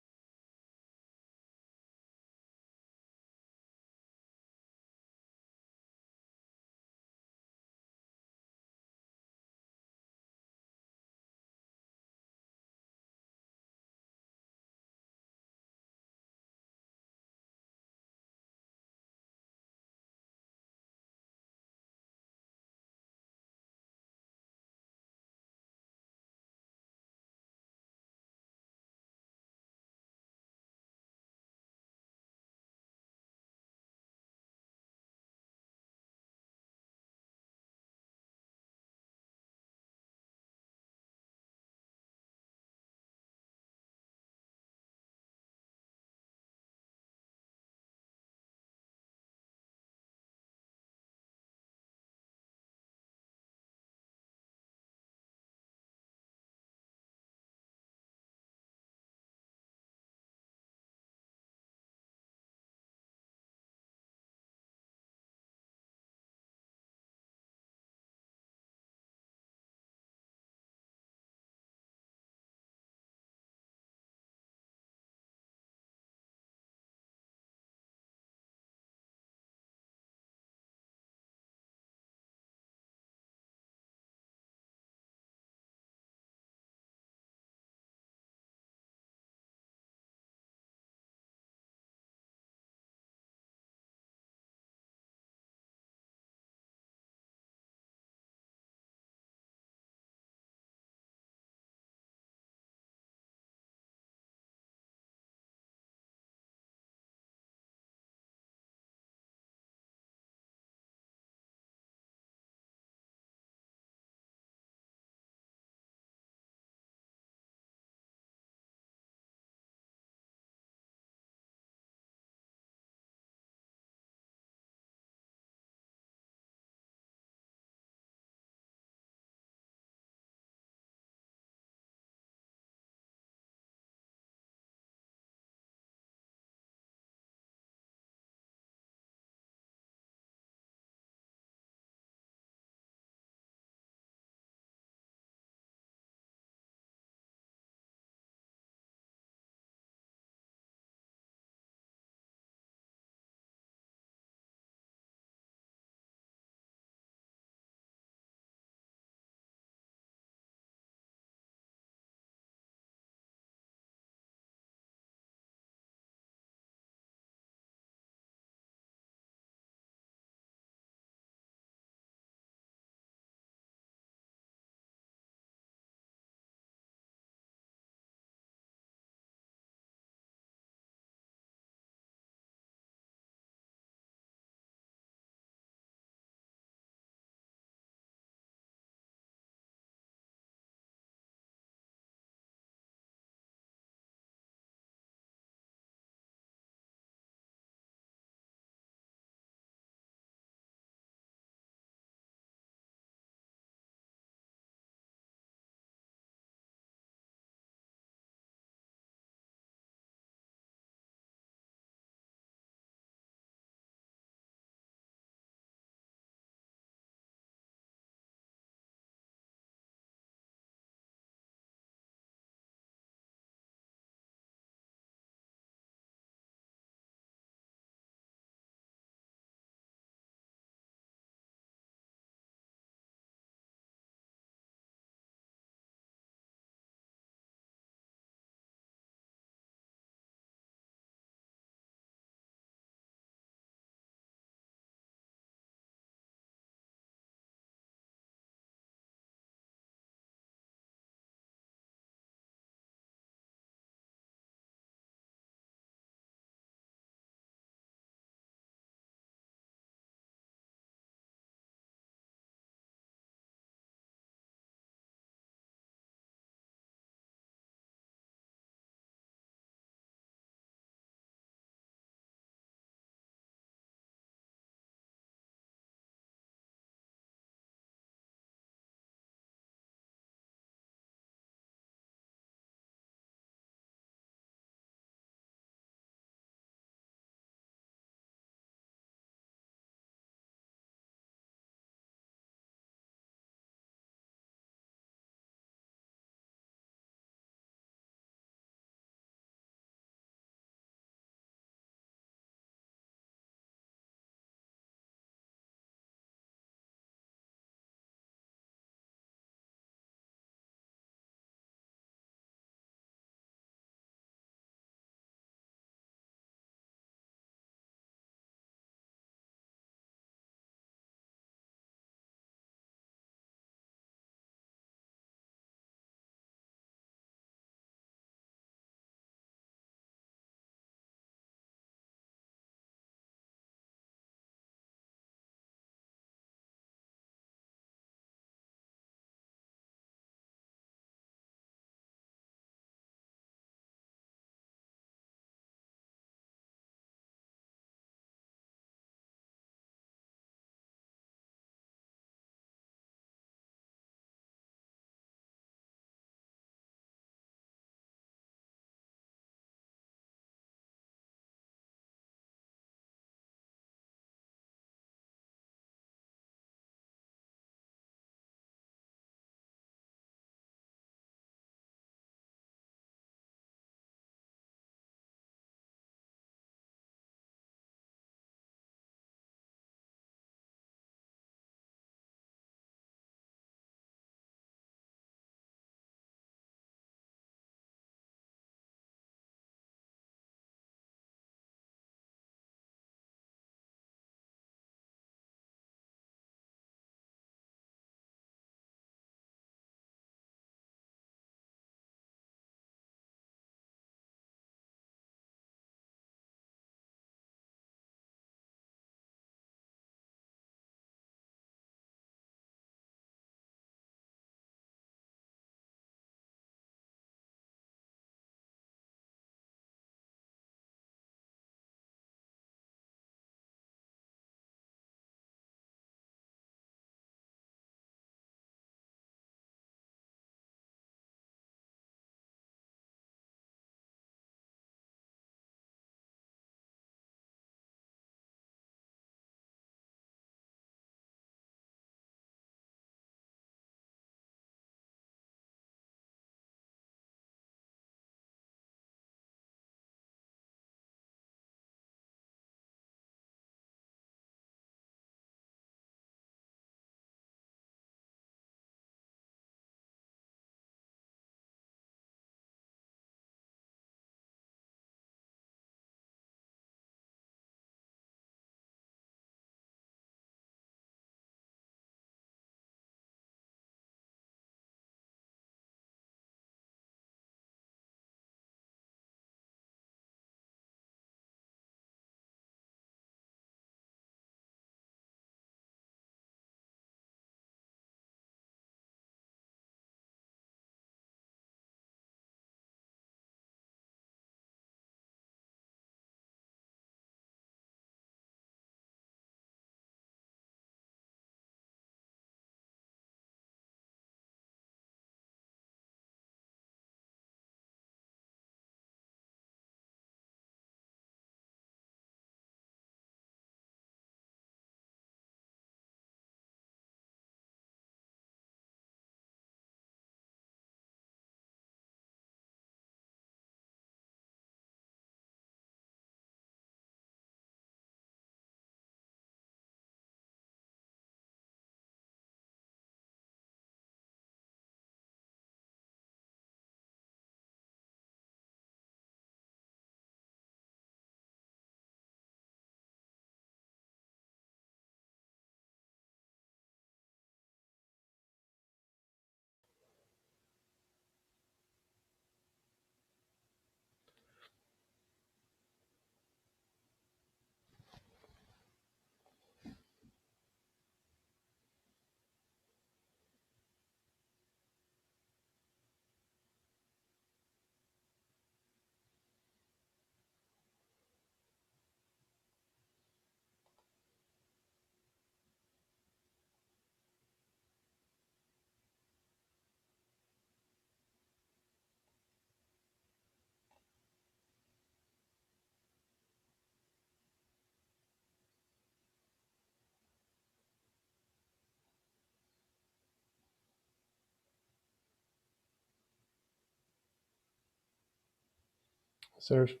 Serge?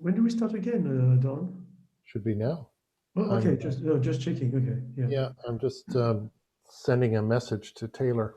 When do we start again, Don? Should be now. Oh, okay, just checking. Okay, yeah. Yeah, I'm just sending a message to Taylor.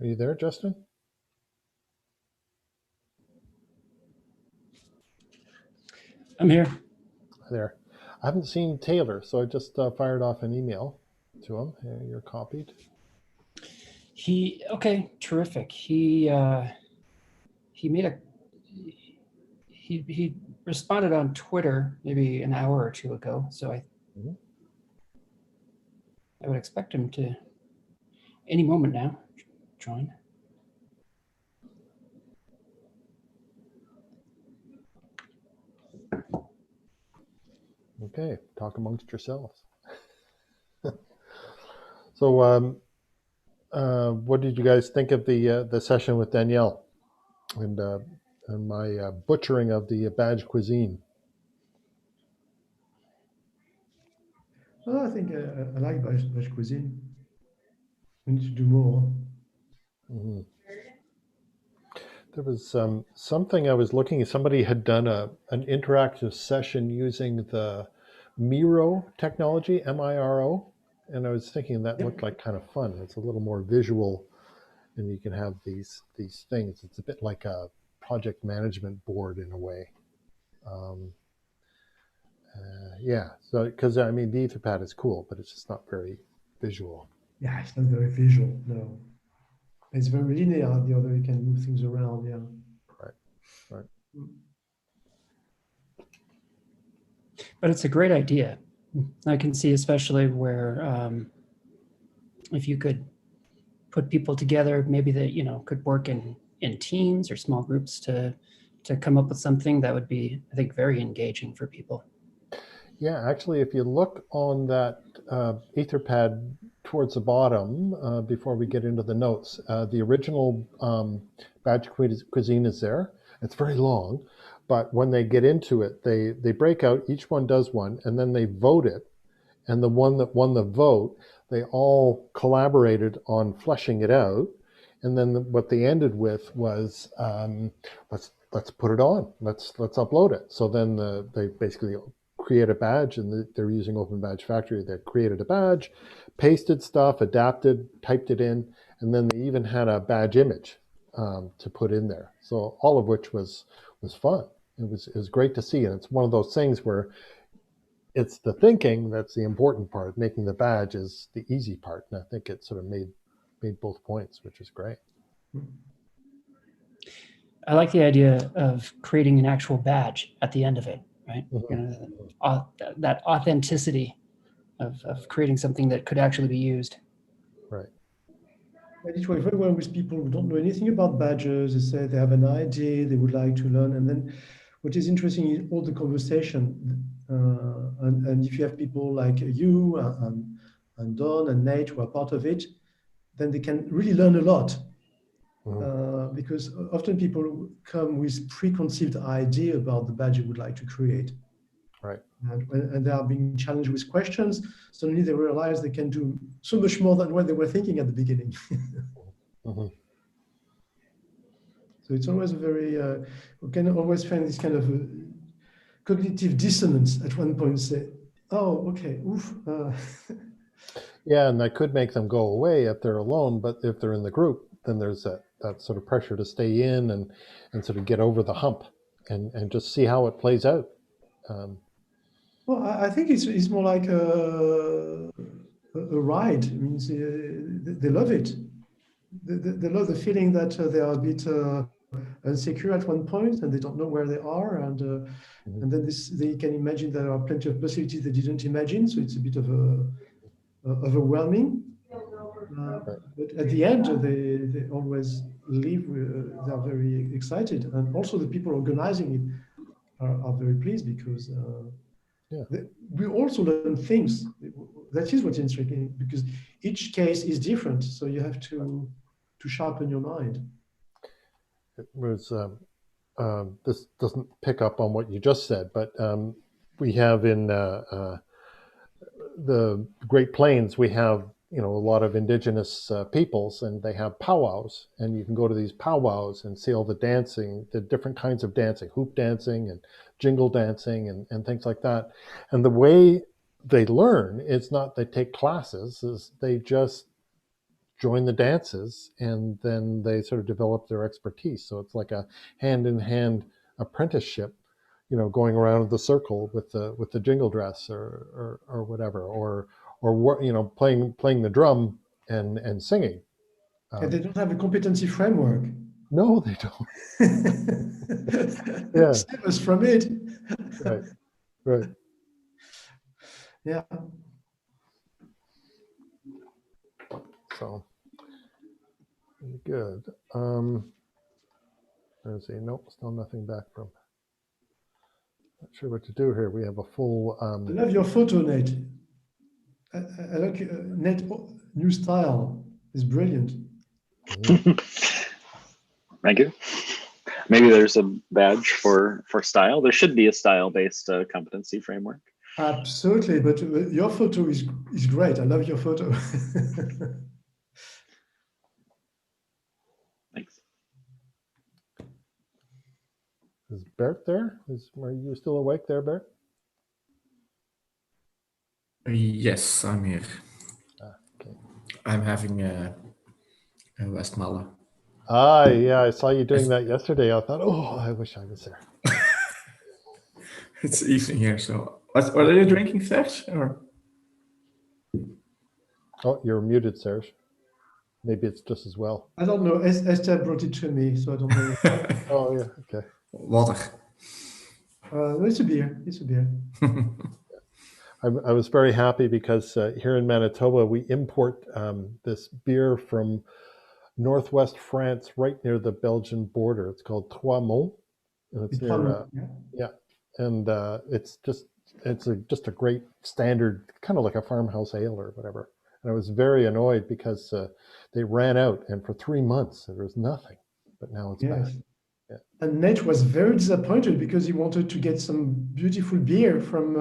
Are you there, Justin? I'm here. There. I haven't seen Taylor, so I just fired off an email to him. Here, you're copied. Okay, terrific. He made a he responded on Twitter maybe an hour or two ago. So I would expect him to any moment now join. Okay, talk amongst yourselves. So, what did you guys think of the session with Danielle and my butchering of the badge cuisine? Well, I think I like badge cuisine. We need to do more. Mm-hmm. There was something I was looking at. Somebody had done an interactive session using the Miro technology, M-I-R-O, and I was thinking that looked like kind of fun. It's a little more visual, and you can have these things. It's a bit like a project management board in a way. Yeah, so because I mean the Etherpad is cool, but it's just not very visual. Yeah, it's not very visual. No, it's very linear. The other, you can move things around. Yeah. Right. But it's a great idea. I can see especially where if you could put people together, maybe that could work in teams or small groups to come up with something that would be, I think, very engaging for people. Yeah, actually, if you look on that Etherpad towards the bottom, before we get into the notes, the original badge cuisine is there. It's very long, but when they get into it, they break out, each one does one, and then they vote it. And the one that won the vote, they all collaborated on fleshing it out. And then what they ended with was, let's put it on, let's upload it. So then they basically create a badge, and they're using Open Badge Factory. They created a badge, pasted stuff, adapted, typed it in, and then they even had a badge image to put in there. So all of which was fun. It was great to see, and it's one of those things where it's the thinking that's the important part. Making the badge is the easy part, and I think it sort of made both points, which is great. I like the idea of creating an actual badge at the end of it, right? That authenticity of creating something that could actually be used. Right. And it works very well with people who don't know anything about badges. They say they have an idea, they would like to learn. And then what is interesting is all the conversation. And if you have people like you and Don and Nate who are part of it, then they can really learn a lot. Because often people come with preconceived idea about the badge they would like to create. Right. And they are being challenged with questions. Suddenly they realize they can do so much more than what they were thinking at the beginning. So it's always a very, we can always find this kind of cognitive dissonance at one point, say, oh, okay, oof. Yeah, and that could make them go away if they're alone, but if they're in the group, then there's that sort of pressure to stay in and sort of get over the hump and just see how it plays out. Well, I think it's more like a ride. It means they love it. They love the feeling that they are a bit insecure at one point, and they don't know where they are, and then they can imagine there are plenty of possibilities they didn't imagine. So it's a bit of overwhelming. But at the end, they always leave. They are very excited, and also the people organizing it are very pleased because we also learn things. That is what's interesting, because each case is different, so you have to sharpen your mind. It was this doesn't pick up on what you just said, but we have in the Great Plains, we have a lot of indigenous peoples, and they have powwows, and you can go to these powwows and see all the dancing, the different kinds of dancing, hoop dancing and jingle dancing and things like that. And the way they learn, it's not they take classes, is they just join the dances, and then they sort of develop their expertise. So it's like a hand-in-hand apprenticeship, going around the circle with the jingle dress or whatever, or playing the drum and singing. And they don't have a competency framework. No, they don't. Yeah. Save us from it. Right. Yeah. So good. Let's see. Nope, still nothing back from. Not sure what to do here. We have a full. I love your photo, Nate. I like Nate. New style is brilliant. Thank you. Maybe there's a badge for style. There should be a style-based competency framework. Absolutely, but your photo is great. I love your photo. Thanks. Is Bert there? Are you still awake there, Bert? Yes, I'm here. Okay. I'm having a Westmalle. Yeah, I saw you doing that yesterday. I thought, oh, I wish I was there. It's evening here, so what are you drinking, Serge? Or? Oh, you're muted, Serge. Maybe it's just as well. I don't know. Esther brought it to me, so I don't know. Oh, yeah, okay. Water. It's a beer. It's a beer. I was very happy because here in Manitoba, we import this beer from northwest France, right near the Belgian border. It's called Trois Monts. And it's near, and it's just a great standard, kind of like a farmhouse ale or whatever. And I was very annoyed because they ran out, and for 3 months there was nothing. But now it's back. Yeah. And Nate was very disappointed because he wanted to get some beautiful beer from.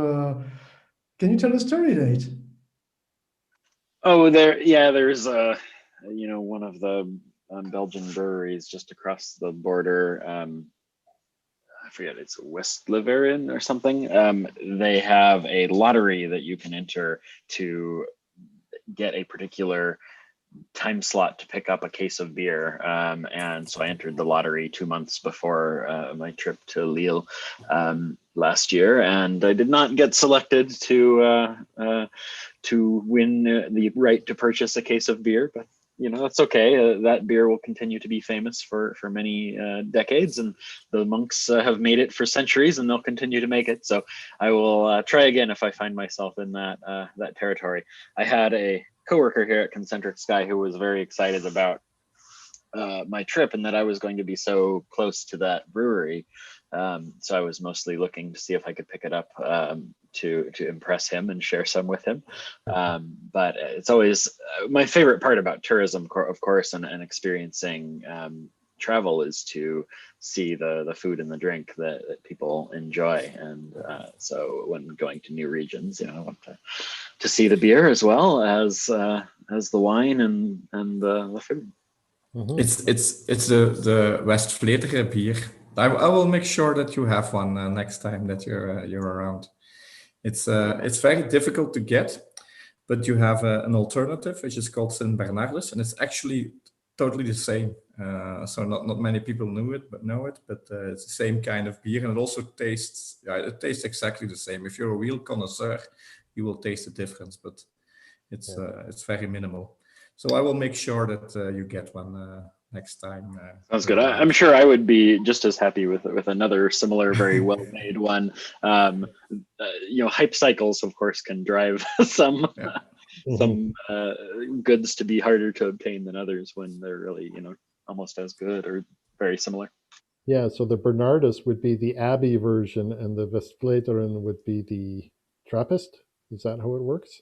Can you tell the story, Nate? Oh, there's one of the Belgian breweries just across the border. I forget, it's West-Leveren or something. They have a lottery that you can enter to get a particular time slot to pick up a case of beer. And so I entered the lottery 2 months before my trip to Lille last year, and I did not get selected to win the right to purchase a case of beer, but that's okay. That beer will continue to be famous for many decades, and the monks have made it for centuries, and they'll continue to make it. So I will try again if I find myself in that territory. I had a coworker here at Concentric Sky who was very excited about my trip and that I was going to be so close to that brewery. So I was mostly looking to see if I could pick it up to impress him and share some with him. But it's always my favorite part about tourism, of course, and experiencing travel is to see the food and the drink that people enjoy. And so when going to new regions, I want to see the beer as well as the wine and the food. Mm-hmm. It's the West-Vleteren beer. I will make sure that you have one next time that you're around. It's very difficult to get, but you have an alternative which is called Saint Bernardus, and it's actually totally the same. So not many people know it, but it's the same kind of beer, and it also tastes exactly the same. If you're a real connoisseur, you will taste the difference, but it's very minimal. So I will make sure that you get one next time. Sounds good. I'm sure I would be just as happy with another similar, very well-made one. Hype cycles, of course, can drive some goods to be harder to obtain than others when they're really, almost as good or very similar. Yeah, so the Bernardus would be the Abbey version, and the Westvleteren would be the Trappist. Is that how it works?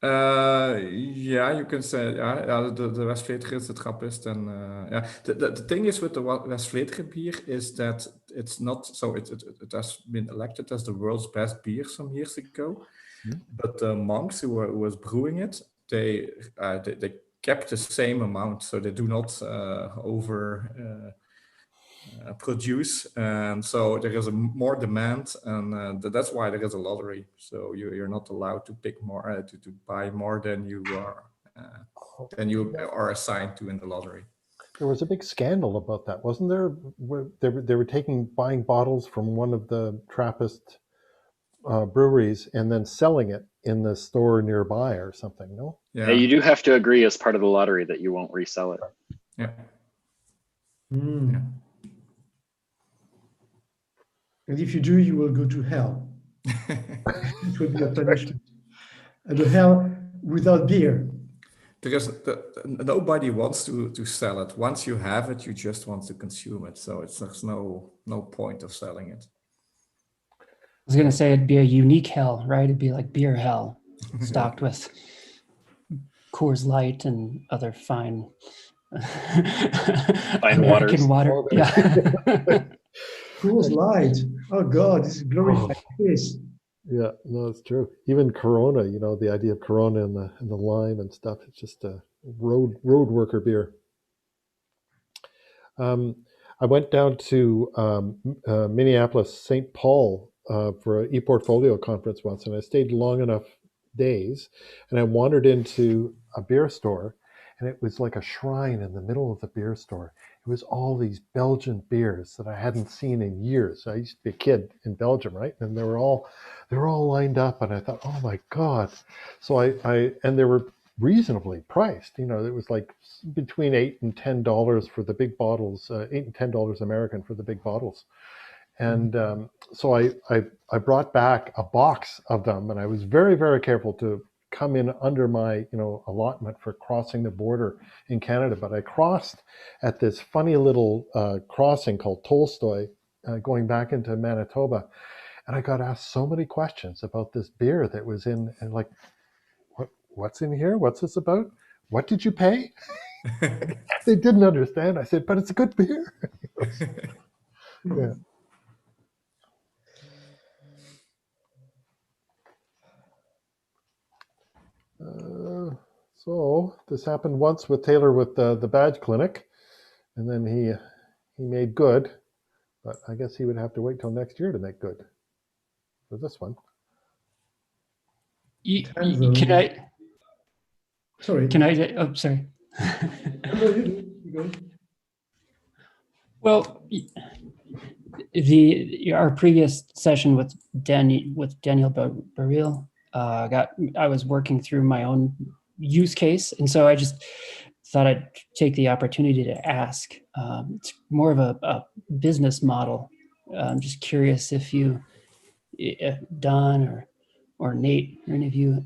Yeah, you can say the Westvleteren is the Trappist, and yeah. The thing is with the Westvleteren beer is that it's not so. It has been elected as the world's best beer some years ago, but the monks who was brewing it, they kept the same amount, so they do not produce, and so there is more demand, and that's why there is a lottery. So you're not allowed to pick more to buy more than you are assigned to in the lottery. There was a big scandal about that, wasn't there? Where they were buying bottles from one of the Trappist breweries and then selling it in the store nearby or something. No. Yeah, you do have to agree as part of the lottery that you won't resell it. Yeah. Mm. Yeah. And if you do, you will go to hell. It will be a punishment. And a hell without beer. Because nobody wants to sell it. Once you have it, you just want to consume it. So there's no point of selling it. I was going to say it'd be a unique hell, right? It'd be like beer hell, stocked with Coors Light and other fine American water. Yeah. Coors Light. Oh God, this is glorified piss. Yeah, no, it's true. Even Corona, the idea of Corona and the lime and stuff, it's just a road worker beer. I went down to Minneapolis, St. Paul for an ePortfolio conference once, and I stayed long enough days, and I wandered into a beer store, and it was like a shrine in the middle of the beer store. It was all these Belgian beers that I hadn't seen in years. I used to be a kid in Belgium, right? And they were all lined up, and I thought, oh my God. So and they were reasonably priced. It was like between $8 and $10 for the big bottles, $8 and $10 American for the big bottles. And so I brought back a box of them, and I was very, very careful to come in under my allotment for crossing the border in Canada. But I crossed at this funny little crossing called Tolstoy, going back into Manitoba, and I got asked so many questions about this beer that was in, and like, what's in here? What's this about? What did you pay? They didn't understand. I said, but it's a good beer. Yeah. So this happened once with Taylor with the badge clinic, and then he made good, but I guess he would have to wait till next year to make good for this one. Can I? Sorry. Can I? Oh, sorry. You go. Well, our previous session with Daniel Baril, I was working through my own use case, and so I just thought I'd take the opportunity to ask. It's more of a business model. I'm just curious if Don or Nate or any of you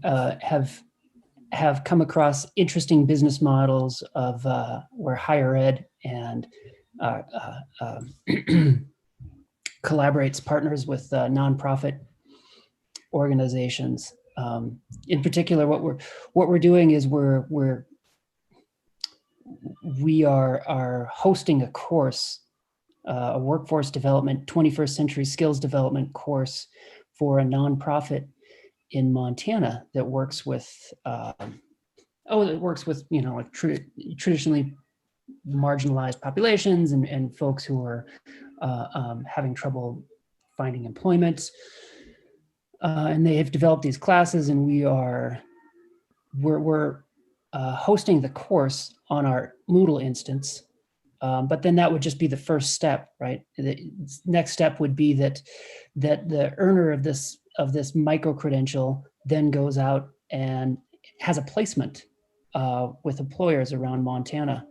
have come across interesting business models of where higher ed and collaborates, partners with nonprofit organizations. In particular, what we're doing is we are hosting a course, a workforce development, 21st century skills development course for a nonprofit in Montana that works with like traditionally marginalized populations and folks who are having trouble finding employment. And they have developed these classes, and we're hosting the course on our Moodle instance. But then that would just be the first step, right? The next step would be that the earner of this micro credential then goes out and has a placement with employers around Montana.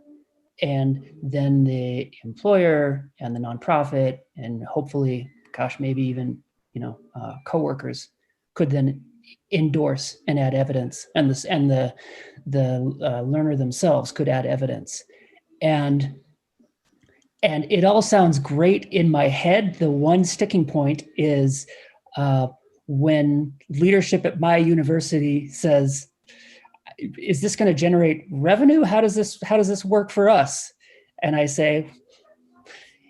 and then the employer and the nonprofit, and hopefully, gosh, maybe even coworkers could then endorse and add evidence, and the learner themselves could add evidence, and it all sounds great in my head. The one sticking point is when leadership at my university says, "Is this going to generate revenue? How does this work for us?" And I say,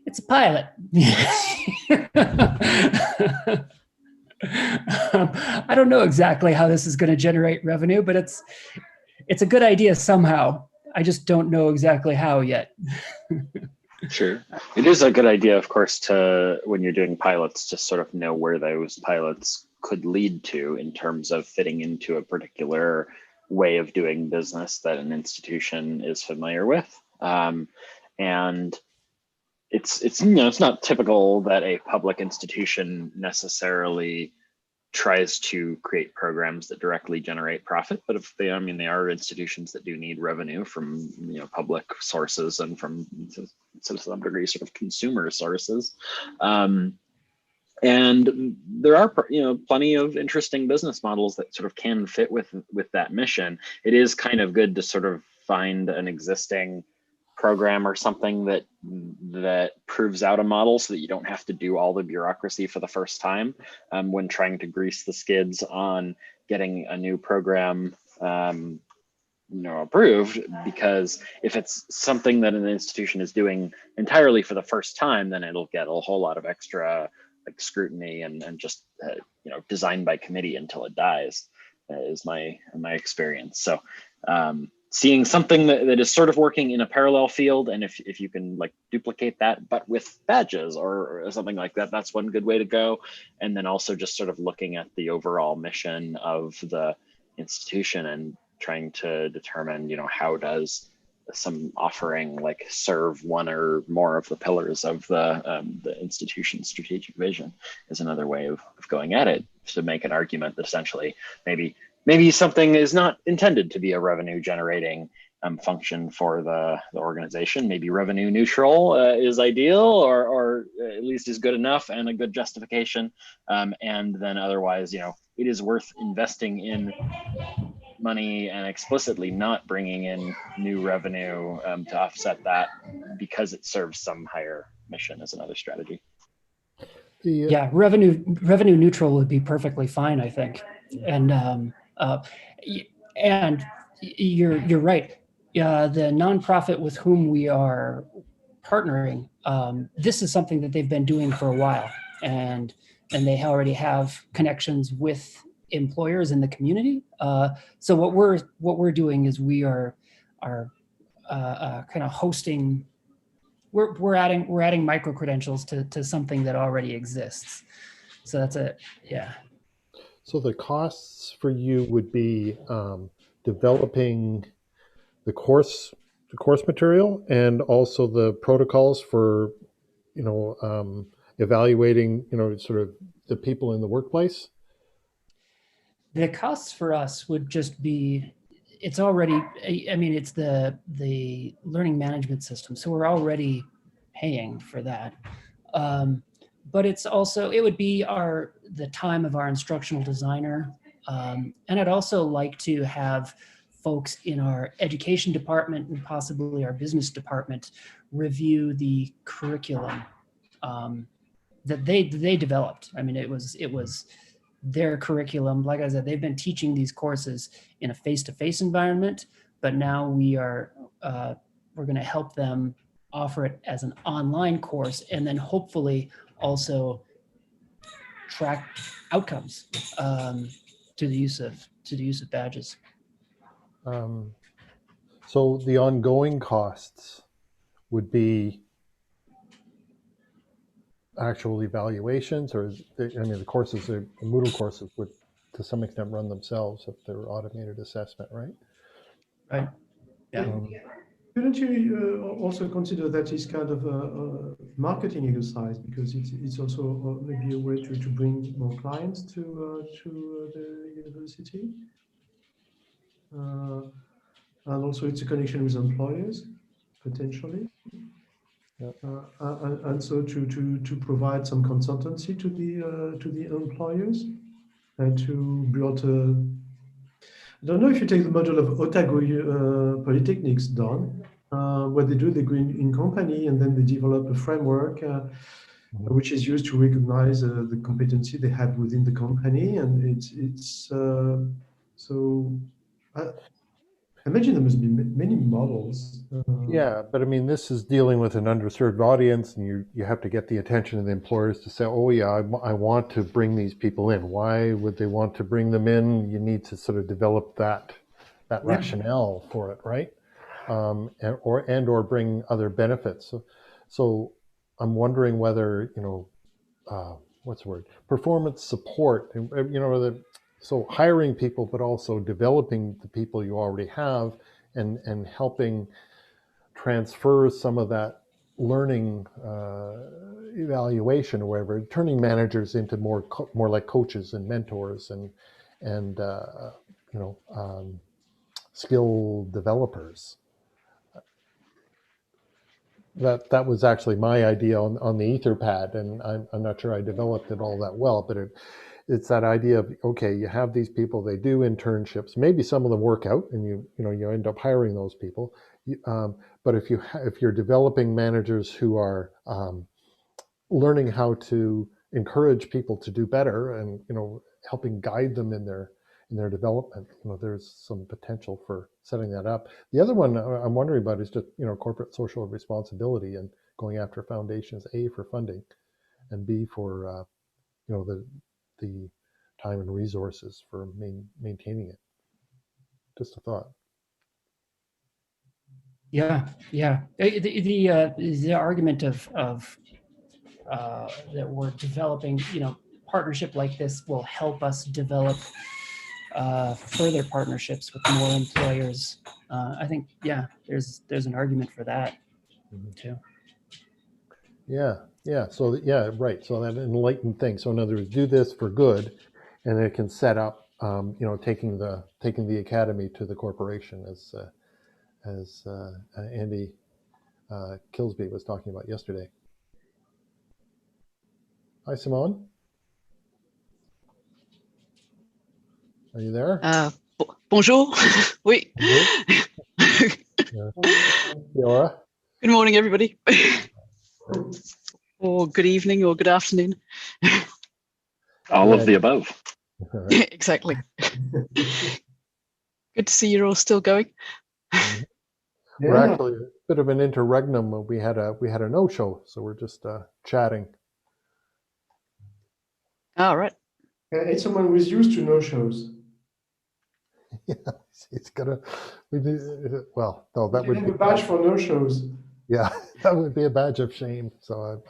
"It's a pilot." I don't know exactly how this is going to generate revenue, but it's a good idea somehow. I just don't know exactly how yet. Sure. It is a good idea, of course, to, when you're doing pilots, to sort of know where those pilots could lead to in terms of fitting into a particular way of doing business that an institution is familiar with. And it's not typical that a public institution necessarily tries to create programs that directly generate profit, but if they are institutions that do need revenue from public sources and from, to some degree, sort of consumer sources. And there are plenty of interesting business models that sort of can fit with that mission. It is kind of good to sort of find an existing program or something that proves out a model, so that you don't have to do all the bureaucracy for the first time when trying to grease the skids on getting a new program approved. Because if it's something that an institution is doing entirely for the first time, then it'll get a whole lot of extra scrutiny and just designed by committee until it dies, is my experience. So seeing something that is sort of working in a parallel field, and if you can duplicate that but with badges or something like that, that's one good way to go. And then also just sort of looking at the overall mission of the institution and trying to determine how does some offering serve one or more of the pillars of the institution's strategic vision, is another way of going at it, to make an argument that essentially maybe something is not intended to be a revenue generating function for the organization. Maybe revenue neutral is ideal, or at least is good enough and a good justification. And then otherwise, it is worth investing in money and explicitly not bringing in new revenue to offset that, because it serves some higher mission, as another strategy. Yeah, revenue neutral would be perfectly fine, I think. And you're right. The nonprofit with whom we are partnering, this is something that they've been doing for a while, and they already have connections with employers in the community. So what we're doing is we are kind of hosting. We're adding micro credentials to something that already exists. So that's it. Yeah. So the costs for you would be developing the course material, and also the protocols for evaluating sort of the people in the workplace. The costs for us would just be, it's already, it's the learning management system, so we're already paying for that. But it's also, it would be the time of our instructional designer. And I'd also like to have folks in our education department and possibly our business department review the curriculum that they developed. It was their curriculum. Like I said, they've been teaching these courses in a face-to-face environment, but now we're going to help them offer it as an online course, and then hopefully also track outcomes to the use of badges. So the ongoing costs would be actual evaluations, or the courses, the Moodle courses would to some extent run themselves if they're automated assessment, right? Right. Yeah. Couldn't you also consider that is kind of a marketing exercise, because it's also maybe a way to bring more clients to the university, and also it's a connection with employers. potentially. Yeah. And so to provide some consultancy to the employers and to build a. I don't know if you take the model of Otago Polytechnics done. What they do, they go in company and then they develop a framework which is used to recognize the competency they have within the company, and it's so. I imagine there must be many models. Yeah, but I mean, this is dealing with an underserved audience, and you have to get the attention of the employers to say, oh yeah, I want to bring these people in. Why would they want to bring them in? You need to sort of develop that rationale for it, right? Or bring other benefits. So I'm wondering whether, what's the word? Performance support, so hiring people, but also developing the people you already have and helping transfer some of that learning evaluation or whatever, turning managers into more like coaches and mentors and skill developers. That was actually my idea on the Etherpad, and I'm not sure I developed it all that well, but it's that idea of, okay, you have these people, they do internships, maybe some of them work out, and you end up hiring those people. But if you're developing managers who are learning how to encourage people to do better, and helping guide them in their development, there's some potential for setting that up. The other one I'm wondering about is just corporate social responsibility and going after foundations, A, for funding, and B, for the time and resources for maintaining it. Just a thought. Yeah. The argument of that we're developing, partnership like this will help us develop further partnerships with more employers. I think, there's an argument for that too. Yeah. So right. So that enlightened thing. So in other words, do this for good, and it can set up, taking the academy to the corporation, as Andy Kilsby was talking about yesterday. Hi, Simone. Are you there? Bonjour. Oui. Laura. Good morning, everybody. Or good evening, or good afternoon. All of the above. Right. Exactly. Good to see you're all still going. We're actually a bit of an interregnum. We had a no-show, so we're just chatting. All right. It's someone who is used to no-shows. Yeah, it's gonna. Well, no, that would be a badge for no-shows. Yeah, that would be a badge of shame. So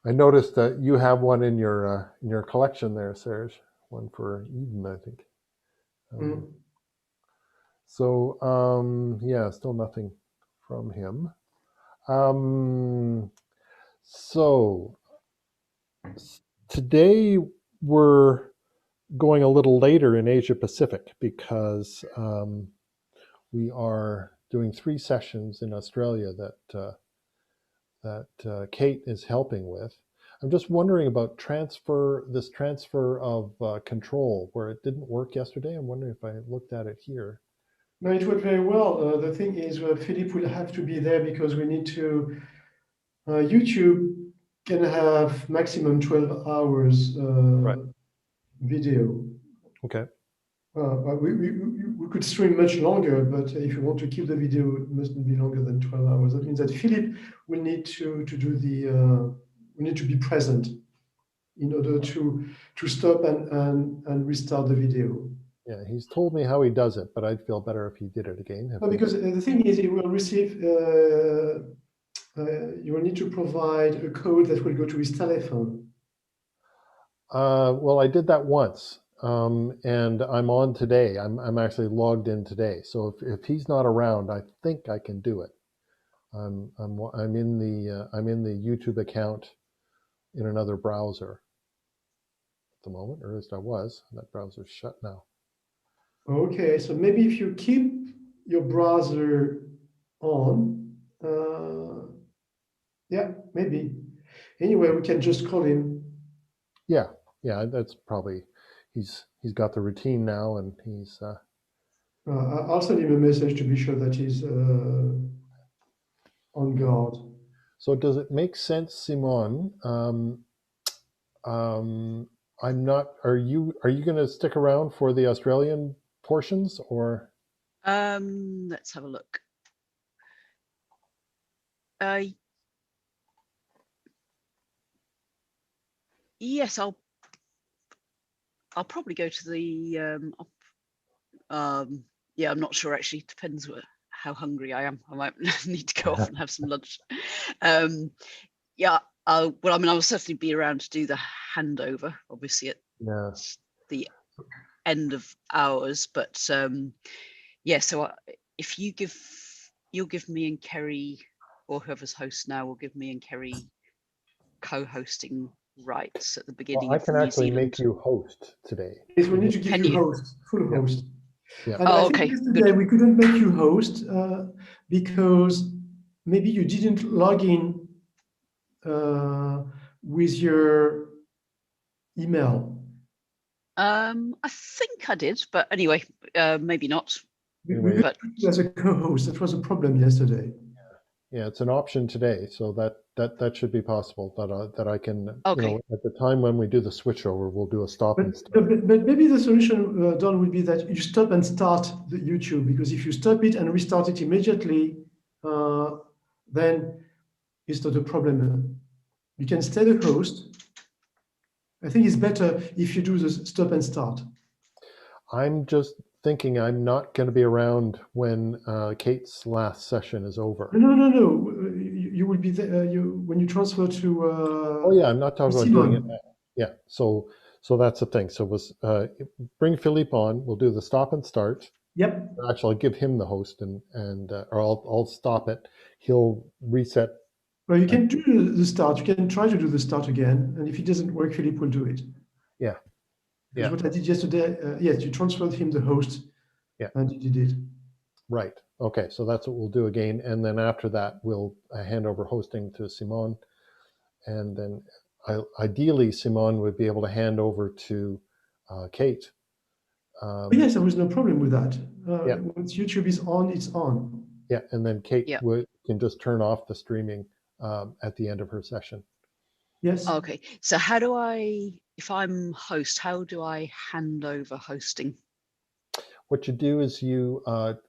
I noticed that you have one in your collection there, Serge. One for Eden, I think. So still nothing from him. So today we're going a little later in Asia Pacific because we are doing 3 sessions in Australia that Kate is helping with. I'm just wondering about this transfer of control where it didn't work yesterday. I'm wondering if I looked at it here. No, it worked very well. The thing is, Philip will have to be there because we need to. YouTube can have maximum 12 hours video. Okay. We could stream much longer, but if you want to keep the video, it mustn't be longer than 12 hours. That means that Philip will need to do we need to be present in order to stop and restart the video. Yeah, he's told me how he does it, but I'd feel better if he did it again. No, because the thing is, he will receive. You will need to provide a code that will go to his telephone. Well, I did that once, and I'm on today. I'm actually logged in today. So if he's not around, I think I can do it. I'm in the YouTube account in another browser at the moment, or at least I was. That browser's shut now. Okay, so maybe if you keep your browser on, yeah, maybe. Anyway, we can just call him. Yeah, that's probably he's got the routine now, and he's I'll send him a message to be sure that he's on guard. So does it make sense, Simon? I'm not. Are you going to stick around for the Australian portions, or? Let's have a look. Yes, I'll probably go to the. Yeah, I'm not sure actually. Depends how hungry I am. I might need to go off and have some lunch. Yeah, well, I mean, I'll certainly be around to do the handover, obviously at the end of hours. But yeah, so if you'll give me and Kerry, or whoever's host now, will give me and Kerry co-hosting rights at the beginning Well, I of can New actually Zealand. make you host today. Yes, we need to give you host, full host. Yeah. And I think yesterday we couldn't make you host because maybe you didn't log in with your email. I think I did, but anyway, maybe not. We couldn't do as a co-host. That was a problem yesterday. Yeah, it's an option today, so that should be possible. That I can, okay. You know, at the time when we do the switchover, we'll do a stop and start. But maybe the solution, Don, would be that you stop and start the YouTube, because if you stop it and restart it immediately, then it's not a problem. You can stay the host. I think it's better if you do the stop and start. I'm just thinking I'm not going to be around when Kate's last session is over. No. You will be there when you transfer to. Oh yeah, I'm not talking about doing it now. Yeah, so that's the thing. So bring Philippe on. We'll do the stop and start. Yep. Actually, I'll give him the host or I'll stop it. He'll reset. Well, you can do the start. You can try to do the start again, and if it doesn't work, Philippe will do it. Yeah. That's what I did yesterday. Yes, you transferred him the host. Yeah. And he did it. Right. Okay. So that's what we'll do again, and then after that, we'll hand over hosting to Simon, and then ideally Simon would be able to hand over to Kate. Yes, there was no problem with that. Once YouTube is on, it's on. Yeah, and then Kate can just turn off the streaming at the end of her session. Yes. Okay. So how do if I'm host, how do I hand over hosting? What you do is you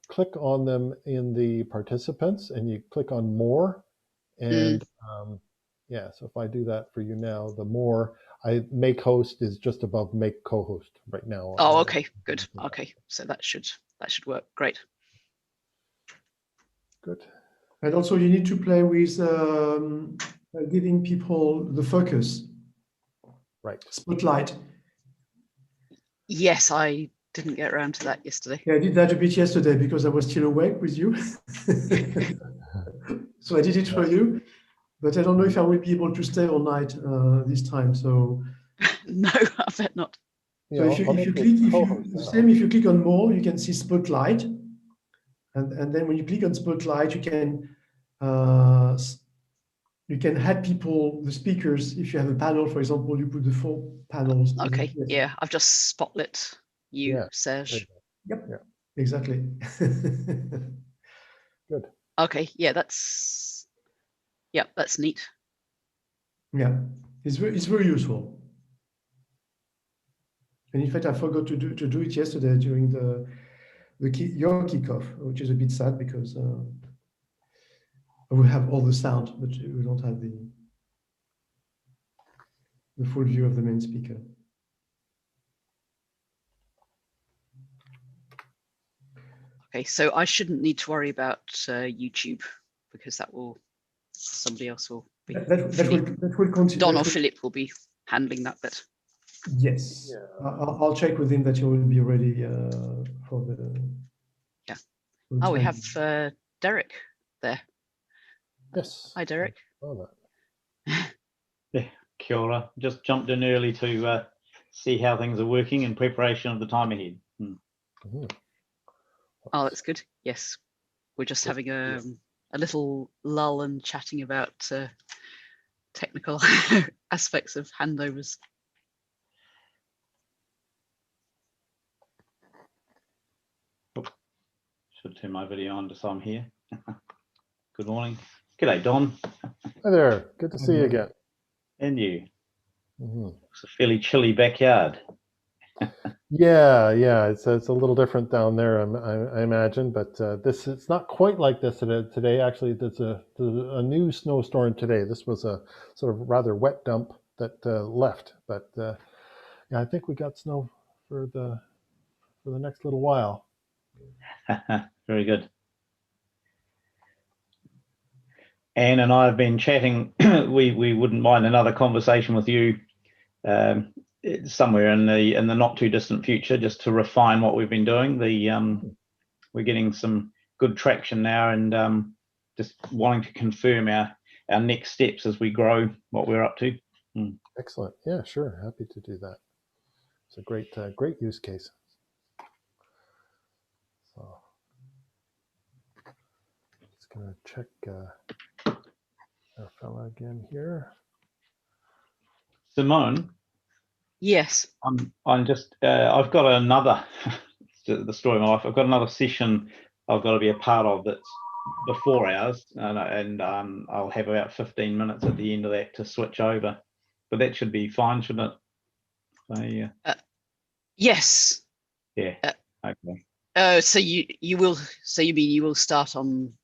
click on them in the participants, and you click on more. And yeah, so if I do that for you now, the more make host is just above make co-host right now. Oh, okay, good. Okay, so that should work. Great. Good. And also you need to play with giving people the focus. Right. Spotlight. Yes, I didn't get around to that yesterday. Yeah, I did that a bit yesterday because I was still awake with you. So I did it for you, but I don't know if I will be able to stay all night this time. So no, I bet not. So if you click on more, you can see spotlight, and then when you click on spotlight, you can add people, the speakers. If you have a panel, for example, you put the 4 panels. Okay, yeah, I've just spotlit you, Serge. Yep, exactly. Good. Okay, yeah, that's neat. Yeah, it's very useful. And in fact, I forgot to do it yesterday during your kickoff, which is a bit sad because we have all the sound, but we don't have the full view of the main speaker. Okay, so I shouldn't need to worry about YouTube because somebody else will be. That will continue. Don or Philip will be handling that bit. Yes, I'll check with him that you will be ready for the. Yeah. Oh, we have Derek there. Yes. Hi, Derek. Yeah, kia ora. Just jumped in early to see how things are working in preparation of the time ahead. Mhm. Oh, that's good. Yes, we're just having a little lull and chatting about technical aspects of handovers. Should turn my video on just so I'm here. Good morning. G'day, Don. Hi there. Good to see you again. And you. Mhm. It's a fairly chilly backyard. Yeah, it's a little different down there, I imagine, but it's not quite like this today. Actually, there's a new snowstorm today. This was a sort of rather wet dump that left, but yeah, I think we got snow for the next little while. Very good. Anne and I have been chatting. we wouldn't mind another conversation with you somewhere in the not too distant future, just to refine what we've been doing. We're getting some good traction now, and just wanting to confirm our next steps as we grow what we're up to. Excellent. Yeah, sure. Happy to do that. It's a great use case. So just gonna check our fella again here. Simone. Yes. I'm just. I've got another. The story of my life. I've got another session I've got to be a part of that's before ours, and I'll have about 15 minutes at the end of that to switch over. But that should be fine, shouldn't it? Yes. Yeah. Okay. So you mean you will start on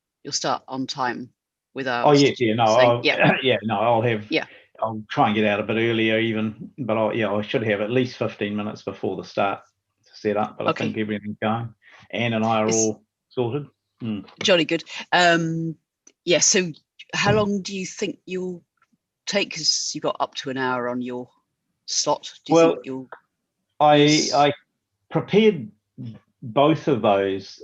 time with our. Oh yes, yeah, no, so, I'll try and get out a bit earlier even, but I should have at least 15 minutes before the start to set up. But okay. I think everything's going. Anne and I are all sorted. Jolly good. Yeah. So how long do you think you'll take? Because you got up to an hour on your slot. Do you think you'll? I prepared both of those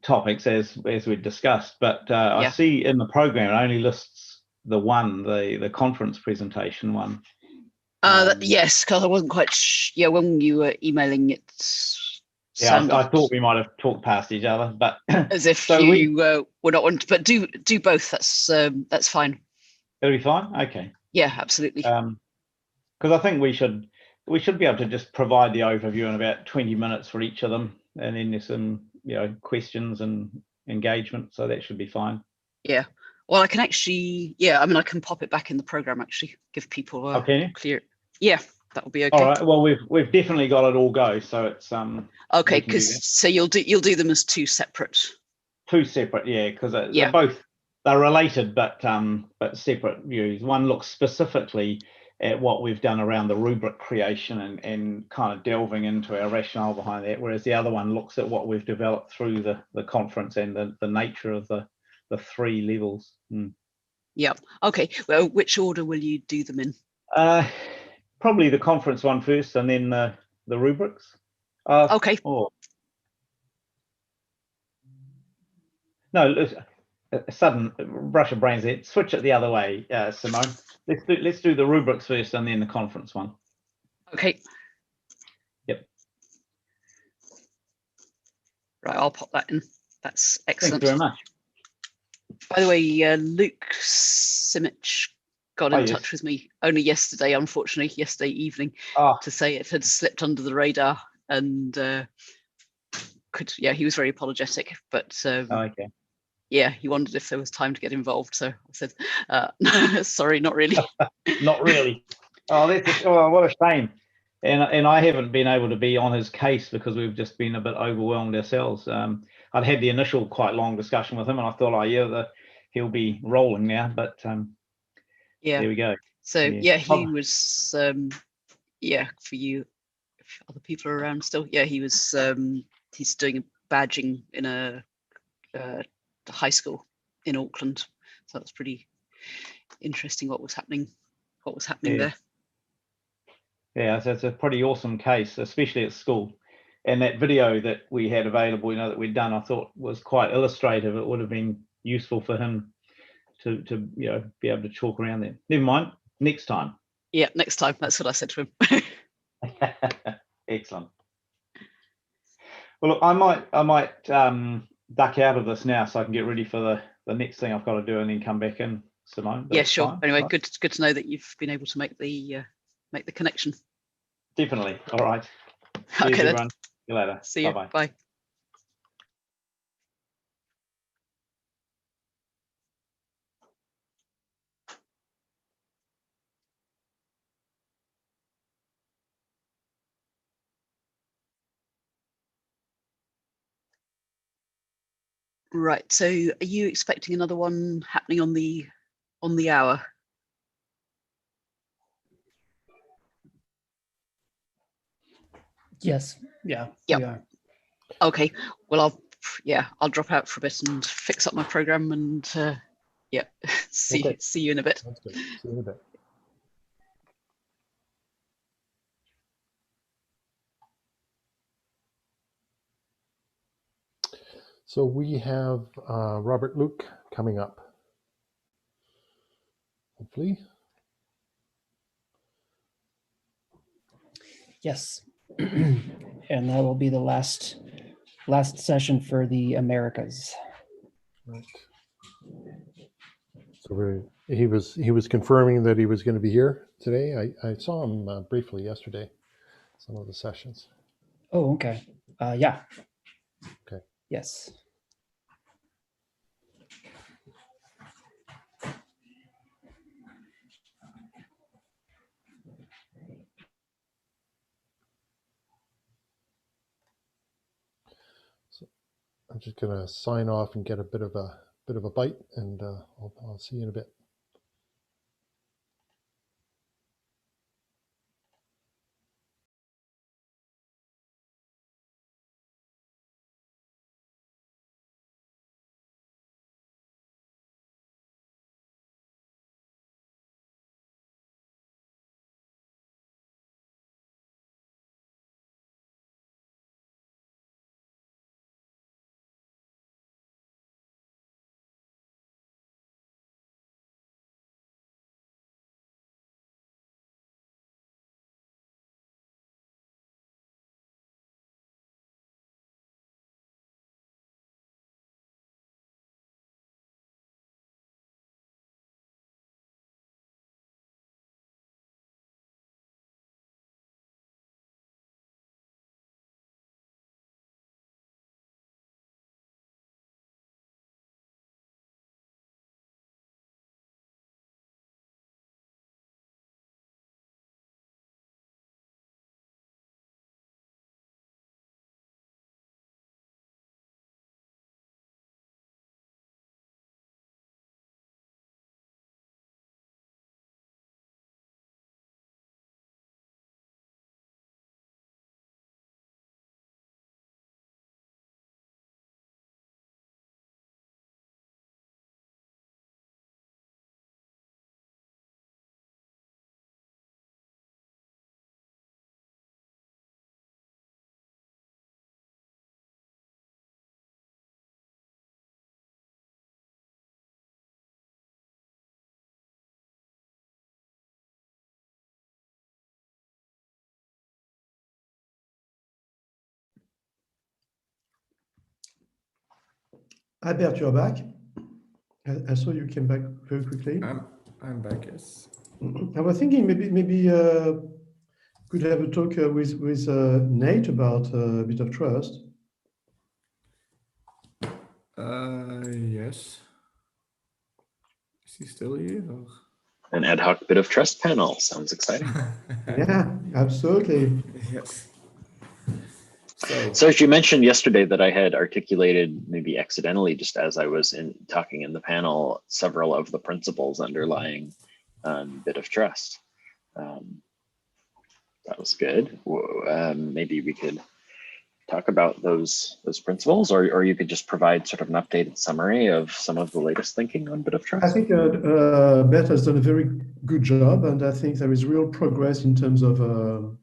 topics as we discussed, but I see in the program it only lists the conference presentation one. Yes, because I wasn't quite when you were emailing it. I thought we might have talked past each other, but as if you were not wanting, but do both. That's fine. It'll be fine. Okay. Yeah, absolutely. Because I think we should be able to just provide the overview in about 20 minutes for each of them, and then there's some questions and engagement, so that should be fine. Yeah. Well, I can actually, I can pop it back in the program. Actually, give people a clear. Yeah, that will be okay. All right. Well, we've definitely got it all go, so it's okay. Because so you'll do them as two separate. Two separate, yeah, because they're related, but separate views. One looks specifically at what we've done around the rubric creation and kind of delving into our rationale behind that, whereas the other one looks at what we've developed through the conference and the nature of the three levels. Yeah. Okay. Well, which order will you do them in? Probably the conference one first, and then the rubrics. Okay. No, a sudden rush of brains there. Switch it the other way, Simone. Let's do the rubrics first, and then the conference one. Okay. Yep. Right, I'll pop that in. That's excellent. Thank you very much. By the way, Luke Simic got in touch with me only yesterday, unfortunately, yesterday evening, to say it had slipped under the radar, and he was very apologetic, but okay. Yeah, he wondered if there was time to get involved. So I said, sorry, not really. Not really. Oh, what a shame. And I haven't been able to be on his case because we've just been a bit overwhelmed ourselves. I'd had the initial quite long discussion with him, and I thought, he'll be rolling now. But there we go. So he was for you, if other people are around still. Yeah, he was. He's doing badging in a high school in Auckland, so that's pretty interesting. What was happening there? Yeah, so it's a pretty awesome case, especially at school. And that video that we had available, that we'd done, I thought was quite illustrative. It would have been useful for him to be able to talk around that. Never mind, next time. Yeah, next time. That's what I said to him. Excellent. Well, look, I might duck out of this now so I can get ready for the next thing I've got to do and then come back in, Simone. Yeah, sure. Fine, Anyway, right? good to know that you've been able to make the connection. Definitely. All right. Cheers, Okay, then. everyone. See you later. See you. Bye-bye. Bye. Right. So, are you expecting another one happening on the hour? Yes. Yeah. Yep. We are. Okay. Well, I'll drop out for a bit and fix up my program, and yeah, see you in a bit. That's good. See you in a bit. So we have Robert Luke coming up, hopefully. Yes. And that will be the last session for the Americas. Right. So he was confirming that he was going to be here today. I saw him briefly yesterday, some of the sessions. Oh, okay. Yeah. Okay. Yes. So I'm just going to sign off and get a bit of a bite, and I'll see you in a bit. Albert, you're back. I saw you came back very quickly. I'm back, yes. I was thinking maybe could have a talk with Nate about a bit of trust. Yes. Is he still here? Or? An ad hoc bit of trust panel. Sounds exciting. Yeah, absolutely. Yes. So as you mentioned yesterday that I had articulated, maybe accidentally, just as I was talking in the panel, several of the principles underlying bit of trust. That was good. Maybe we could talk about those principles, or you could just provide sort of an updated summary of some of the latest thinking on bit of trust. I think Beth has done a very good job, and I think there is real progress in terms of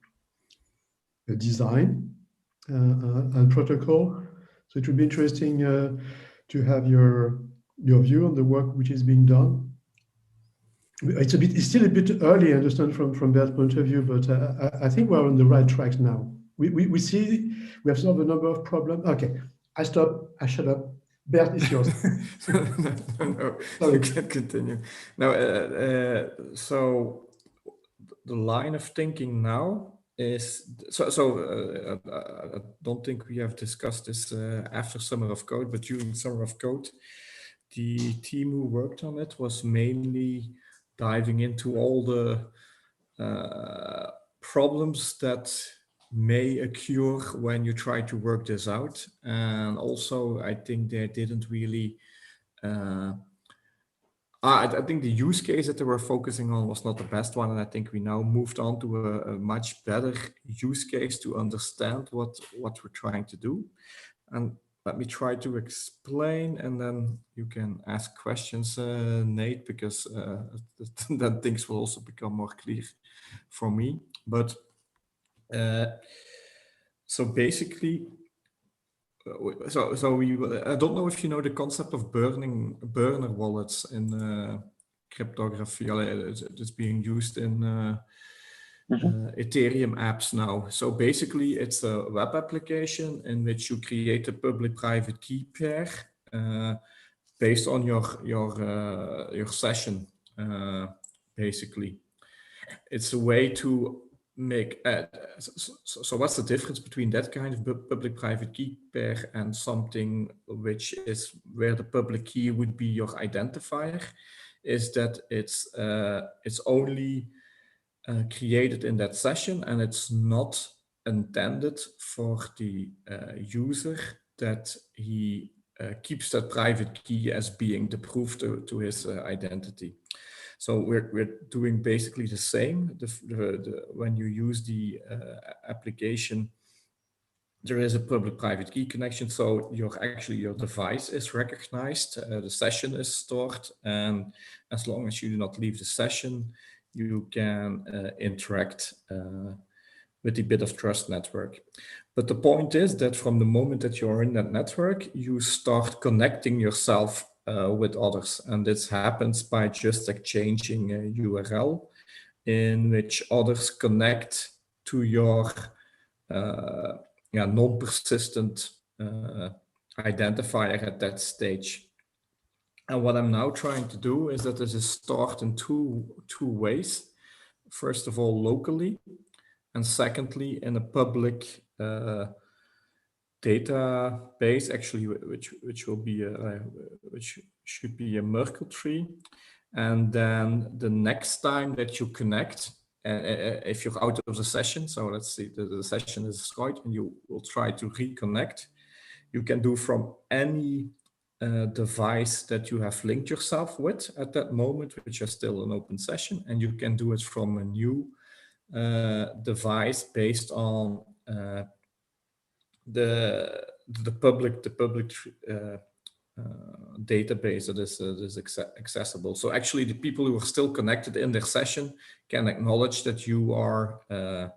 design and protocol. So it would be interesting to have your view on the work which is being done. It's still a bit early, I understand, from Beth's point of view, but I think we're on the right track now. we see we have solved a number of problems. Okay, I stop. I shut up. Bert, it's yours. No, you can continue. Now, so the line of thinking now is I don't think we have discussed this after Summer of Code, but during Summer of Code, the team who worked on it was mainly diving into all the problems that may occur when you try to work this out. And also, I think they didn't really, I think the use case that they were focusing on was not the best one. And I think we now moved on to a much better use case to understand what we're trying to do. And let me try to explain, and then you can ask questions, Nate, because then things will also become more clear for me. But so basically, I don't know if you know the concept of burner wallets in cryptography. It's being used in Ethereum apps now. So basically, it's a web application in which you create a public-private key pair based on your session. Basically, it's a way to make. So what's the difference between that kind of public-private key pair and something which is where the public key would be your identifier? Is that it's only created in that session, and it's not intended for the user that he keeps that private key as being the proof to his identity. So we're doing basically the same. When you use the application, there is a public-private key connection. So your device is recognized, the session is stored, and as long as you do not leave the session, you can interact with the bit of trust network. But the point is that from the moment that you're in that network, you start connecting yourself with others. And this happens by just exchanging a URL in which others connect to your non-persistent identifier at that stage. And what I'm now trying to do is that this is stored in two ways. First of all, locally, and secondly, in a public database, actually, which should be a Merkle tree. And then the next time that you connect, if you're out of the session, so let's say the session is destroyed and you will try to reconnect, you can do from any device that you have linked yourself with at that moment, which is still an open session, and you can do it from a new device based on the public database that is accessible. So actually, the people who are still connected in their session can acknowledge that you are that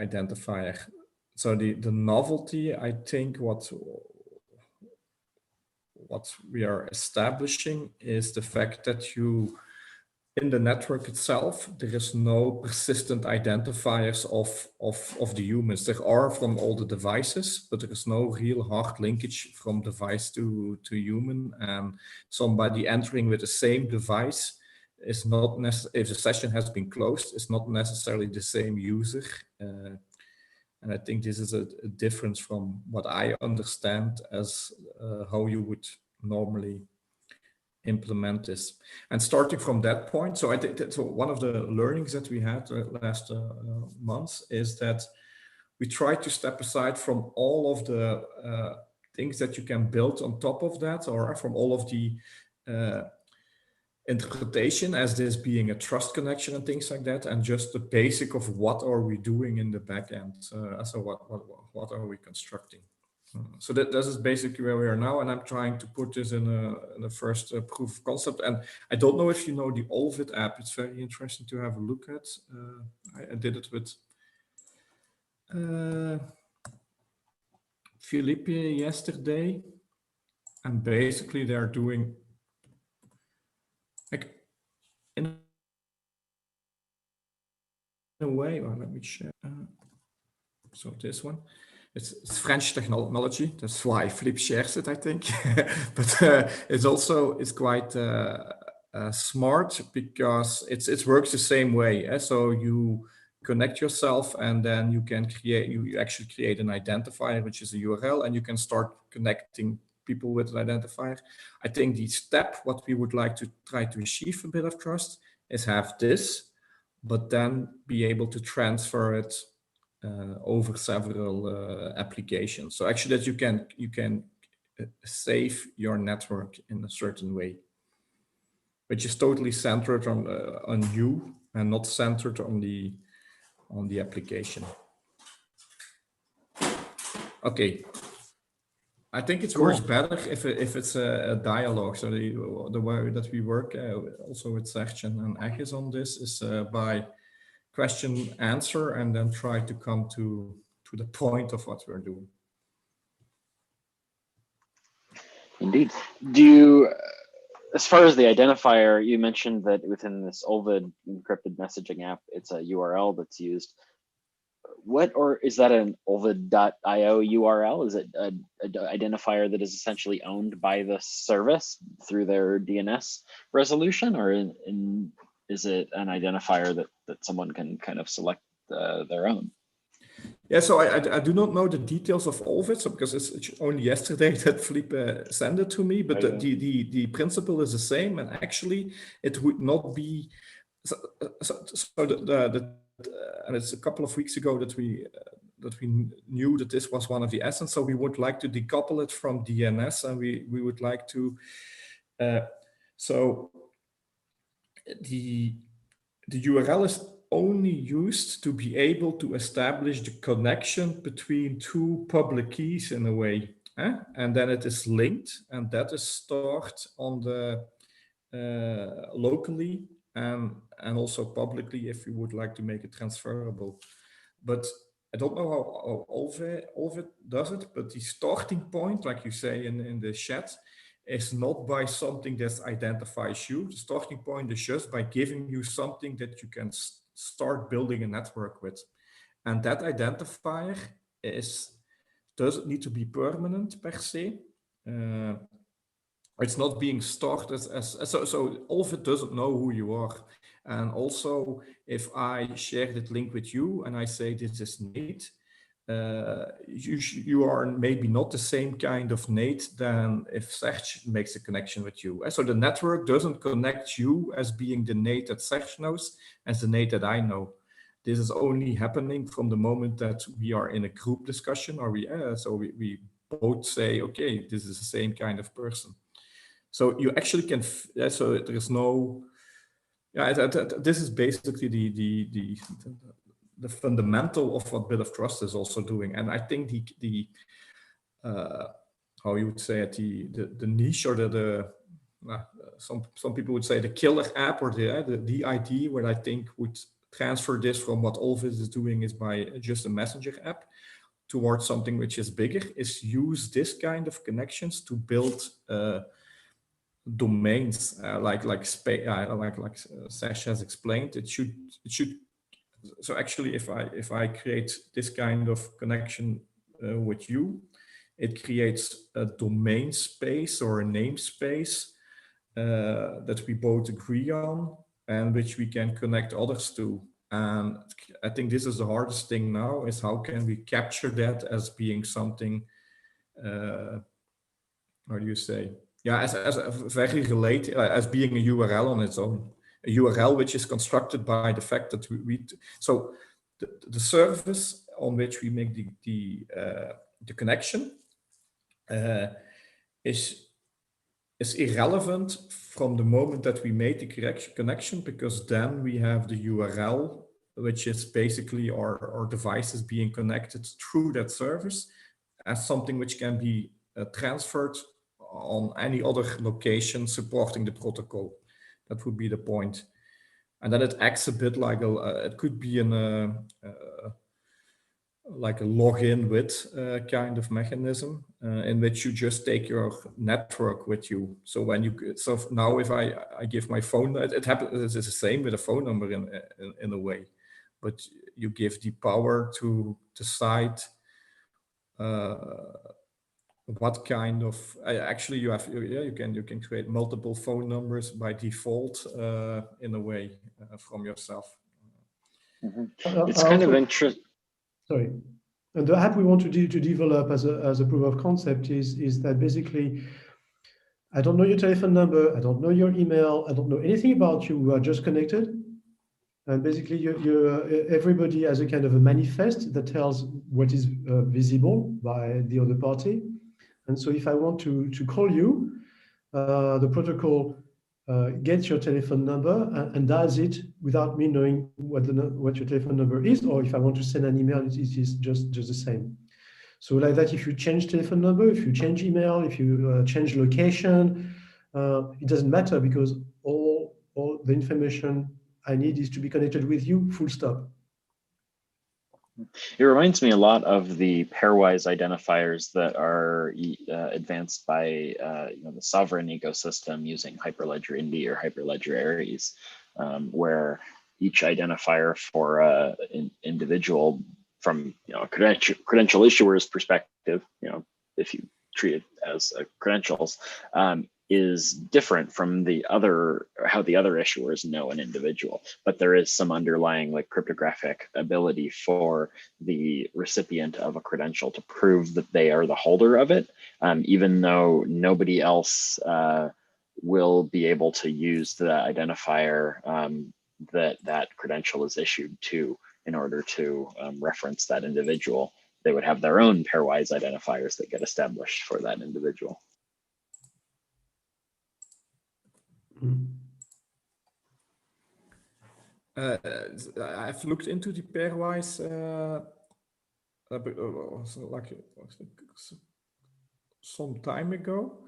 identifier. So the novelty, I think, what we are establishing is the fact that in the network itself, there is no persistent identifiers of the humans. There are from all the devices, but there is no real hard linkage from device to human. And somebody entering with the same device is not necessarily, if the session has been closed, it's not necessarily the same user. And I think this is a difference from what I understand as how you would normally implement this. And starting from that point, so I think that one of the learnings that we had last months is that we try to step aside from all of the things that you can build on top of that, or from all of the interpretation as this being a trust connection and things like that, and just the basic of what are we doing in the back end. So what are we constructing? So this is basically where we are now, and I'm trying to put this in a first proof of concept. And I don't know if you know the Olvid app. It's very interesting to have a look at. I did it with Philippe yesterday, and basically they're doing like in a way. Well, let me share. so this one. It's French technology. That's why Philippe shares it, I think. But it's quite smart because it works the same way. So you connect yourself, and then you can you actually create an identifier, which is a URL, and you can start connecting people with an identifier. I think the step, what we would like to try to achieve a bit of trust, is have this, but then be able to transfer it over several applications. So actually that you can save your network in a certain way, which is totally centered on you and not centered on the application. Okay. I think it works better if it's a dialogue. So the way that we work also with Serge and Agis on this is by question answer, and then try to come to the point of what we're doing. Indeed. Do you, as far as the identifier, you mentioned that within this Olvid encrypted messaging app, it's a URL that's used. What, or is that an olvid.io URL? Is it an identifier that is essentially owned by the service through their DNS resolution, or is it an identifier that someone can kind of select their own? Yeah, so I do not know the details of all of it, so because it's only yesterday that Philippe sent it to me, but the principle is the same, and actually it would not be and it's a couple of weeks ago that we knew that this was one of the essence. So we would like to decouple it from DNS, and we would like to. So the URL is only used to be able to establish the connection between two public keys in a way, and then it is linked, and that is stored on the locally. And also publicly, if you would like to make it transferable. But I don't know how Olvid does it, but the starting point, like you say in the chat, is not by something that identifies you. The starting point is just by giving you something that you can start building a network with. And that identifier doesn't need to be permanent per se. It's not being stored so Olvid doesn't know who you are. And also, if I share that link with you and I say this is Nate, you are maybe not the same kind of Nate than if Serge makes a connection with you. So the network doesn't connect you as being the Nate that Serge knows as the Nate that I know. This is only happening from the moment that we are in a group discussion, or we both say, okay, this is the same kind of person. So you actually can, so there is no, this is basically the fundamental of what Bit of Trust is also doing. And I think the how you would say it, the niche, or some people would say the killer app, or the ID where I think would transfer this from what Olvid is doing is by just a messenger app towards something which is bigger, is use this kind of connections to build domains, like Sash has explained. It should. So actually, if I create this kind of connection with you, it creates a domain space or a namespace that we both agree on, and which we can connect others to. And I think this is the hardest thing now: is how can we capture that as being something? How do you say? Yeah, as very related, as being a URL on its own, a URL which is constructed by the fact that so the service on which we make the connection is irrelevant from the moment that we made the connection, because then we have the URL, which is basically our devices being connected through that service, as something which can be transferred on any other location supporting the protocol. That would be the point. And then it acts a bit like it could be like a login with kind of mechanism in which you just take your network with you. So now if I give my phone, it happens, it's the same with a phone number in a way. but you give the power to decide what kind of actually you have. You can create multiple phone numbers by default in a way from yourself. It's kind of interesting. Sorry. And the app we want to develop as a proof of concept is that basically, I don't know your telephone number, I don't know your email, I don't know anything about you. We are just connected, and basically, everybody has a kind of a manifest that tells what is visible by the other party. And so, if I want to call you, the protocol gets your telephone number and does it without me knowing what your telephone number is, or if I want to send an email, it is just the same. So like that, if you change telephone number, if you change email, if you change location, it doesn't matter, because all the information I need is to be connected with you, full stop. It reminds me a lot of the pairwise identifiers that are advanced by the Sovereign ecosystem using Hyperledger Indy or Hyperledger Aries, where each identifier for an individual from a credential issuer's perspective, if you treat it as credentials, is different from how the other issuers know an individual, but there is some underlying cryptographic ability for the recipient of a credential to prove that they are the holder of it, even though nobody else will be able to use the identifier that credential is issued to in order to reference that individual. They would have their own pairwise identifiers that get established for that individual. I've looked into the pairwise some time ago,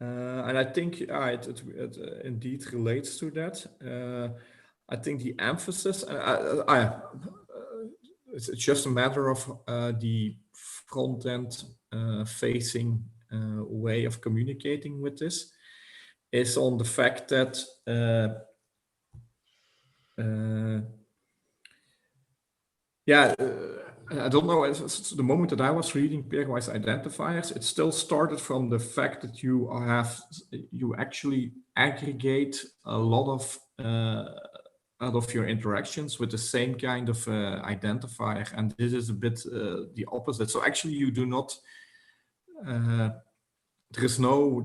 and I think it indeed relates to that. I think the emphasis, it's just a matter of the front-end facing way of communicating with this, is on the fact that I don't know, it's the moment that I was reading pairwise identifiers, it still started from the fact that you actually aggregate a lot of out of your interactions with the same kind of identifier, and this is a bit the opposite. So actually you do not there is no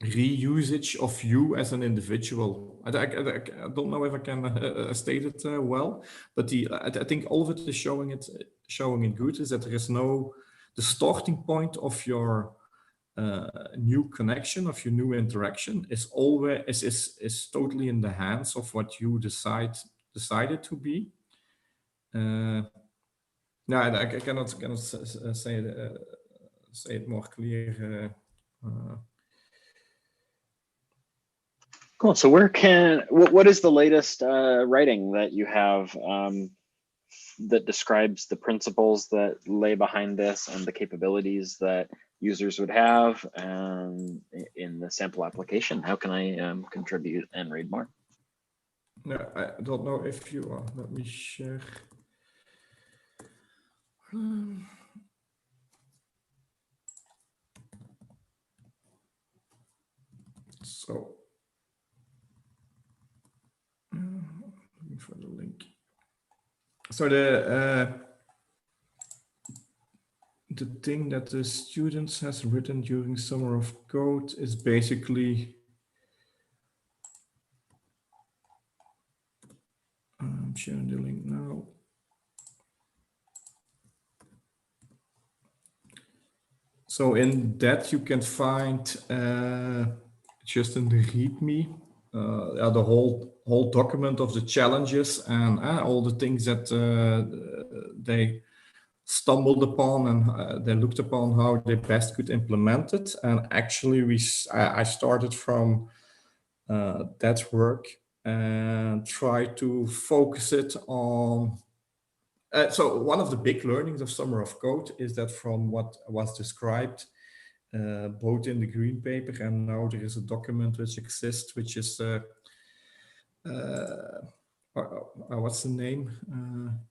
reusage of you as an individual. I don't know if I can state it well, but I think all of it is showing it good, is that there is the starting point of your new connection, of your new interaction is always is totally in the hands of what you decided to be. No, I cannot say it more clear. Cool. So what is the latest writing that you have that describes the principles that lay behind this and the capabilities that users would have in the sample application? How can I contribute and read more? No, I don't know if you are. Let me share. So, looking for the link. So the thing that the students has written during Summer of Code is basically I'm sharing the link now. So in that you can find just in the README the whole document of the challenges and all the things that they stumbled upon and they looked upon how they best could implement it. And actually I started from that work and try to focus it on. So one of the big learnings of Summer of Code is that from what was described both in the green paper and now there is a document which exists, which is what's the name?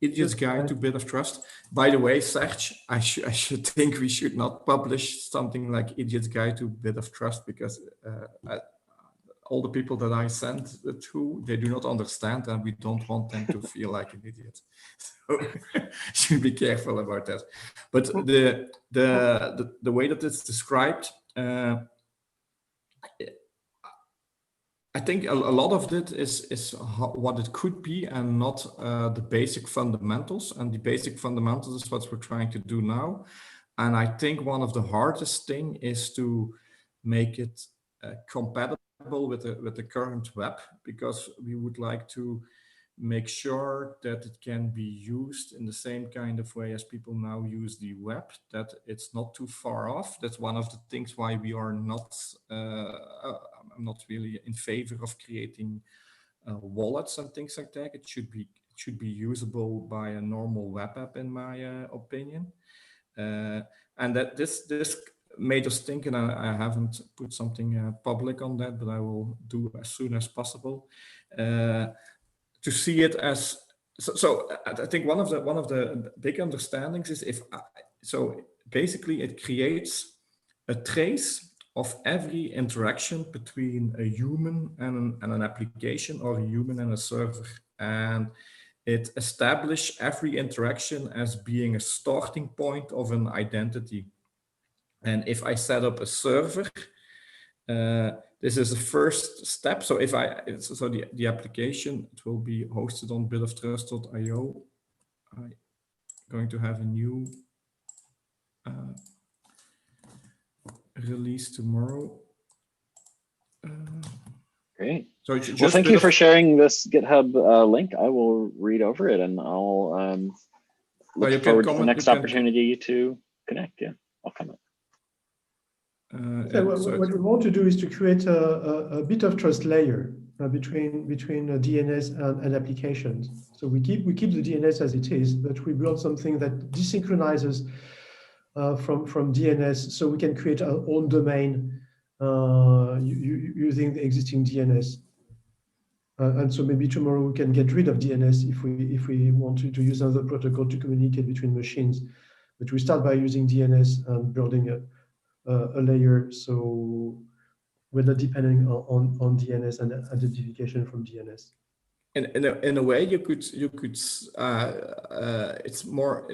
Idiot's Guide to Bit of Trust. By the way, Serge, I should think we should not publish something like Idiot's Guide to Bit of Trust, because all the people that I send it to, they do not understand, and we don't want them to feel like an idiot. So should be careful about that. But the way that it's described, I think a lot of it is what it could be, and not the basic fundamentals. And the basic fundamentals is what we're trying to do now. And I think one of the hardest thing is to make it compatible with the current web, because we would like to make sure that it can be used in the same kind of way as people now use the web, that it's not too far off. That's one of the things why we are not, I'm not really in favor of creating wallets and things like that. It should be usable by a normal web app, in my opinion. And that this made us think, and I haven't put something public on that, but I will do as soon as possible, to see it as so. I think one of the big understandings is so basically it creates a trace of every interaction between a human and an application, or a human and a server, and it establishes every interaction as being a starting point of an identity. And if I set up a server, this is the first step. So if so the application, it will be hosted on bitoftrust.io. I'm going to have a new release tomorrow. Great. So well, thank you for sharing this GitHub link. I will read over it, and I'll look forward to the next opportunity to connect. Yeah, I'll comment. So what we want to do is to create a bit of trust layer between DNS and applications. So we keep the DNS as it is, but we build something that desynchronizes from DNS, so we can create our own domain using the existing DNS. And so maybe tomorrow we can get rid of DNS if we want to use another protocol to communicate between machines. But we start by using DNS and building a layer, so we're not depending on DNS and identification from DNS. In a way, you could it's more.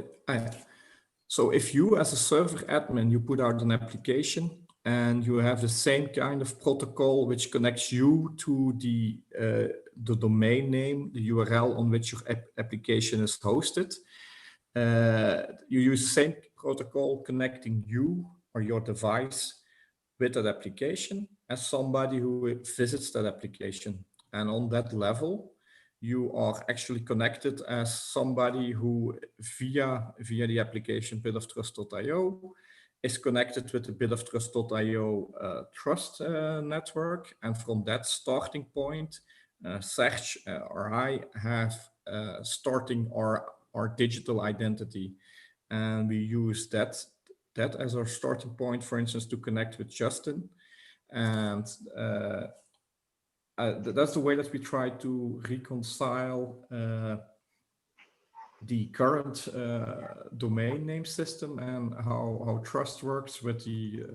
So if you, as a server admin, you put out an application and you have the same kind of protocol which connects you to the domain name, the URL on which your application is hosted, you use the same protocol connecting you or your device with that application as somebody who visits that application. And on that level, you are actually connected as somebody who, via the application bitoftrust.io, is connected with the bitoftrust.io trust network. And from that starting point, Serge or I have starting our digital identity. And we use that as our starting point, for instance, to connect with Justin. And that's the way that we try to reconcile the current domain name system and how trust works with the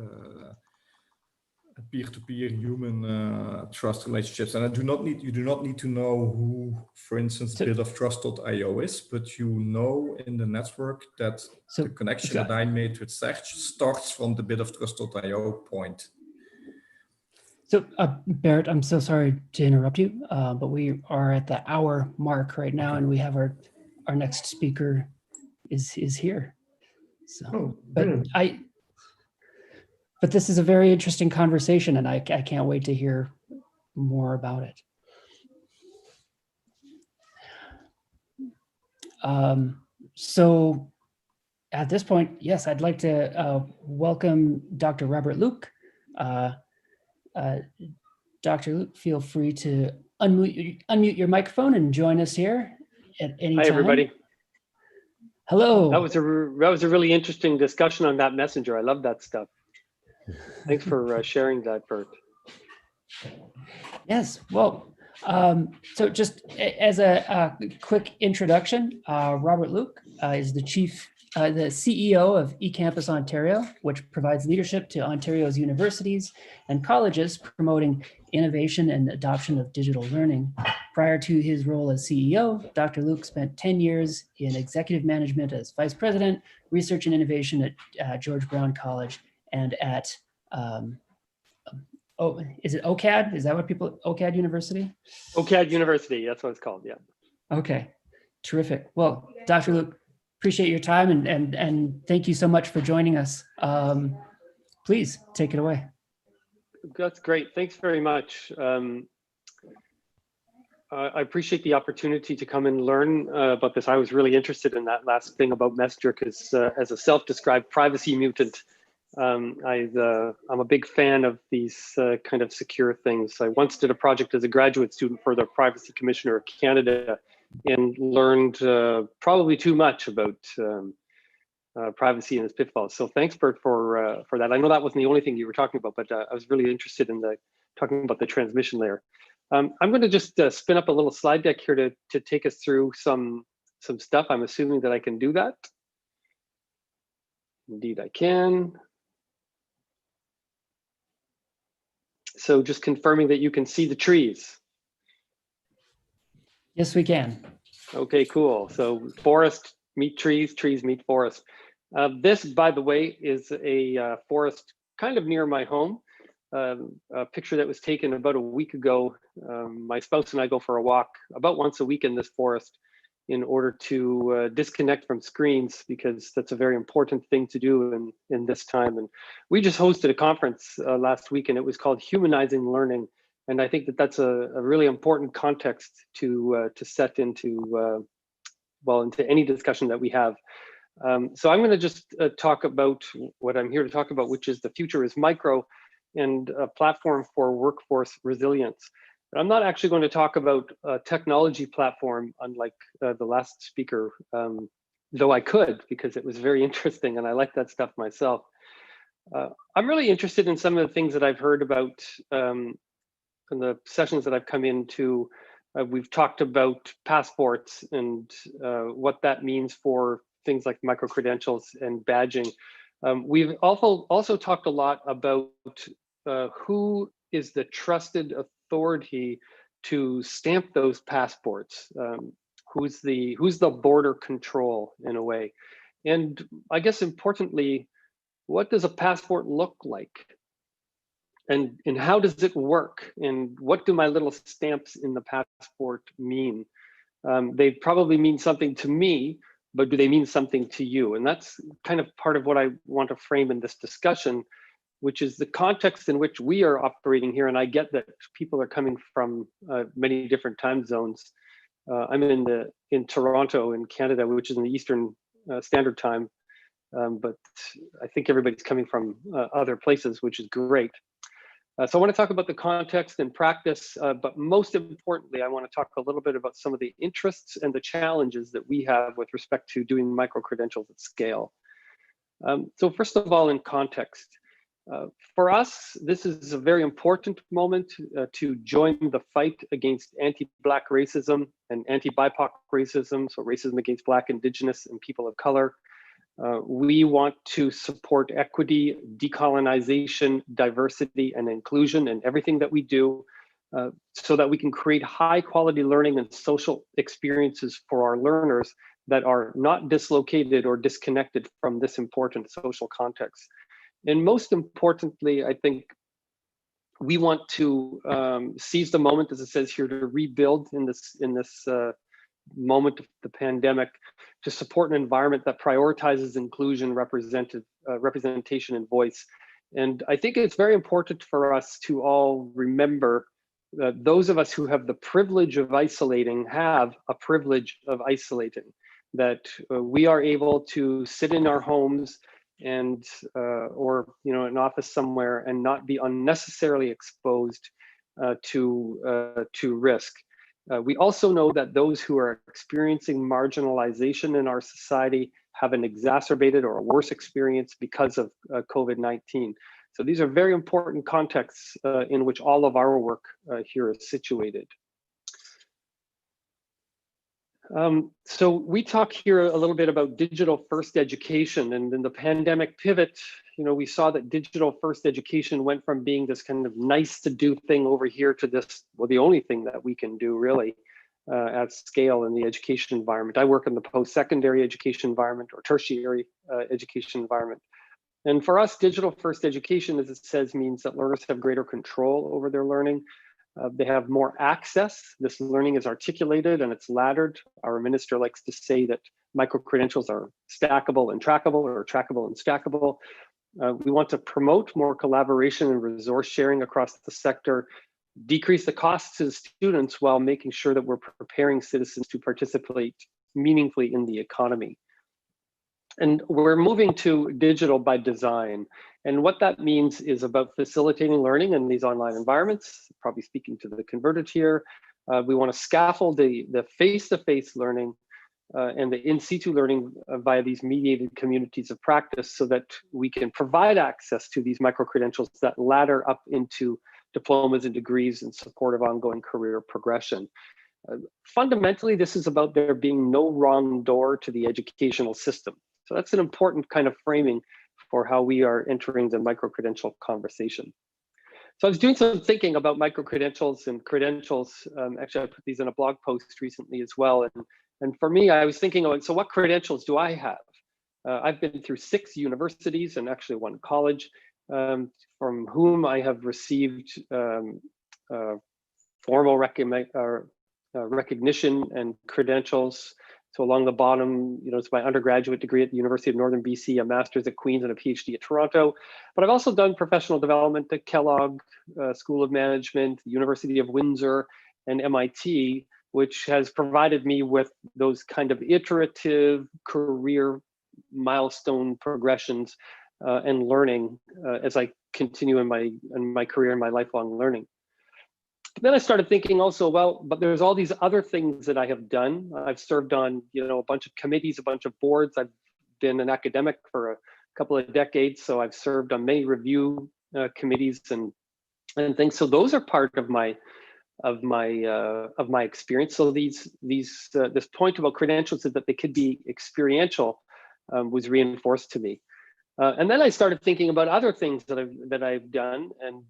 peer-to-peer human trust relationships. And you do not need to know who, for instance, bitoftrust.io is, but you know in the network that the connection that I made with Serge starts from the bitoftrust.io point. So Barrett, I'm so sorry to interrupt you, but we are at the hour mark right now, and we have our next speaker is here. So, but this is a very interesting conversation, and I can't wait to hear more about it. So at this point, yes, I'd like to welcome Dr. Robert Luke. Dr. Luke, feel free to unmute your microphone and join us here at any time. Hi, everybody. Hello. That was a really interesting discussion on that messenger. I love that stuff. Thanks for sharing that, Bert. Yes, well, So just as a quick introduction, Robert Luke is the CEO of eCampus Ontario, which provides leadership to Ontario's universities and colleges promoting innovation and adoption of digital learning. Prior to his role as CEO, Dr. Luke spent 10 years in executive management as vice president, research and innovation at George Brown College and at is it OCAD? Is that what OCAD University? OCAD University, that's what it's called, yeah. Okay, terrific. Well, Dr. Luke, appreciate your time and thank you so much for joining us. Please take it away. That's great, thanks very much. I appreciate the opportunity to come and learn about this. I was really interested in that last thing about Messenger because as a self-described privacy mutant, I'm a big fan of these kind of secure things. I once did a project as a graduate student for the Privacy Commissioner of Canada and learned probably too much about privacy and its pitfalls. So thanks, Bert, for that. I know that wasn't the only thing you were talking about, but I was really interested in talking about the transmission layer. I'm going to just spin up a little slide deck here to take us through some stuff. I'm assuming that I can do that. Indeed, I can. So just confirming that you can see the trees. Yes, we can. Okay, cool. So forest meet trees, trees meet forest. This, by the way, is a forest kind of near my home. A picture that was taken about a week ago. My spouse and I go for a walk about once a week in this forest in order to disconnect from screens, because that's a very important thing to do in this time. And we just hosted a conference last week, and it was called Humanizing Learning. And I think that that's a really important context to set into, into any discussion that we have. So I'm going to just talk about what I'm here to talk about, which is the future is micro and a platform for workforce resilience. But I'm not actually going to talk about a technology platform, unlike the last speaker, though I could, because it was very interesting and I like that stuff myself. I'm really interested in some of the things that I've heard about in the sessions that I've come into. We've talked about passports and what that means for things like micro-credentials and badging. We've also talked a lot about who is the trusted authority to stamp those passports. Who's the border control in a way? And I guess importantly, what does a passport look like? And how does it work? And what do my little stamps in the passport mean? They probably mean something to me, but do they mean something to you? And that's kind of part of what I want to frame in this discussion, which is the context in which we are operating here. And I get that people are coming from many different time zones. I'm in Toronto in Canada, which is in the Eastern Standard Time, but I think everybody's coming from other places, which is great. So I want to talk about the context and practice, but most importantly, I want to talk a little bit about some of the interests and the challenges that we have with respect to doing micro-credentials at scale. So first of all, in context, for us, this is a very important moment to join the fight against anti-Black racism and anti-BIPOC racism, so racism against Black, Indigenous, and people of color. We want to support equity, decolonization, diversity, and inclusion in everything that we do, so that we can create high quality learning and social experiences for our learners that are not dislocated or disconnected from this important social context. And most importantly, I think we want to seize the moment, as it says here, to rebuild in this moment of the pandemic, to support an environment that prioritizes inclusion, representation, and voice. And I think it's very important for us to all remember that those of us who have the privilege of isolating have a privilege of isolating, that we are able to sit in our homes and or an office somewhere and not be unnecessarily exposed to risk. We also know that those who are experiencing marginalization in our society have an exacerbated or a worse experience because of COVID-19. So these are very important contexts in which all of our work here is situated. So we talk here a little bit about digital first education, and in the pandemic pivot, we saw that digital first education went from being this kind of nice to do thing over here to this, well, the only thing that we can do really at scale in the education environment. I work in the post-secondary education environment or tertiary education environment. And for us, digital first education, as it says, means that learners have greater control over their learning. They have more access. This learning is articulated and it's laddered. Our minister likes to say that micro-credentials are stackable and trackable, or trackable and stackable. We want to promote more collaboration and resource sharing across the sector, decrease the costs to students while making sure that we're preparing citizens to participate meaningfully in the economy. And we're moving to digital by design. And what that means is about facilitating learning in these online environments, probably speaking to the converted here. We want to scaffold the face-to-face learning and the in-situ learning via these mediated communities of practice so that we can provide access to these micro-credentials that ladder up into diplomas and degrees in support of ongoing career progression. Fundamentally, this is about there being no wrong door to the educational system. So that's an important kind of framing for how we are entering the micro-credential conversation. So I was doing some thinking about micro-credentials and credentials. Actually, I put these in a blog post recently as well. And for me, I was thinking about, so what credentials do I have? I've been through 6 universities and actually 1 college, from whom I have received formal recognition and credentials. So along the bottom, it's my undergraduate degree at the University of Northern BC, a master's at Queen's and a PhD at Toronto. But I've also done professional development at Kellogg School of Management, the University of Windsor, and MIT, which has provided me with those kind of iterative career milestone progressions and learning as I continue in my career and my lifelong learning. But then I started thinking also, well, but there's all these other things that I have done. I've served on, a bunch of committees, a bunch of boards. I've been an academic for a couple of decades, so I've served on many review committees and things. So those are part of my experience. So this point about credentials is that they could be experiential was reinforced to me. And then I started thinking about other things that I've done and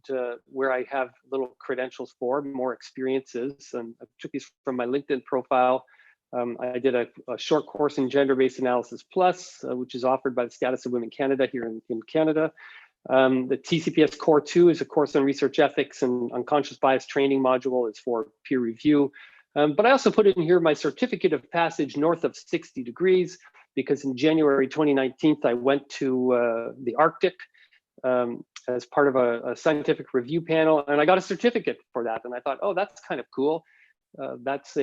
where I have little credentials for, more experiences. And I took these from my LinkedIn profile. I did a short course in Gender-Based Analysis Plus, which is offered by the Status of Women Canada here in Canada. The TCPS Core 2 is a course on research ethics, and unconscious bias training module is for peer review. But I also put in here my certificate of passage north of 60 degrees, because in January 2019, I went to the Arctic as part of a scientific review panel, and I got a certificate for that. And I thought, oh, that's kind of cool. That's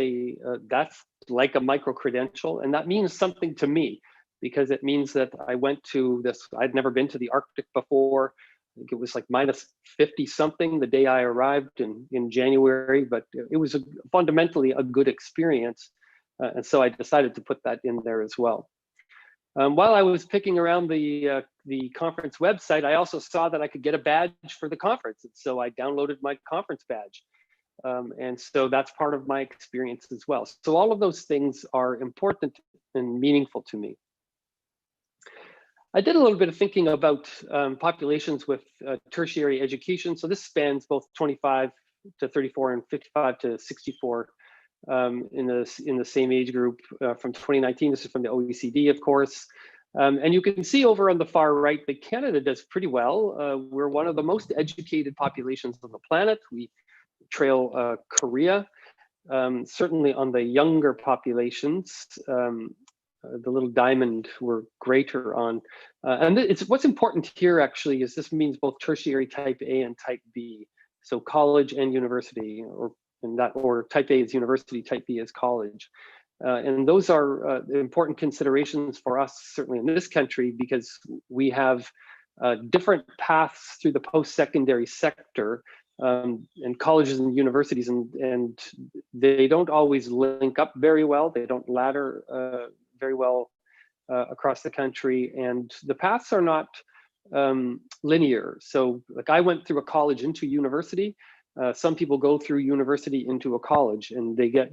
like a micro-credential, and that means something to me, because it means that I went to this, I'd never been to the Arctic before. I think it was like minus 50 something the day I arrived in January, but it was fundamentally a good experience. And so I decided to put that in there as well. While I was picking around the conference website, I also saw that I could get a badge for the conference. And so I downloaded my conference badge. And so that's part of my experience as well. So all of those things are important and meaningful to me. I did a little bit of thinking about populations with tertiary education. So this spans both 25 to 34 and 55 to 64 in the same age group from 2019. This is from the OECD, of course. And you can see over on the far right that Canada does pretty well. We're one of the most educated populations on the planet. We trail Korea, certainly on the younger populations. The little diamond we're greater on. And what's important here actually is this means both tertiary type A and type B. So college and university, or in that order, type A is university, type B is college. And those are important considerations for us, certainly in this country, because we have different paths through the post-secondary sector and colleges and universities, and they don't always link up very well. They don't ladder very well across the country, and the paths are not linear. So like I went through a college into university, Some people go through university into a college and they get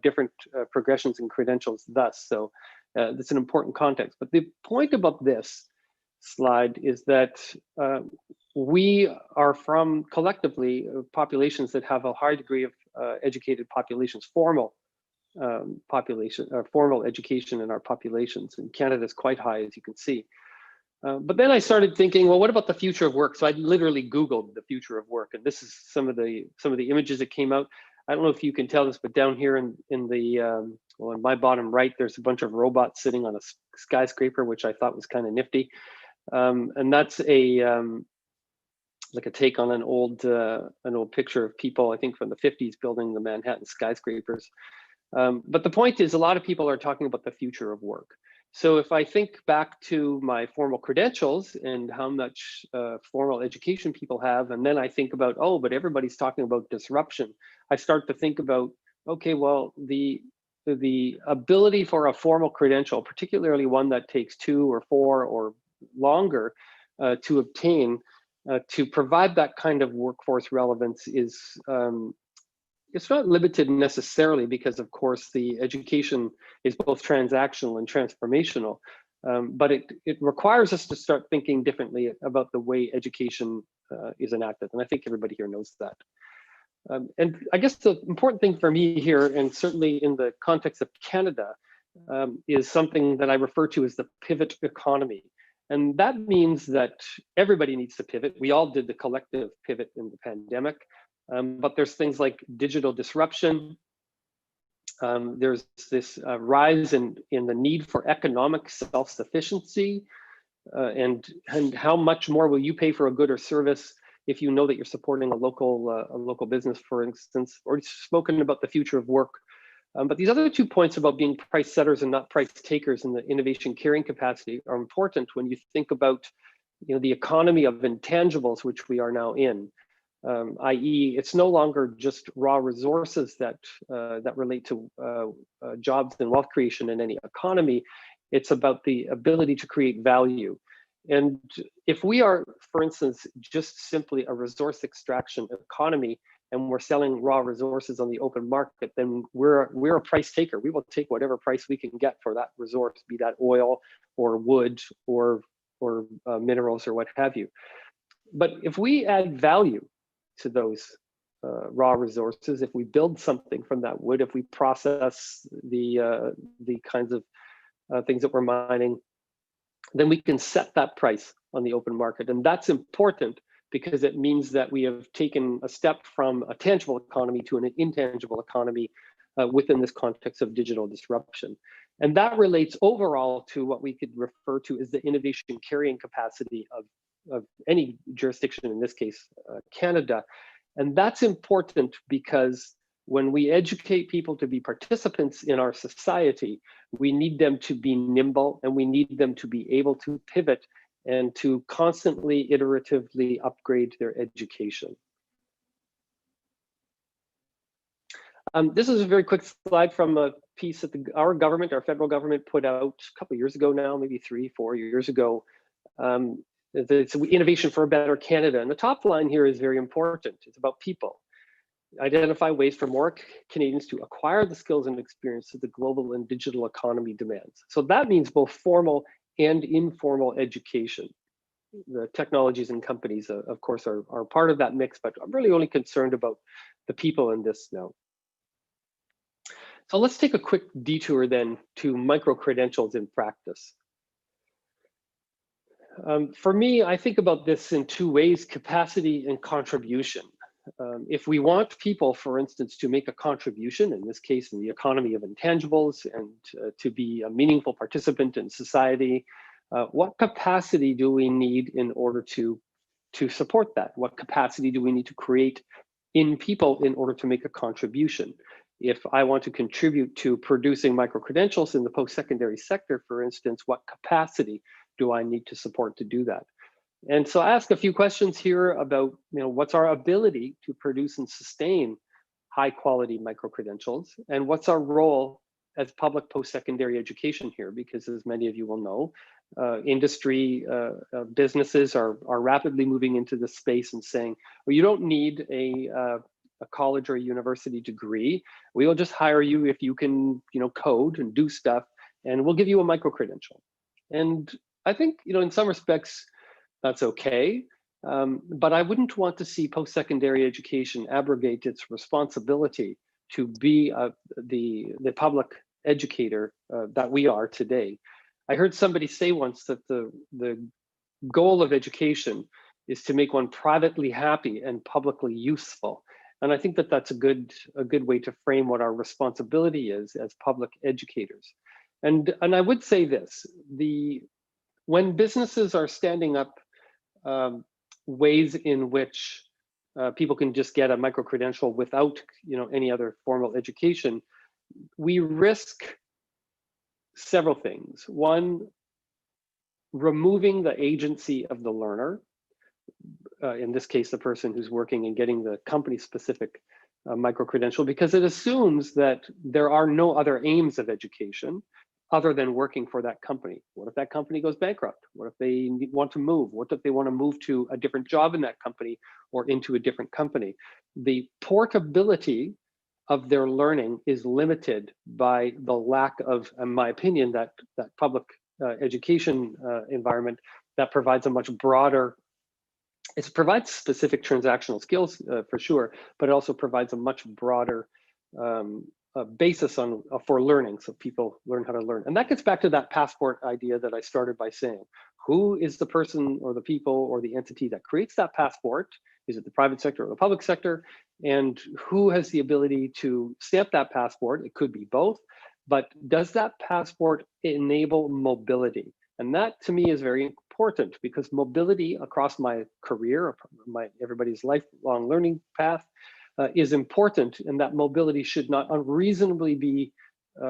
different progressions and credentials thus. So that's an important context. But the point about this slide is that we are from collectively populations that have a high degree of educated populations, formal education in our populations. And Canada is quite high, as you can see. But then I started thinking, well, what about the future of work? So I literally Googled the future of work, and this is some of the images that came out. I don't know if you can tell this, but down here in my bottom right, there's a bunch of robots sitting on a skyscraper, which I thought was kind of nifty. And that's like a take on an old picture of people, I think from the 50s, building the Manhattan skyscrapers. But the point is, a lot of people are talking about the future of work. So if I think back to my formal credentials and how much formal education people have, and then I think about, oh, but everybody's talking about disruption, I start to think about, okay, well, the ability for a formal credential, particularly one that takes 2 or 4 or longer to obtain, to provide that kind of workforce relevance is, it's not limited necessarily, because of course the education is both transactional and transformational, but it requires us to start thinking differently about the way education is enacted. And I think everybody here knows that. And I guess the important thing for me here, and certainly in the context of Canada, is something that I refer to as the pivot economy. And that means that everybody needs to pivot. We all did the collective pivot in the pandemic. But there's things like digital disruption. There's this rise in the need for economic self-sufficiency, and how much more will you pay for a good or service if you know that you're supporting a local business, for instance. Or spoken about the future of work. But these other 2 points about being price setters and not price takers in the innovation carrying capacity are important when you think about, the economy of intangibles, which we are now in. I.e., it's no longer just raw resources that relate to jobs and wealth creation in any economy. It's about the ability to create value. And if we are, for instance, just simply a resource extraction economy, and we're selling raw resources on the open market, then we're a price taker. We will take whatever price we can get for that resource, be that oil or wood or minerals or what have you. But if we add value to those raw resources, if we build something from that wood, if we process the kinds of things that we're mining, then we can set that price on the open market. And that's important because it means that we have taken a step from a tangible economy to an intangible economy within this context of digital disruption. And that relates overall to what we could refer to as the innovation carrying capacity of any jurisdiction, in this case, Canada. And that's important because when we educate people to be participants in our society, we need them to be nimble, and we need them to be able to pivot and to constantly, iteratively upgrade their education. This is a very quick slide from a piece that our federal government put out a couple of years ago now, maybe 3-4 years ago. It's Innovation for a Better Canada. And the top line here is very important. It's about people. Identify ways for more Canadians to acquire the skills and experience that the global and digital economy demands. So that means both formal and informal education. The technologies and companies, of course, are part of that mix, but I'm really only concerned about the people in this now. So let's take a quick detour then to micro-credentials in practice. For me, I think about this in 2 ways: capacity and contribution. If we want people, for instance, to make a contribution, in this case, in the economy of intangibles, and to be a meaningful participant in society, what capacity do we need in order to support that? What capacity do we need to create in people in order to make a contribution? If I want to contribute to producing micro-credentials in the post-secondary sector, for instance, what capacity do I need to support to do that? And so I ask a few questions here about, what's our ability to produce and sustain high quality micro-credentials, and what's our role as public post-secondary education here? Because as many of you will know, industry businesses are rapidly moving into this space and saying, well, you don't need a college or a university degree. We will just hire you if you can, code and do stuff, and we'll give you a micro-credential. And I think, in some respects, that's okay. But I wouldn't want to see post-secondary education abrogate its responsibility to be the public educator that we are today. I heard somebody say once that the goal of education is to make one privately happy and publicly useful. And I think that that's a good way to frame what our responsibility is as public educators. And I would say this, when businesses are standing up ways in which people can just get a micro-credential without any other formal education, we risk several things. One, removing the agency of the learner, in this case, the person who's working and getting the company-specific micro-credential, because it assumes that there are no other aims of education other than working for that company. What if that company goes bankrupt? What if they want to move? What if they want to move to a different job in that company or into a different company? The portability of their learning is limited by the lack of, in my opinion, that public education environment that provides a much broader, it provides specific transactional skills for sure, but it also provides a much broader basis for learning, so people learn how to learn. And that gets back to that passport idea that I started by saying, who is the person or the people or the entity that creates that passport? Is it the private sector or the public sector? And who has the ability to stamp that passport? It could be both, but does that passport enable mobility? And that to me is very important, because mobility across my career, everybody's lifelong learning path, is important, and that mobility should not unreasonably be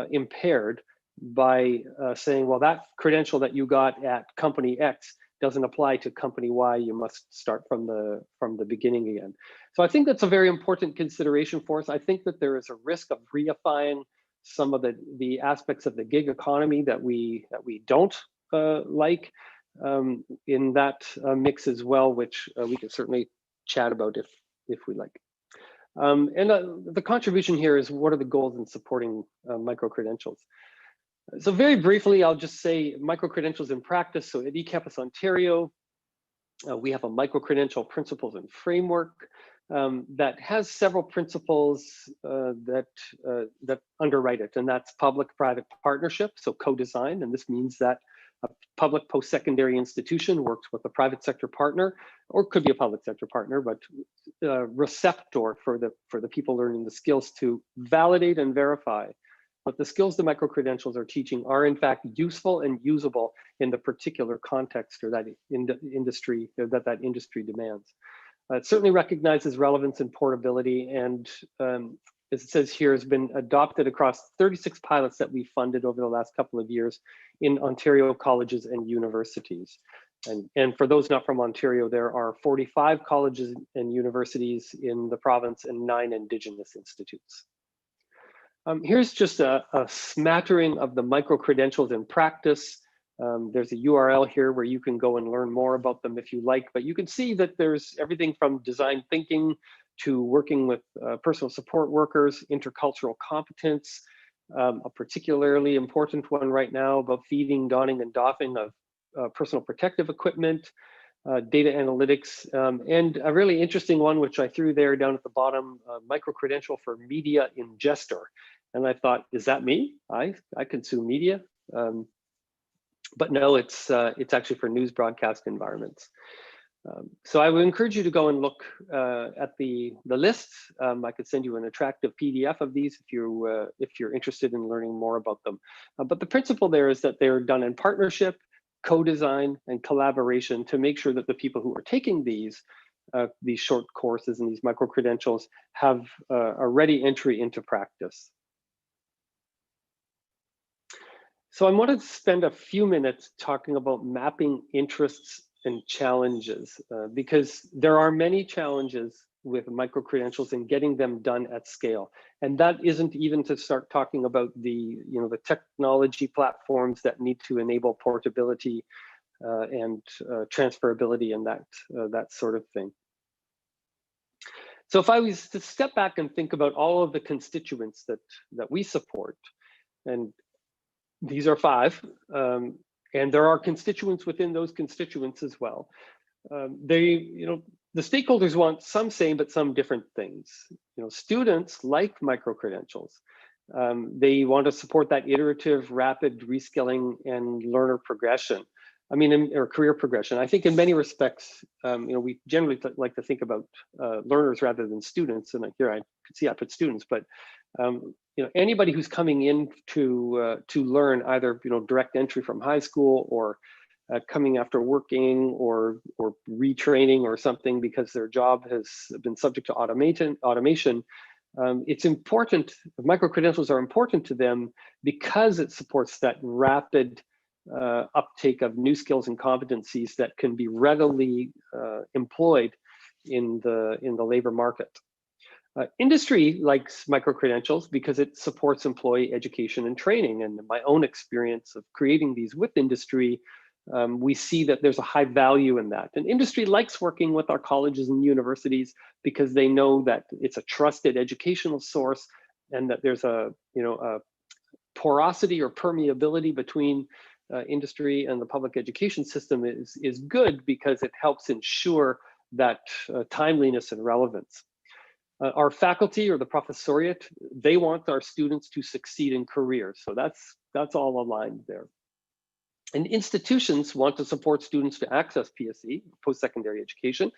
impaired by saying, well, that credential that you got at company X doesn't apply to company Y. You must start from the beginning again. So I think that's a very important consideration for us. I think that there is a risk of reifying some of the aspects of the gig economy that we don't like in that mix as well, which we can certainly chat about if we like. And the contribution here is, what are the goals in supporting micro-credentials? So very briefly, I'll just say micro-credentials in practice. So at eCampus Ontario, we have a micro-credential principles and framework that has several principles that underwrite it, and that's public-private partnership, so co-design, and this means that a public post-secondary institution works with a private sector partner, or it could be a public sector partner, but receptor for the people learning the skills to validate and verify that the skills the micro-credentials are teaching are in fact useful and usable in the particular context or that industry that industry demands. It certainly recognizes relevance and portability, and as it says here, has been adopted across 36 pilots that we funded over the last couple of years in Ontario colleges and universities. And for those not from Ontario, there are 45 colleges and universities in the province and 9 Indigenous institutes. Here's just a smattering of the micro-credentials in practice. There's a URL here where you can go and learn more about them if you like, but you can see that there's everything from design thinking to working with personal support workers, intercultural competence, a particularly important one right now about feeding, donning, and doffing of personal protective equipment, data analytics, and a really interesting one, which I threw there down at the bottom, micro-credential for media ingester. And I thought, is that me? I consume media. But no, it's actually for news broadcast environments. So I would encourage you to go and look at the list. I could send you an attractive PDF of these if you're interested in learning more about them. But the principle there is that they're done in partnership, co-design, and collaboration to make sure that the people who are taking these short courses and these micro-credentials have a ready entry into practice. So I wanted to spend a few minutes talking about mapping interests and challenges, because there are many challenges with micro-credentials and getting them done at scale. And that isn't even to start talking about the technology platforms that need to enable portability and transferability and that sort of thing. So if I was to step back and think about all of the constituents that we support, and these are 5, and there are constituents within those constituents as well. The stakeholders want some same but some different things. Students like micro-credentials. They want to support that iterative, rapid reskilling and learner progression. Or career progression. I think in many respects, we generally like to think about learners rather than students. And here I could see I put students, but anybody who's coming in to learn either direct entry from high school or coming after working or retraining or something because their job has been subject to automation. It's important. Micro-credentials are important to them because it supports that rapid uptake of new skills and competencies that can be readily employed in the labor market. Industry likes micro-credentials because it supports employee education and training. And in my own experience of creating these with industry, we see that there's a high value in that. And industry likes working with our colleges and universities because they know that it's a trusted educational source and that there's a porosity or permeability between industry and the public education system is good because it helps ensure that timeliness and relevance. Our faculty or the professoriate, they want our students to succeed in careers. So that's all aligned there. And institutions want to support students to access PSE, post-secondary education.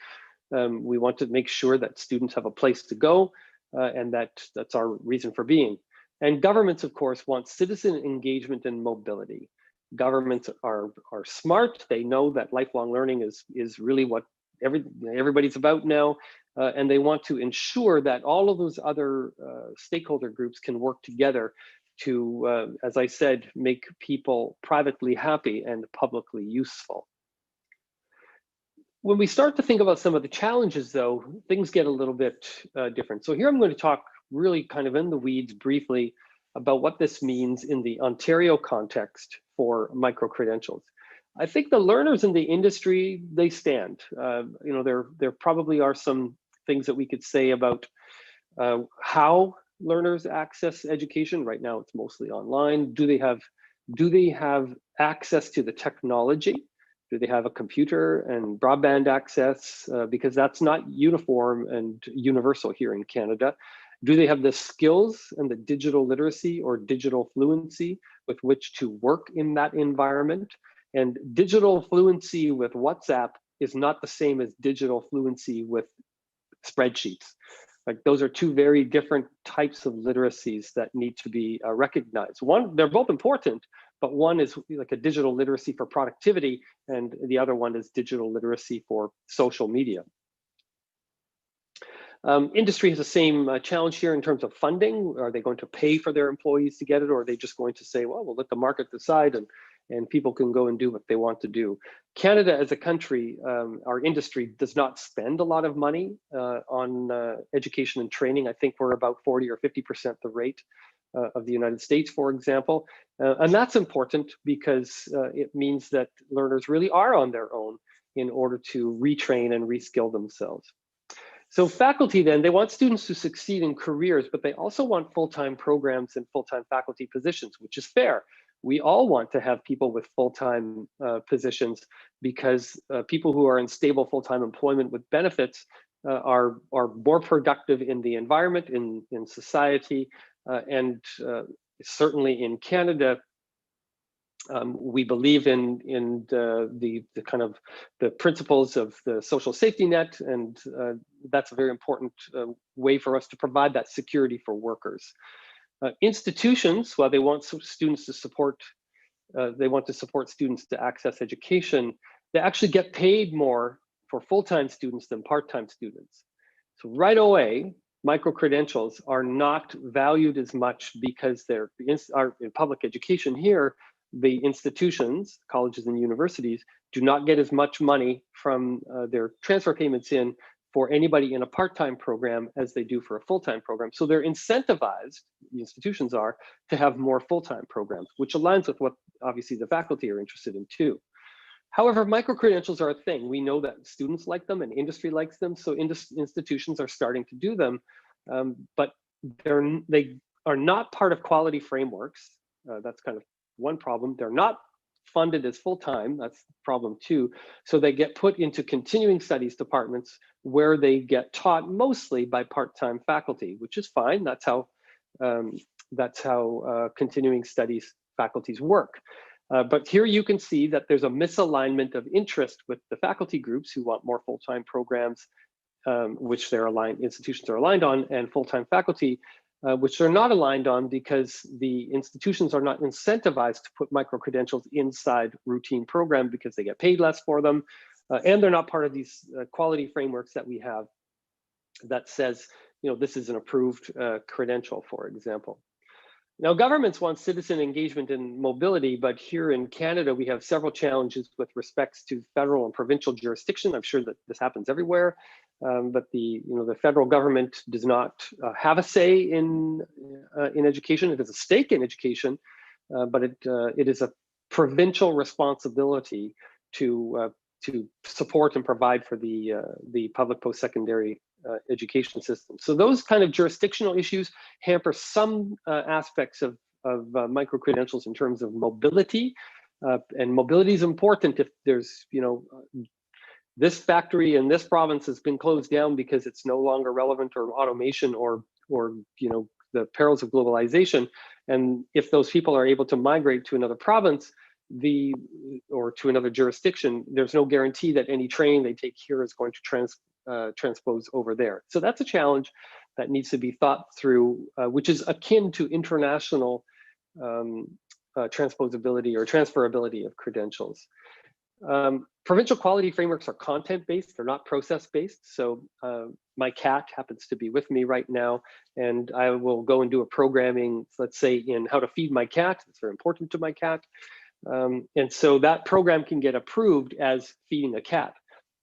We want to make sure that students have a place to go and that's our reason for being. And governments, of course, want citizen engagement and mobility. Governments are smart. They know that lifelong learning is really what everybody's about now, and they want to ensure that all of those other stakeholder groups can work together to, as I said, make people privately happy and publicly useful. When we start to think about some of the challenges, though, things get a little bit different. So here I'm going to talk really kind of in the weeds briefly about what this means in the Ontario context for micro-credentials. I think the learners in the industry, they stand. There probably are some things that we could say about how learners access education. Right now, it's mostly online. Do they have access to the technology? Do they have a computer and broadband access? Because that's not uniform and universal here in Canada. Do they have the skills and the digital literacy or digital fluency with which to work in that environment? And digital fluency with WhatsApp is not the same as digital fluency with spreadsheets. Like, those are two very different types of literacies that need to be recognized. They're both important, but one is like a digital literacy for productivity, and the other one is digital literacy for social media. Industry has the same challenge here in terms of funding. Are they going to pay for their employees to get it, or are they just going to say, well, we'll let the market decide and people can go and do what they want to do? Canada as a country, our industry does not spend a lot of money on education and training. I think we're about 40 or 50% the rate of the United States, for example. And that's important because it means that learners really are on their own in order to retrain and reskill themselves. So faculty then, they want students to succeed in careers, but they also want full-time programs and full-time faculty positions, which is fair. We all want to have people with full-time positions because people who are in stable full-time employment with benefits are more productive in the environment, in society, and certainly in Canada. We believe in the kind of the principles of the social safety net, and that's a very important way for us to provide that security for workers. Institutions, while they want students to support, they want to support students to access education, they actually get paid more for full-time students than part-time students. So right away, micro-credentials are not valued as much because they're in public education here. The institutions, colleges and universities, do not get as much money from their transfer payments in for anybody in a part-time program as they do for a full-time program. So they're incentivized, the institutions are, to have more full-time programs, which aligns with what obviously the faculty are interested in too. However, micro-credentials are a thing. We know that students like them and industry likes them, so institutions are starting to do them, but they are not part of quality frameworks. That's kind of one problem. They're not funded as full-time, that's the problem too. So they get put into continuing studies departments where they get taught mostly by part-time faculty, which is fine. That's how continuing studies faculties work. But here you can see that there's a misalignment of interest with the faculty groups who want more full-time programs, which institutions are aligned on, and full-time faculty, which they're not aligned on because the institutions are not incentivized to put micro-credentials inside routine program because they get paid less for them. And they're not part of these quality frameworks that we have that says, this is an approved credential, for example. Now, governments want citizen engagement and mobility, but here in Canada, we have several challenges with respects to federal and provincial jurisdiction. I'm sure that this happens everywhere, but the federal government does not have a say in education. It has a stake in education, but it is a provincial responsibility to support and provide for the public post-secondary education system. So those kind of jurisdictional issues hamper some aspects of micro-credentials in terms of mobility. And mobility is important if there's, this factory in this province has been closed down because it's no longer relevant, or automation, or the perils of globalization. And if those people are able to migrate to another province, or to another jurisdiction, there's no guarantee that any training they take here is going to transpose over there. So that's a challenge that needs to be thought through, which is akin to international transposability or transferability of credentials. Provincial quality frameworks are content-based, they're not process-based. So my cat happens to be with me right now, and I will go and do a programming, let's say, in how to feed my cat. It's very important to my cat. And so that program can get approved as feeding a cat.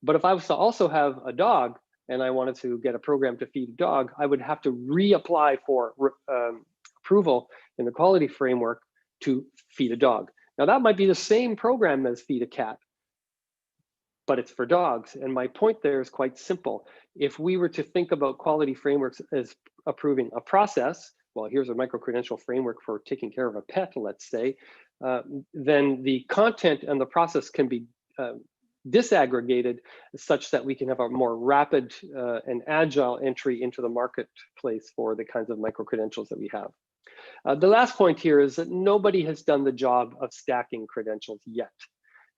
But if I was to also have a dog and I wanted to get a program to feed a dog, I would have to reapply for approval in the quality framework to feed a dog. Now that might be the same program as feed a cat, but it's for dogs. And my point there is quite simple. If we were to think about quality frameworks as approving a process, well, here's a micro-credential framework for taking care of a pet, let's say, then the content and the process can be disaggregated such that we can have a more rapid and agile entry into the marketplace for the kinds of micro-credentials that we have. The last point here is that nobody has done the job of stacking credentials yet.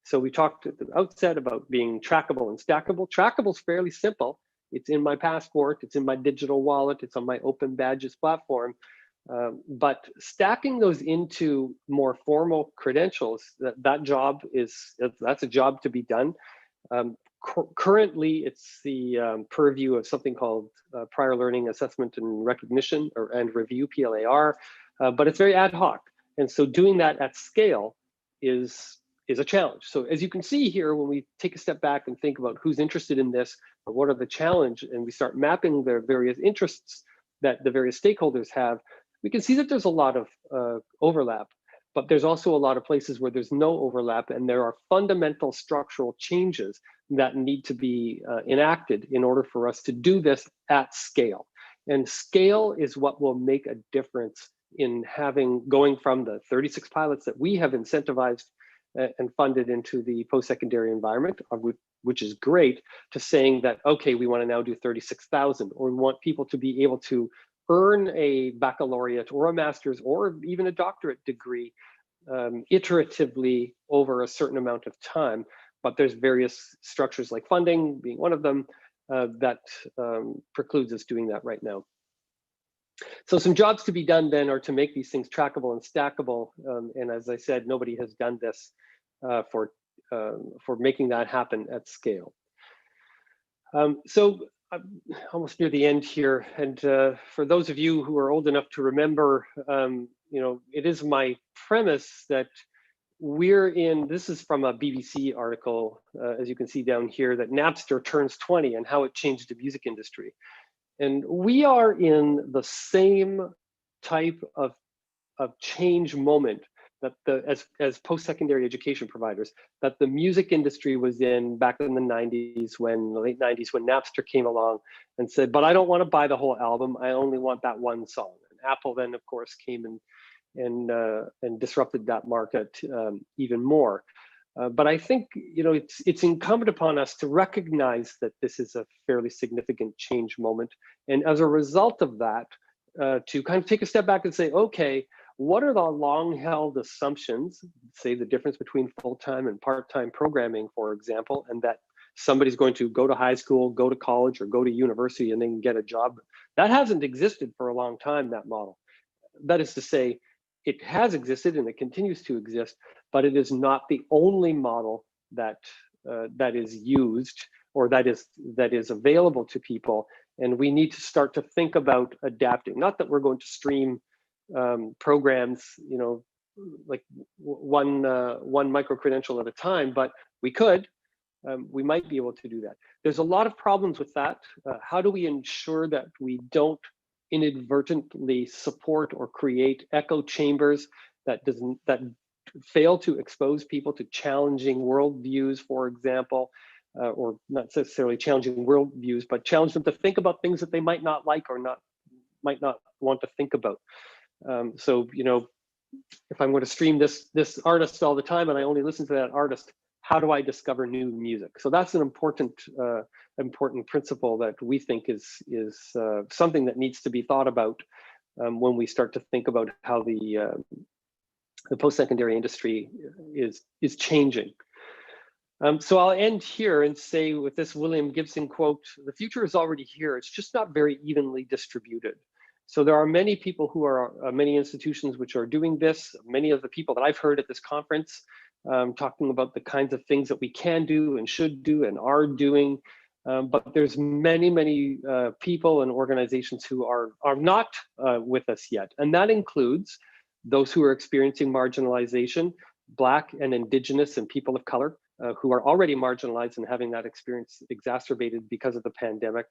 So we talked at the outset about being trackable and stackable. Trackable is fairly simple. It's in my passport, it's in my digital wallet, it's on my Open Badges platform. But stacking those into more formal credentials, that's a job to be done. Currently, it's the purview of something called Prior Learning Assessment and Recognition and Review, PLAR, but it's very ad hoc. And so doing that at scale is a challenge. So as you can see here, when we take a step back and think about who's interested in this, or what are the challenge, and we start mapping the various interests that the various stakeholders have, we can see that there's a lot of overlap, but there's also a lot of places where there's no overlap, and there are fundamental structural changes that need to be enacted in order for us to do this at scale. And scale is what will make a difference in going from the 36 pilots that we have incentivized and funded into the post-secondary environment, which is great, to saying that, okay, we want to now do 36,000, or we want people to be able to earn a baccalaureate or a master's or even a doctorate degree iteratively over a certain amount of time. But there's various structures, like funding being one of them, that precludes us doing that right now. So some jobs to be done then are to make these things trackable and stackable. And as I said, nobody has done this for making that happen at scale. So I'm almost near the end here. And for those of you who are old enough to remember, it is my premise that we're in, this is from a BBC article, as you can see down here, that Napster turns 20 and how it changed the music industry. And we are in the same type of change moment that as post-secondary education providers, that the music industry was in back in the 90s, the late 90s, when Napster came along and said, but I don't want to buy the whole album, I only want that one song. And Apple then, of course, came and disrupted that market even more. But I think, you know, it's incumbent upon us to recognize that this is a fairly significant change moment. And as a result of that, to kind of take a step back and say, okay, what are the long-held assumptions, say the difference between full-time and part-time programming, for example, and that somebody's going to go to high school, go to college, or go to university and then get a job. That hasn't existed for a long time, that model. That is to say, it has existed and it continues to exist, but it is not the only model that that is used or that is available to people. And we need to start to think about adapting. Not that we're going to stream programs, you know, like one micro-credential at a time, but we could. We might be able to do that. There's a lot of problems with that. How do we ensure that we don't inadvertently support or create echo chambers that fail to expose people to challenging worldviews, for example, or not necessarily challenging worldviews, but challenge them to think about things that they might not like or might not want to think about. So, you know, if I'm going to stream this artist all the time and I only listen to that artist, how do I discover new music? So that's an important principle that we think is something that needs to be thought about when we start to think about how the post-secondary industry is changing. So I'll end here and say with this William Gibson quote, "The future is already here. It's just not very evenly distributed." So there are many people who are, many institutions which are doing this. Many of the people that I've heard at this conference talking about the kinds of things that we can do and should do and are doing. But there's many people and organizations who are not with us yet. And that includes those who are experiencing marginalization, Black and Indigenous and people of color who are already marginalized and having that experience exacerbated because of the pandemic.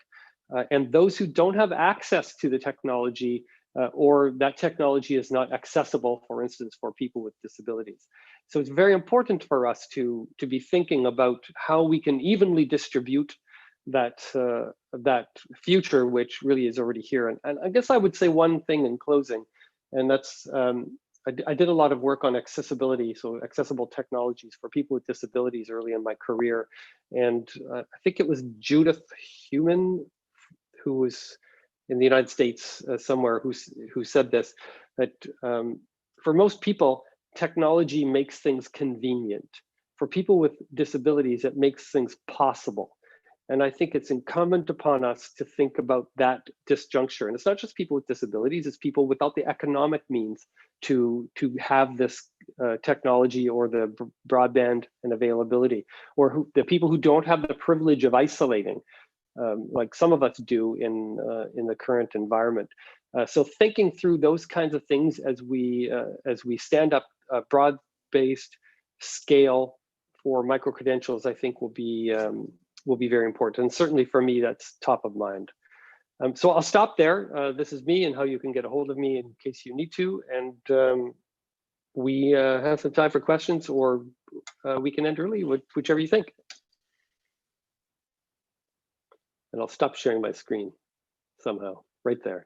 And those who don't have access to the technology or that technology is not accessible, for instance, for people with disabilities. So it's very important for us to be thinking about how we can evenly distribute that future, which really is already here. And I guess I would say one thing in closing, and that's, I did a lot of work on accessibility, so accessible technologies for people with disabilities early in my career. And I think it was Judith Heumann, who was in the United States somewhere, who said this, that for most people, technology makes things convenient. For people with disabilities, it makes things possible. And I think it's incumbent upon us to think about that disjuncture. And it's not just people with disabilities, it's people without the economic means to have this technology or the broadband and availability, or the people who don't have the privilege of isolating, like some of us do in the current environment. So thinking through those kinds of things as we stand up a broad-based scale for micro-credentials, I think will be very important. And certainly for me, that's top of mind. So I'll stop there. This is me and how you can get a hold of me in case you need to. And we have some time for questions, or we can end early, whichever you think. And I'll stop sharing my screen somehow, right there.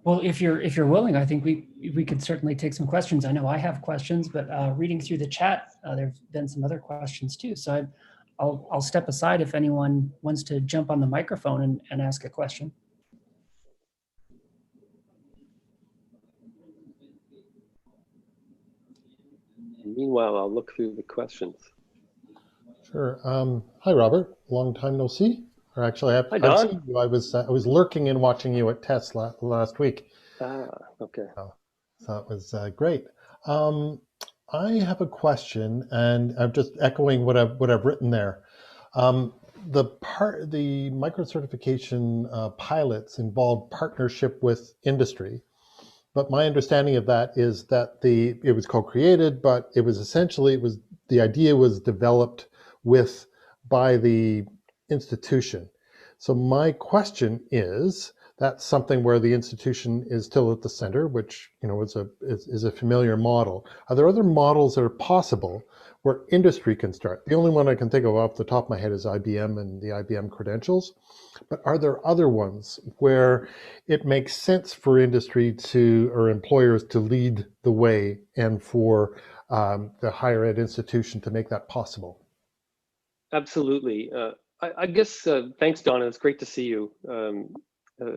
Well, if you're willing, I think we could certainly take some questions. I know I have questions, but reading through the chat, there've been some other questions too. So I'll step aside if anyone wants to jump on the microphone and ask a question. Meanwhile, I'll look through the questions. Sure. Hi, Robert. Long time no see. Or actually, I've seen you. I was lurking and watching you at TESS last week. Okay. So it was great. I have a question, and I'm just echoing what I've written there. The micro certification pilots involved partnership with industry, But my understanding of that is that it was co-created, but it was essentially, the idea was developed by the institution. So my question is, that's something where the institution is still at the center, which is a familiar model. Are there other models that are possible where industry can start? The only one I can think of off the top of my head is IBM and the IBM credentials. But are there other ones where it makes sense for industry or employers to lead the way, and for the higher ed institution to make that possible? Absolutely. I guess, thanks, Donna. It's great to see you.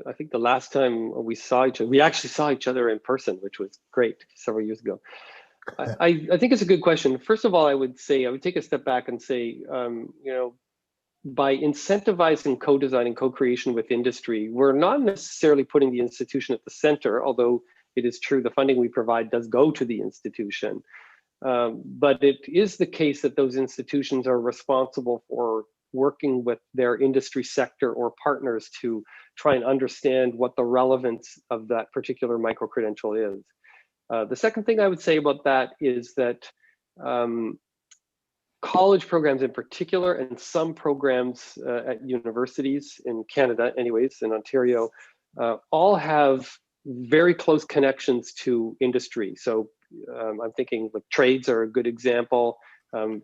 I think the last time we saw each other, we actually saw each other in person, which was great several years ago. I think it's a good question. First of all, I would take a step back and say, by incentivizing co-design and co-creation with industry, we're not necessarily putting the institution at the center, although it is true the funding we provide does go to the institution. But it is the case that those institutions are responsible for working with their industry sector or partners to try and understand what the relevance of that particular micro-credential is. The second thing I would say about that is that college programs in particular, and some programs at universities in Canada anyways, in Ontario, all have very close connections to industry. So I'm thinking like trades are a good example.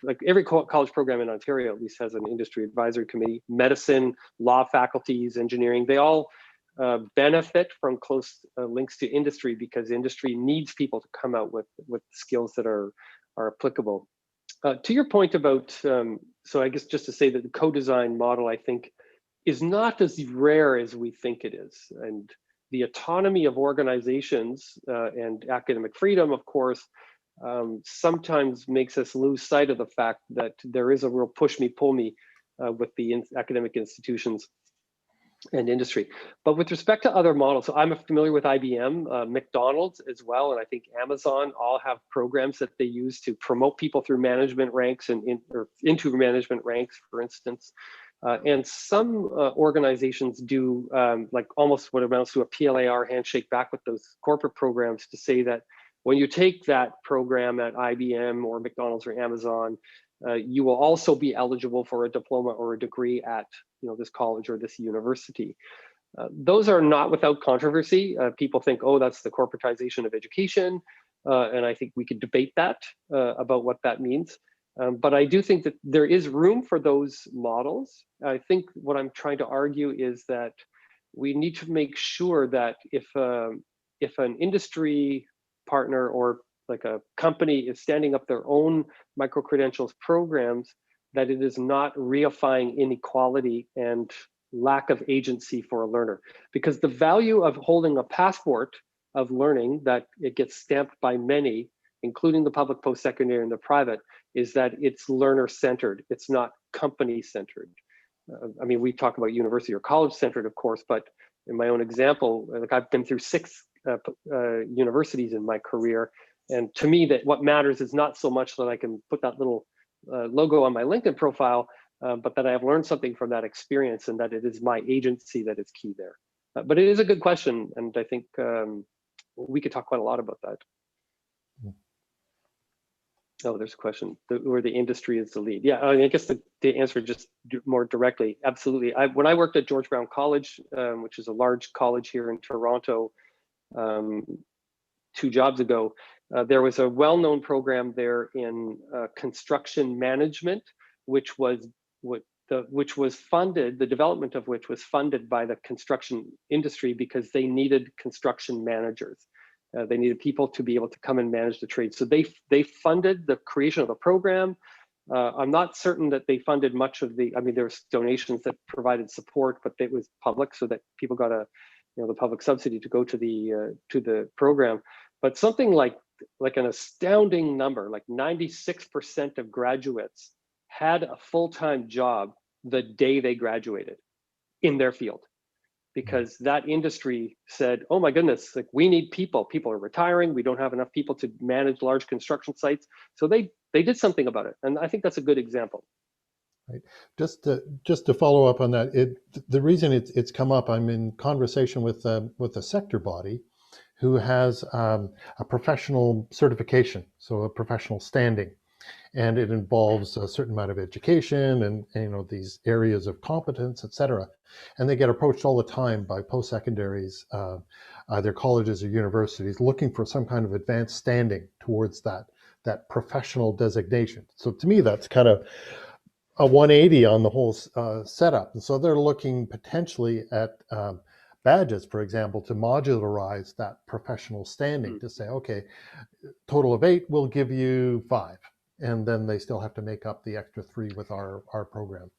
Like every college program in Ontario at least has an industry advisory committee. Medicine, law faculties, engineering, they all benefit from close links to industry, because industry needs people to come out with skills that are applicable. To your point about, so I guess just to say that the co-design model, I think, is not as rare as we think it is. And the autonomy of organizations and academic freedom, of course, sometimes makes us lose sight of the fact that there is a real push me, pull me with the academic institutions and industry. But with respect to other models, so I'm familiar with IBM, McDonald's as well, and I think Amazon all have programs that they use to promote people through management ranks and into management ranks, for instance. And some organizations do like almost what amounts to a PLAR handshake back with those corporate programs to say that when you take that program at IBM or McDonald's or Amazon, you will also be eligible for a diploma or a degree at this college or this university. Those are not without controversy. People think, oh, that's the corporatization of education. And I think we could debate that about what that means. But I do think that there is room for those models. I think what I'm trying to argue is that we need to make sure that if an industry partner or like a company is standing up their own micro-credentials programs, that it is not reifying inequality and lack of agency for a learner. Because the value of holding a passport of learning that it gets stamped by many, including the public, post-secondary, and the private, is that it's learner-centered. It's not company-centered. I mean, we talk about university or college-centered, of course, but in my own example, like I've been through 6 universities in my career. And to me, that what matters is not so much that I can put that little logo on my LinkedIn profile, but that I have learned something from that experience, and that it is my agency that is key there. But it is a good question, and I think we could talk quite a lot about that. Oh, there's a question where the industry is the lead. Yeah, I guess the answer just more directly, absolutely. When I worked at George Brown College, which is a large college here in Toronto, 2 jobs ago, there was a well-known program there in construction management, which was funded, the development of which was funded by the construction industry because they needed construction managers. They needed people to be able to come and manage the trade. So they funded the creation of the program. I'm not certain that they funded much of I mean, there's donations that provided support, but it was public, so that people got the public subsidy to go to the program. But something like an astounding number, like 96% of graduates had a full-time job the day they graduated in their field, because that industry said, oh my goodness, like we need people. People are retiring. We don't have enough people to manage large construction sites. So they did something about it. And I think that's a good example. Right. Just to follow up on that, the reason it's come up, I'm in conversation with a sector body who has a professional certification, so a professional standing, and it involves a certain amount of education and you know, these areas of competence, etc. And they get approached all the time by post-secondaries, either colleges or universities, looking for some kind of advanced standing towards that professional designation. So to me, that's kind of a 180 on the whole setup. And so they're looking potentially at badges, for example, to modularize that professional standing, to say, okay, total of 8 will give you 5. And then they still have to make up the extra 3 with our program.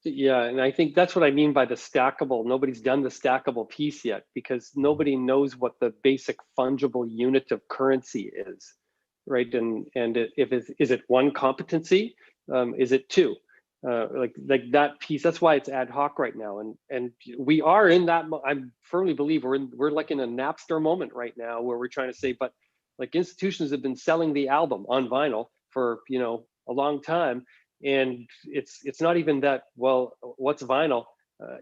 Yeah, and I think that's what I mean by the stackable. Nobody's done the stackable piece yet, because nobody knows what the basic fungible unit of currency is, right? And is it 1 competency? Is it 2? Like that piece. That's why it's ad hoc right now, and we are in that. I firmly believe we're like in a Napster moment right now, where we're trying to say, but like institutions have been selling the album on vinyl for, you know, a long time, and it's not even that, well, what's vinyl?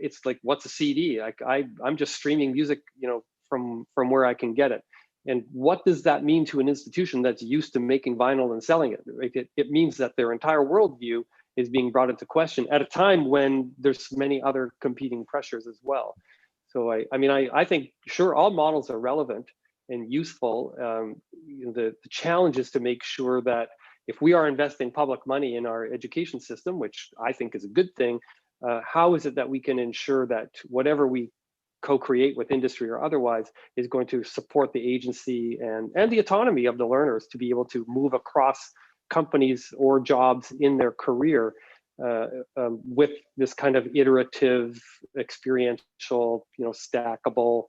It's like, what's a CD? Like I'm just streaming music, you know, from where I can get it. And what does that mean to an institution that's used to making vinyl and selling it? Right? It means that their entire worldview is being brought into question at a time when there's many other competing pressures as well. So I think, sure, all models are relevant and useful. The challenge is to make sure that if we are investing public money in our education system, which I think is a good thing, how is it that we can ensure that whatever we co-create with industry or otherwise is going to support the agency and the autonomy of the learners to be able to move across companies or jobs in their career with this kind of iterative, experiential, you know, stackable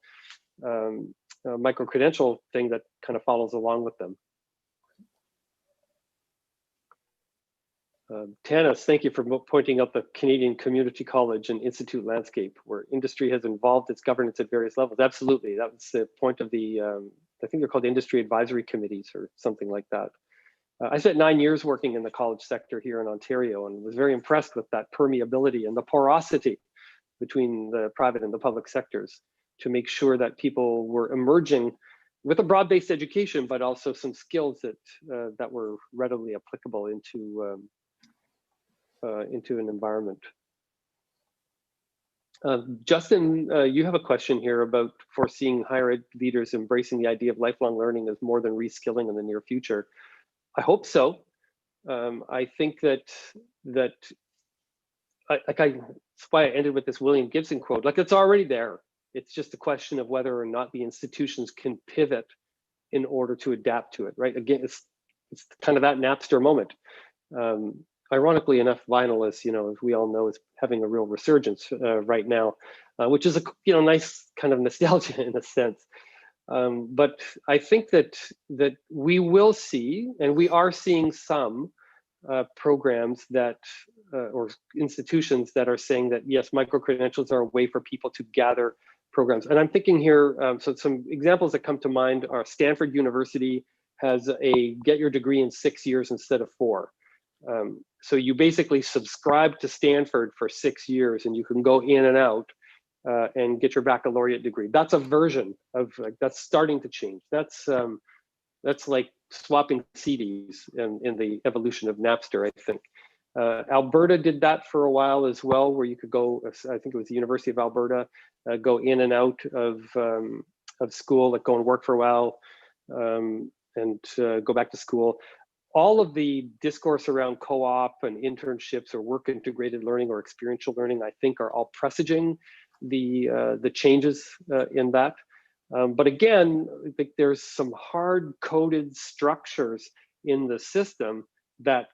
micro-credential thing that kind of follows along with them. Tanis, thank you for pointing out the Canadian Community College and Institute landscape, where industry has involved its governance at various levels. Absolutely, that was the point of the, I think they're called industry advisory committees or something like that. I spent 9 years working in the college sector here in Ontario, and was very impressed with that permeability and the porosity between the private and the public sectors to make sure that people were emerging with a broad-based education, but also some skills that were readily applicable into an environment. Justin, you have a question here about foreseeing higher ed leaders embracing the idea of lifelong learning as more than reskilling in the near future. I hope so. I think that's why I ended with this William Gibson quote. Like, it's already there. It's just a question of whether or not the institutions can pivot in order to adapt to it, right? Again, it's kind of that Napster moment. Ironically enough, vinyl is, you know, as we all know, is having a real resurgence right now, which is a, you know, nice kind of nostalgia in a sense. But I think that we will see, and we are seeing some programs that or institutions that are saying that yes, micro-credentials are a way for people to gather programs. And I'm thinking here, so some examples that come to mind are Stanford University has a get your degree in 6 years instead of 4. So you basically subscribe to Stanford for 6 years and you can go in and out and get your baccalaureate degree. That's a version of, like, that's starting to change. That's like swapping CDs in the evolution of Napster, I think. Alberta did that for a while as well, where you could go, I think it was the University of Alberta, go in and out of school, like go and work for a while and go back to school. All of the discourse around co-op and internships or work integrated learning or experiential learning, I think, are all presaging the changes in that. But again, I think there's some hard-coded structures in the system that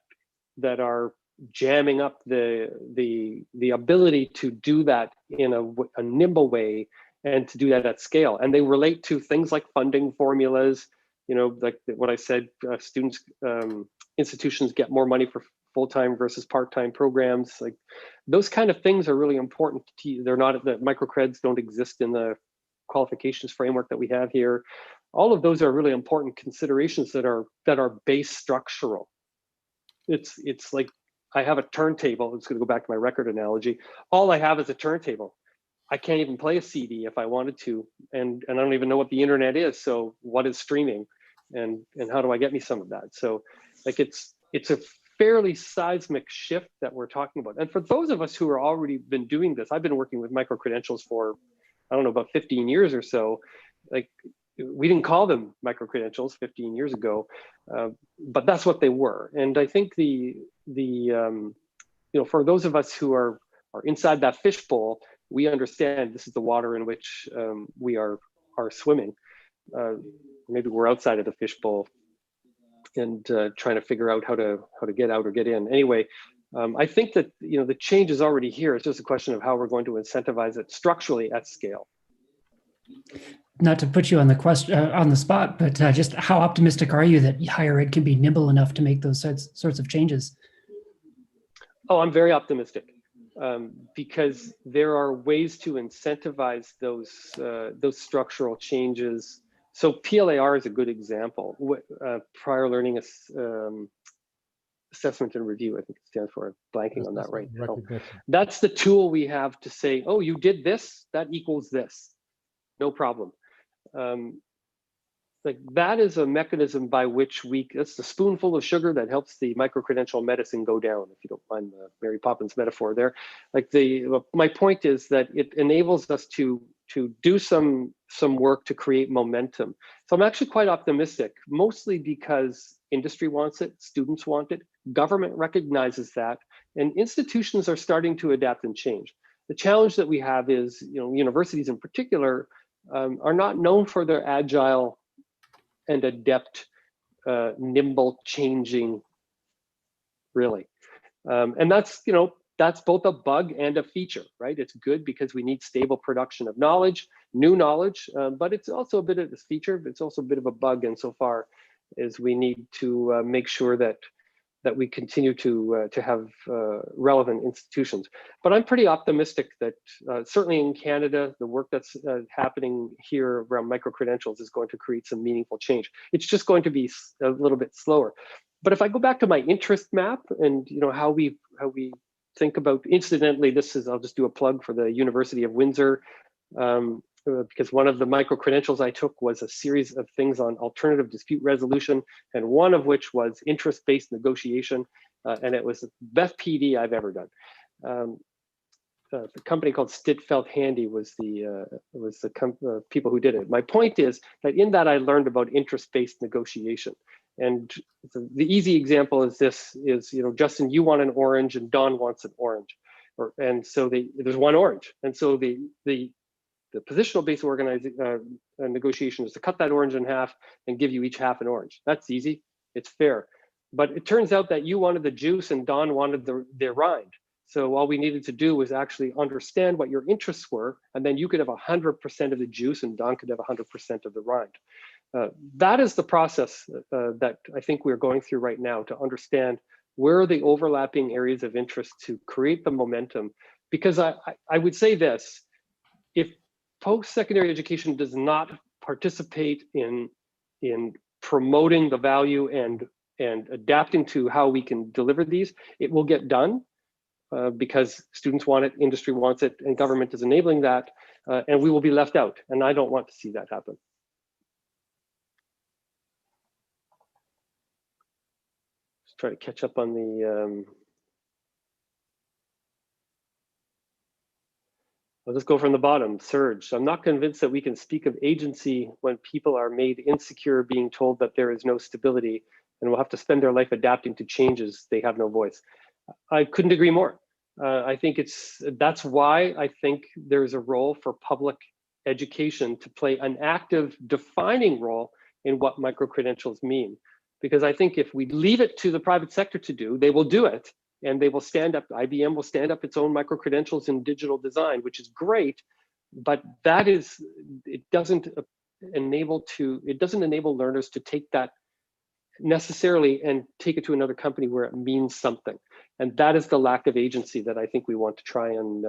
are jamming up the ability to do that in a nimble way and to do that at scale. And they relate to things like funding formulas, you know, like what I said, institutions get more money for full-time versus part-time programs. Like those kind of things are really important. They're not, the microcreds don't exist in the qualifications framework that we have here. All of those are really important considerations that are base structural. It's like I have a turntable. It's going to go back to my record analogy. All I have is a turntable. I can't even play a CD if I wanted to, and I don't even know what the internet is. So what is streaming, and how do I get me some of that? So like it's a fairly seismic shift that we're talking about. And for those of us who are already been doing this, I've been working with micro-credentials for, I don't know, about 15 years or so. Like, we didn't call them micro-credentials 15 years ago, but that's what they were. And I think for those of us who are inside that fishbowl, we understand this is the water in which we are swimming. Maybe we're outside of the fishbowl and trying to figure out how to get out or get in. Anyway, I think that the change is already here. It's just a question of how we're going to incentivize it structurally at scale. Not to put you on the spot, but just how optimistic are you that higher ed can be nimble enough to make those sorts of changes? Oh, I'm very optimistic, because there are ways to incentivize those structural changes. So PLAR is a good example. Prior learning assessment and review, I think it stands for. I'm blanking on that right now. That's the tool we have to say, oh, you did this, that equals this, no problem. Like that is a mechanism by which that's the spoonful of sugar that helps the micro-credential medicine go down, if you don't mind the Mary Poppins metaphor there. Like my point is that it enables us to do some work to create momentum. So I'm actually quite optimistic, mostly because industry wants it, students want it, government recognizes that, and institutions are starting to adapt and change. The challenge that we have is, universities in particular are not known for their agile and adept, nimble changing, really. And that's both a bug and a feature, right? It's good because we need stable production of knowledge, new knowledge, but it's also a bit of a feature, but it's also a bit of a bug insofar as we need to make sure that we continue to have relevant institutions. But I'm pretty optimistic that certainly in Canada, the work that's happening here around micro-credentials is going to create some meaningful change. It's just going to be a little bit slower. But if I go back to my interest map and how we think about, incidentally, I'll just do a plug for the University of Windsor, because one of the micro-credentials I took was a series of things on alternative dispute resolution, and one of which was interest-based negotiation, and it was the best PD I've ever done. The company called Stitfeld Handy was the people who did it. My point is that in that I learned about interest-based negotiation. And the easy example is Justin, you want an orange and Don wants an orange. And so there's one orange. And so the positional based negotiation is to cut that orange in half and give you each half an orange. That's easy, it's fair. But it turns out that you wanted the juice and Don wanted the rind. So all we needed to do was actually understand what your interests were, and then you could have 100% of the juice and Don could have 100% of the rind. That is the process that I think we're going through right now, to understand where are the overlapping areas of interest to create the momentum. Because I would say this, if post-secondary education does not participate in promoting the value and adapting to how we can deliver these, it will get done because students want it, industry wants it, and government is enabling that, and we will be left out. And I don't want to see that happen. Just try to catch up on the I'll just go from the bottom. Surge. I'm not convinced that we can speak of agency when people are made insecure, being told that there is no stability and will have to spend their life adapting to changes. They have no voice. I couldn't agree more. I think that's why I think there's a role for public education to play an active defining role in what micro-credentials mean. Because I think if we leave it to the private sector to do, they will do it. And they will stand up, IBM will stand up its own micro-credentials in digital design, which is great, but it doesn't enable learners to take that necessarily and take it to another company where it means something. And that is the lack of agency that I think we want to try and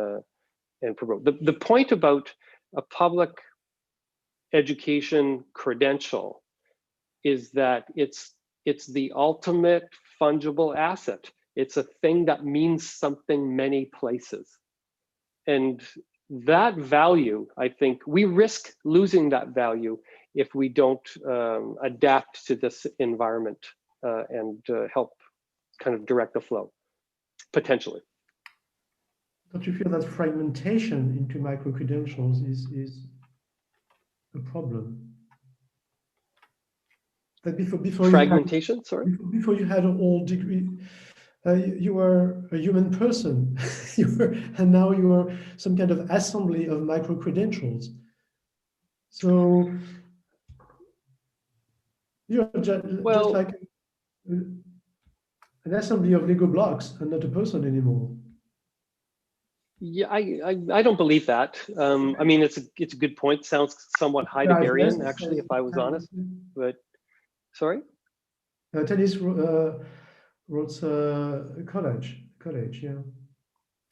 promote. The point about a public education credential is that it's the ultimate fungible asset. It's a thing that means something many places. And that value, I think we risk losing that value if we don't adapt to this environment and help kind of direct the flow, potentially. Don't you feel that fragmentation into micro-credentials is a problem? That before fragmentation, sorry? Before you had a whole degree, you were a human person, and now you are some kind of assembly of micro-credentials. So you're just like an assembly of Lego blocks and not a person anymore. Yeah, I don't believe that. I mean, it's a good point. Sounds somewhat Heideggerian, actually, if I was honest. But sorry. Tennis wrote college, yeah.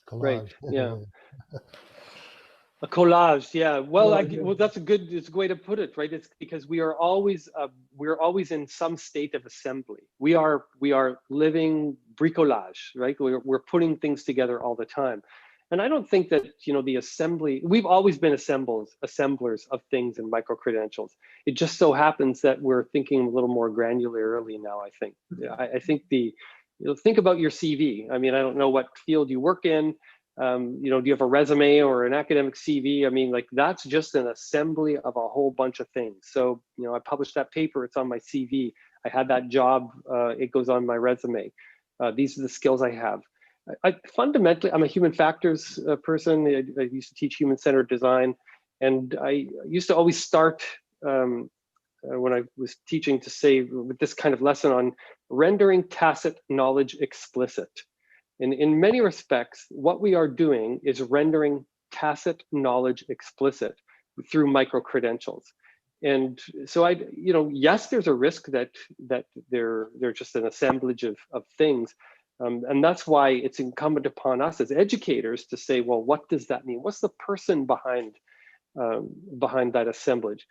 Collage. Right. Yeah. A collage, yeah. Well, well, that's it's a way to put it, right? It's because we're always in some state of assembly. We are living bricolage, right? We're putting things together all the time. And I don't think that, the assembly, we've always been assemblers of things in micro-credentials. It just so happens that we're thinking a little more granularly now, I think. I think think about your CV. I mean, I don't know what field you work in. Do you have a resume or an academic CV? I mean, like that's just an assembly of a whole bunch of things. So, I published that paper, it's on my CV. I had that job, it goes on my resume. These are the skills I have. Fundamentally, I'm a human factors person. I used to teach human-centered design, and I used to always start when I was teaching to say with this kind of lesson on rendering tacit knowledge explicit. And in many respects, what we are doing is rendering tacit knowledge explicit through micro-credentials. And so yes, there's a risk that they're just an assemblage of things. And that's why it's incumbent upon us as educators to say, well, what does that mean? What's the person behind that assemblage?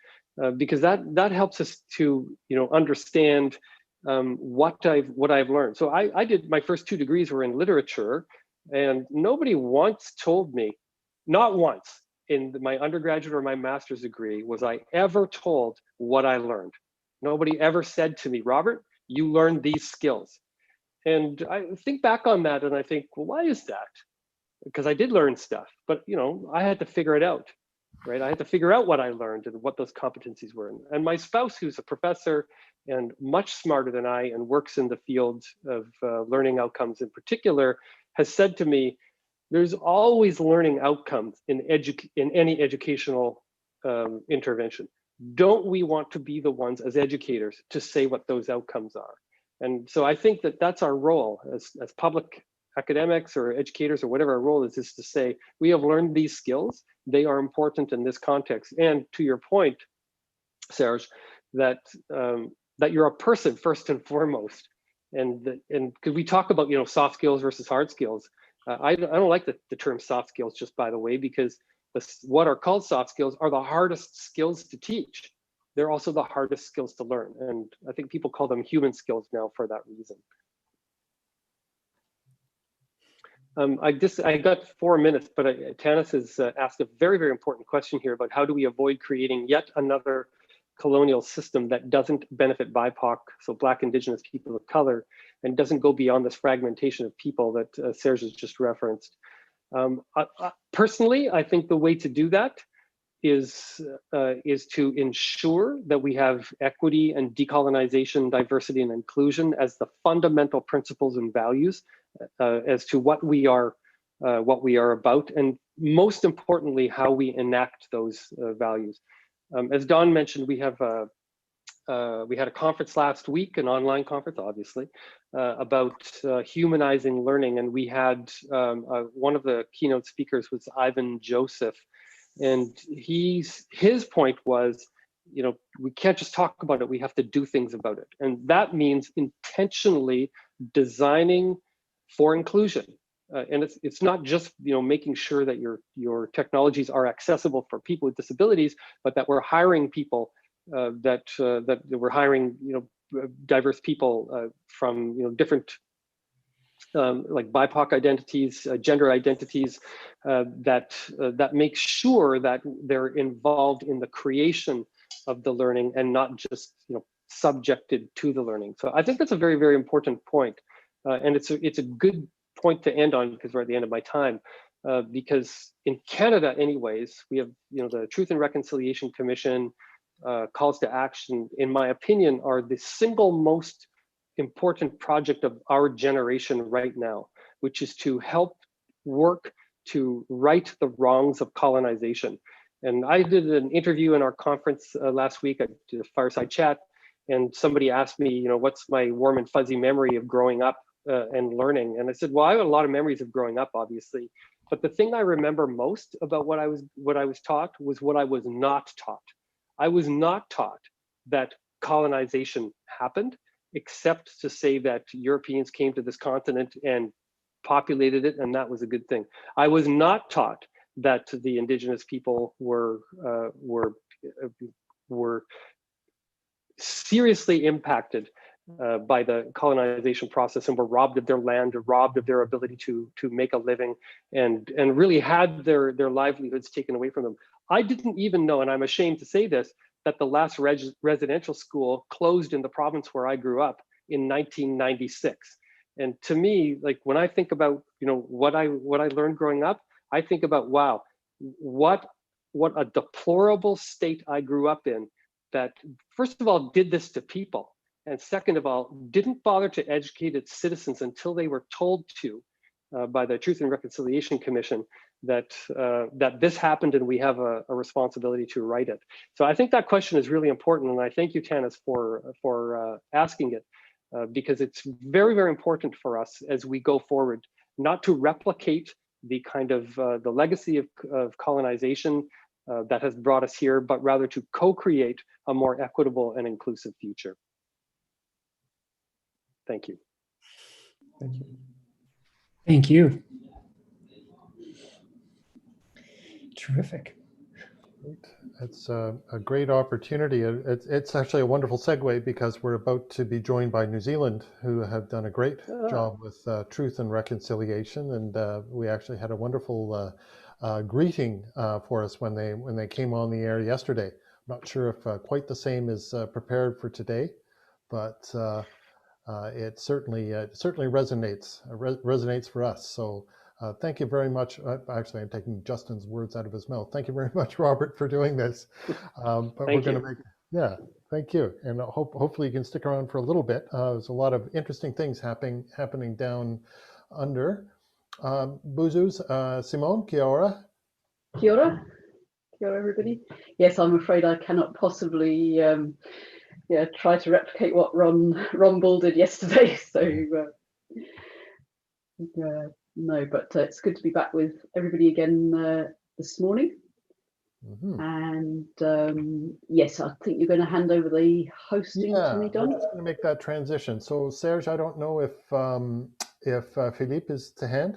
Because that helps us to understand what I've learned. So I did my first 2 degrees were in literature, and nobody once told me, not once in my undergraduate or my master's degree, was I ever told what I learned. Nobody ever said to me, Robert, you learned these skills. And I think back on that and I think, well, why is that? Because I did learn stuff, but I had to figure it out, right? I had to figure out what I learned and what those competencies were. And my spouse, who's a professor and much smarter than I and works in the field of learning outcomes in particular, has said to me, there's always learning outcomes in any educational intervention. Don't we want to be the ones as educators to say what those outcomes are? And so I think that that's our role as public academics or educators or whatever our role is to say, we have learned these skills. They are important in this context. And to your point, Serge, that you're a person first and foremost. And because we talk about, soft skills versus hard skills. I don't like the term soft skills, just by the way, because what are called soft skills are the hardest skills to teach. They're also the hardest skills to learn. And I think people call them human skills now for that reason. I got 4 minutes, but Tanis has asked a very, very important question here about how do we avoid creating yet another colonial system that doesn't benefit BIPOC, so Black, Indigenous people of color, and doesn't go beyond this fragmentation of people that Serge has just referenced. Personally, I think the way to do that is to ensure that we have equity and decolonization, diversity and inclusion as the fundamental principles and values as to what we are about, and most importantly, how we enact those values. As Don mentioned, we had a conference last week, an online conference, obviously, about humanizing learning, and we had one of the keynote speakers was Ivan Joseph. And his point was, we can't just talk about it, we have to do things about it. And that means intentionally designing for inclusion. And it's not just, making sure that your technologies are accessible for people with disabilities, but that we're hiring people, that we're hiring, diverse people from, different like BIPOC identities, gender identities, that make sure that they're involved in the creation of the learning and not just subjected to the learning. So I think that's a very, very important point. And it's a good point to end on, because we're at the end of my time. Because in Canada anyways, we have the Truth and Reconciliation Commission, calls to action, in my opinion, are the single most important project of our generation right now, which is to help work to right the wrongs of colonization. And I did an interview in our conference last week. I did a fireside chat, and somebody asked me, what's my warm and fuzzy memory of growing up and learning? And I said, well, I have a lot of memories of growing up, obviously, but the thing I remember most about what I was taught was what I was not taught. I was not taught that colonization happened, except to say that Europeans came to this continent and populated it, and that was a good thing. I was not taught that the indigenous people were seriously impacted by the colonization process and were robbed of their land, robbed of their ability to make a living, and really had their livelihoods taken away from them. I didn't even know, and I'm ashamed to say this, that the last residential school closed in the province where I grew up in 1996. And to me, like when I think about what I learned growing up, I think about, wow, what a deplorable state I grew up in, that first of all did this to people, and second of all didn't bother to educate its citizens until they were told to by the Truth and Reconciliation Commission that this happened and we have a responsibility to right it. So I think that question is really important, and I thank you, Tanis, for asking it, because it's very, very important for us as we go forward, not to replicate the kind of the legacy of colonization that has brought us here, but rather to co-create a more equitable and inclusive future. Thank you. Thank you. Thank you. Terrific. It's a great opportunity. It's actually a wonderful segue, because we're about to be joined by New Zealand, who have done a great job with truth and reconciliation. And we actually had a wonderful greeting for us when they came on the air yesterday. I'm not sure if quite the same is prepared for today, but it certainly resonates for us. So thank you very much. Actually, I'm taking Justin's words out of his mouth. Thank you very much, Robert, for doing this. But we're going to make, thank you. And hopefully you can stick around for a little bit. There's a lot of interesting things happening down under. Buzus, Simone, kia ora. Kia ora. Kia ora, everybody. Yes, I'm afraid I cannot possibly try to replicate what Ron Bull did yesterday. So no, but it's good to be back with everybody again this morning. Mm-hmm. And yes, I think you're going to hand over the hosting to me, Don. I'm just going to make that transition. So Serge, I don't know if Philippe is to hand.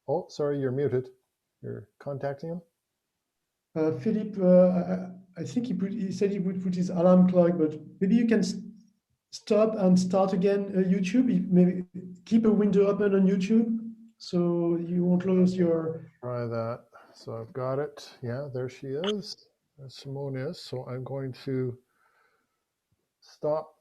Oh, sorry, you're muted. You're contacting him. Philippe, I think he said he would put his alarm clock, but maybe you can stop and start again YouTube. Maybe keep a window open on YouTube so you won't lose your... Try that. So I've got it. Yeah, there she is. There Simone is. So I'm going to stop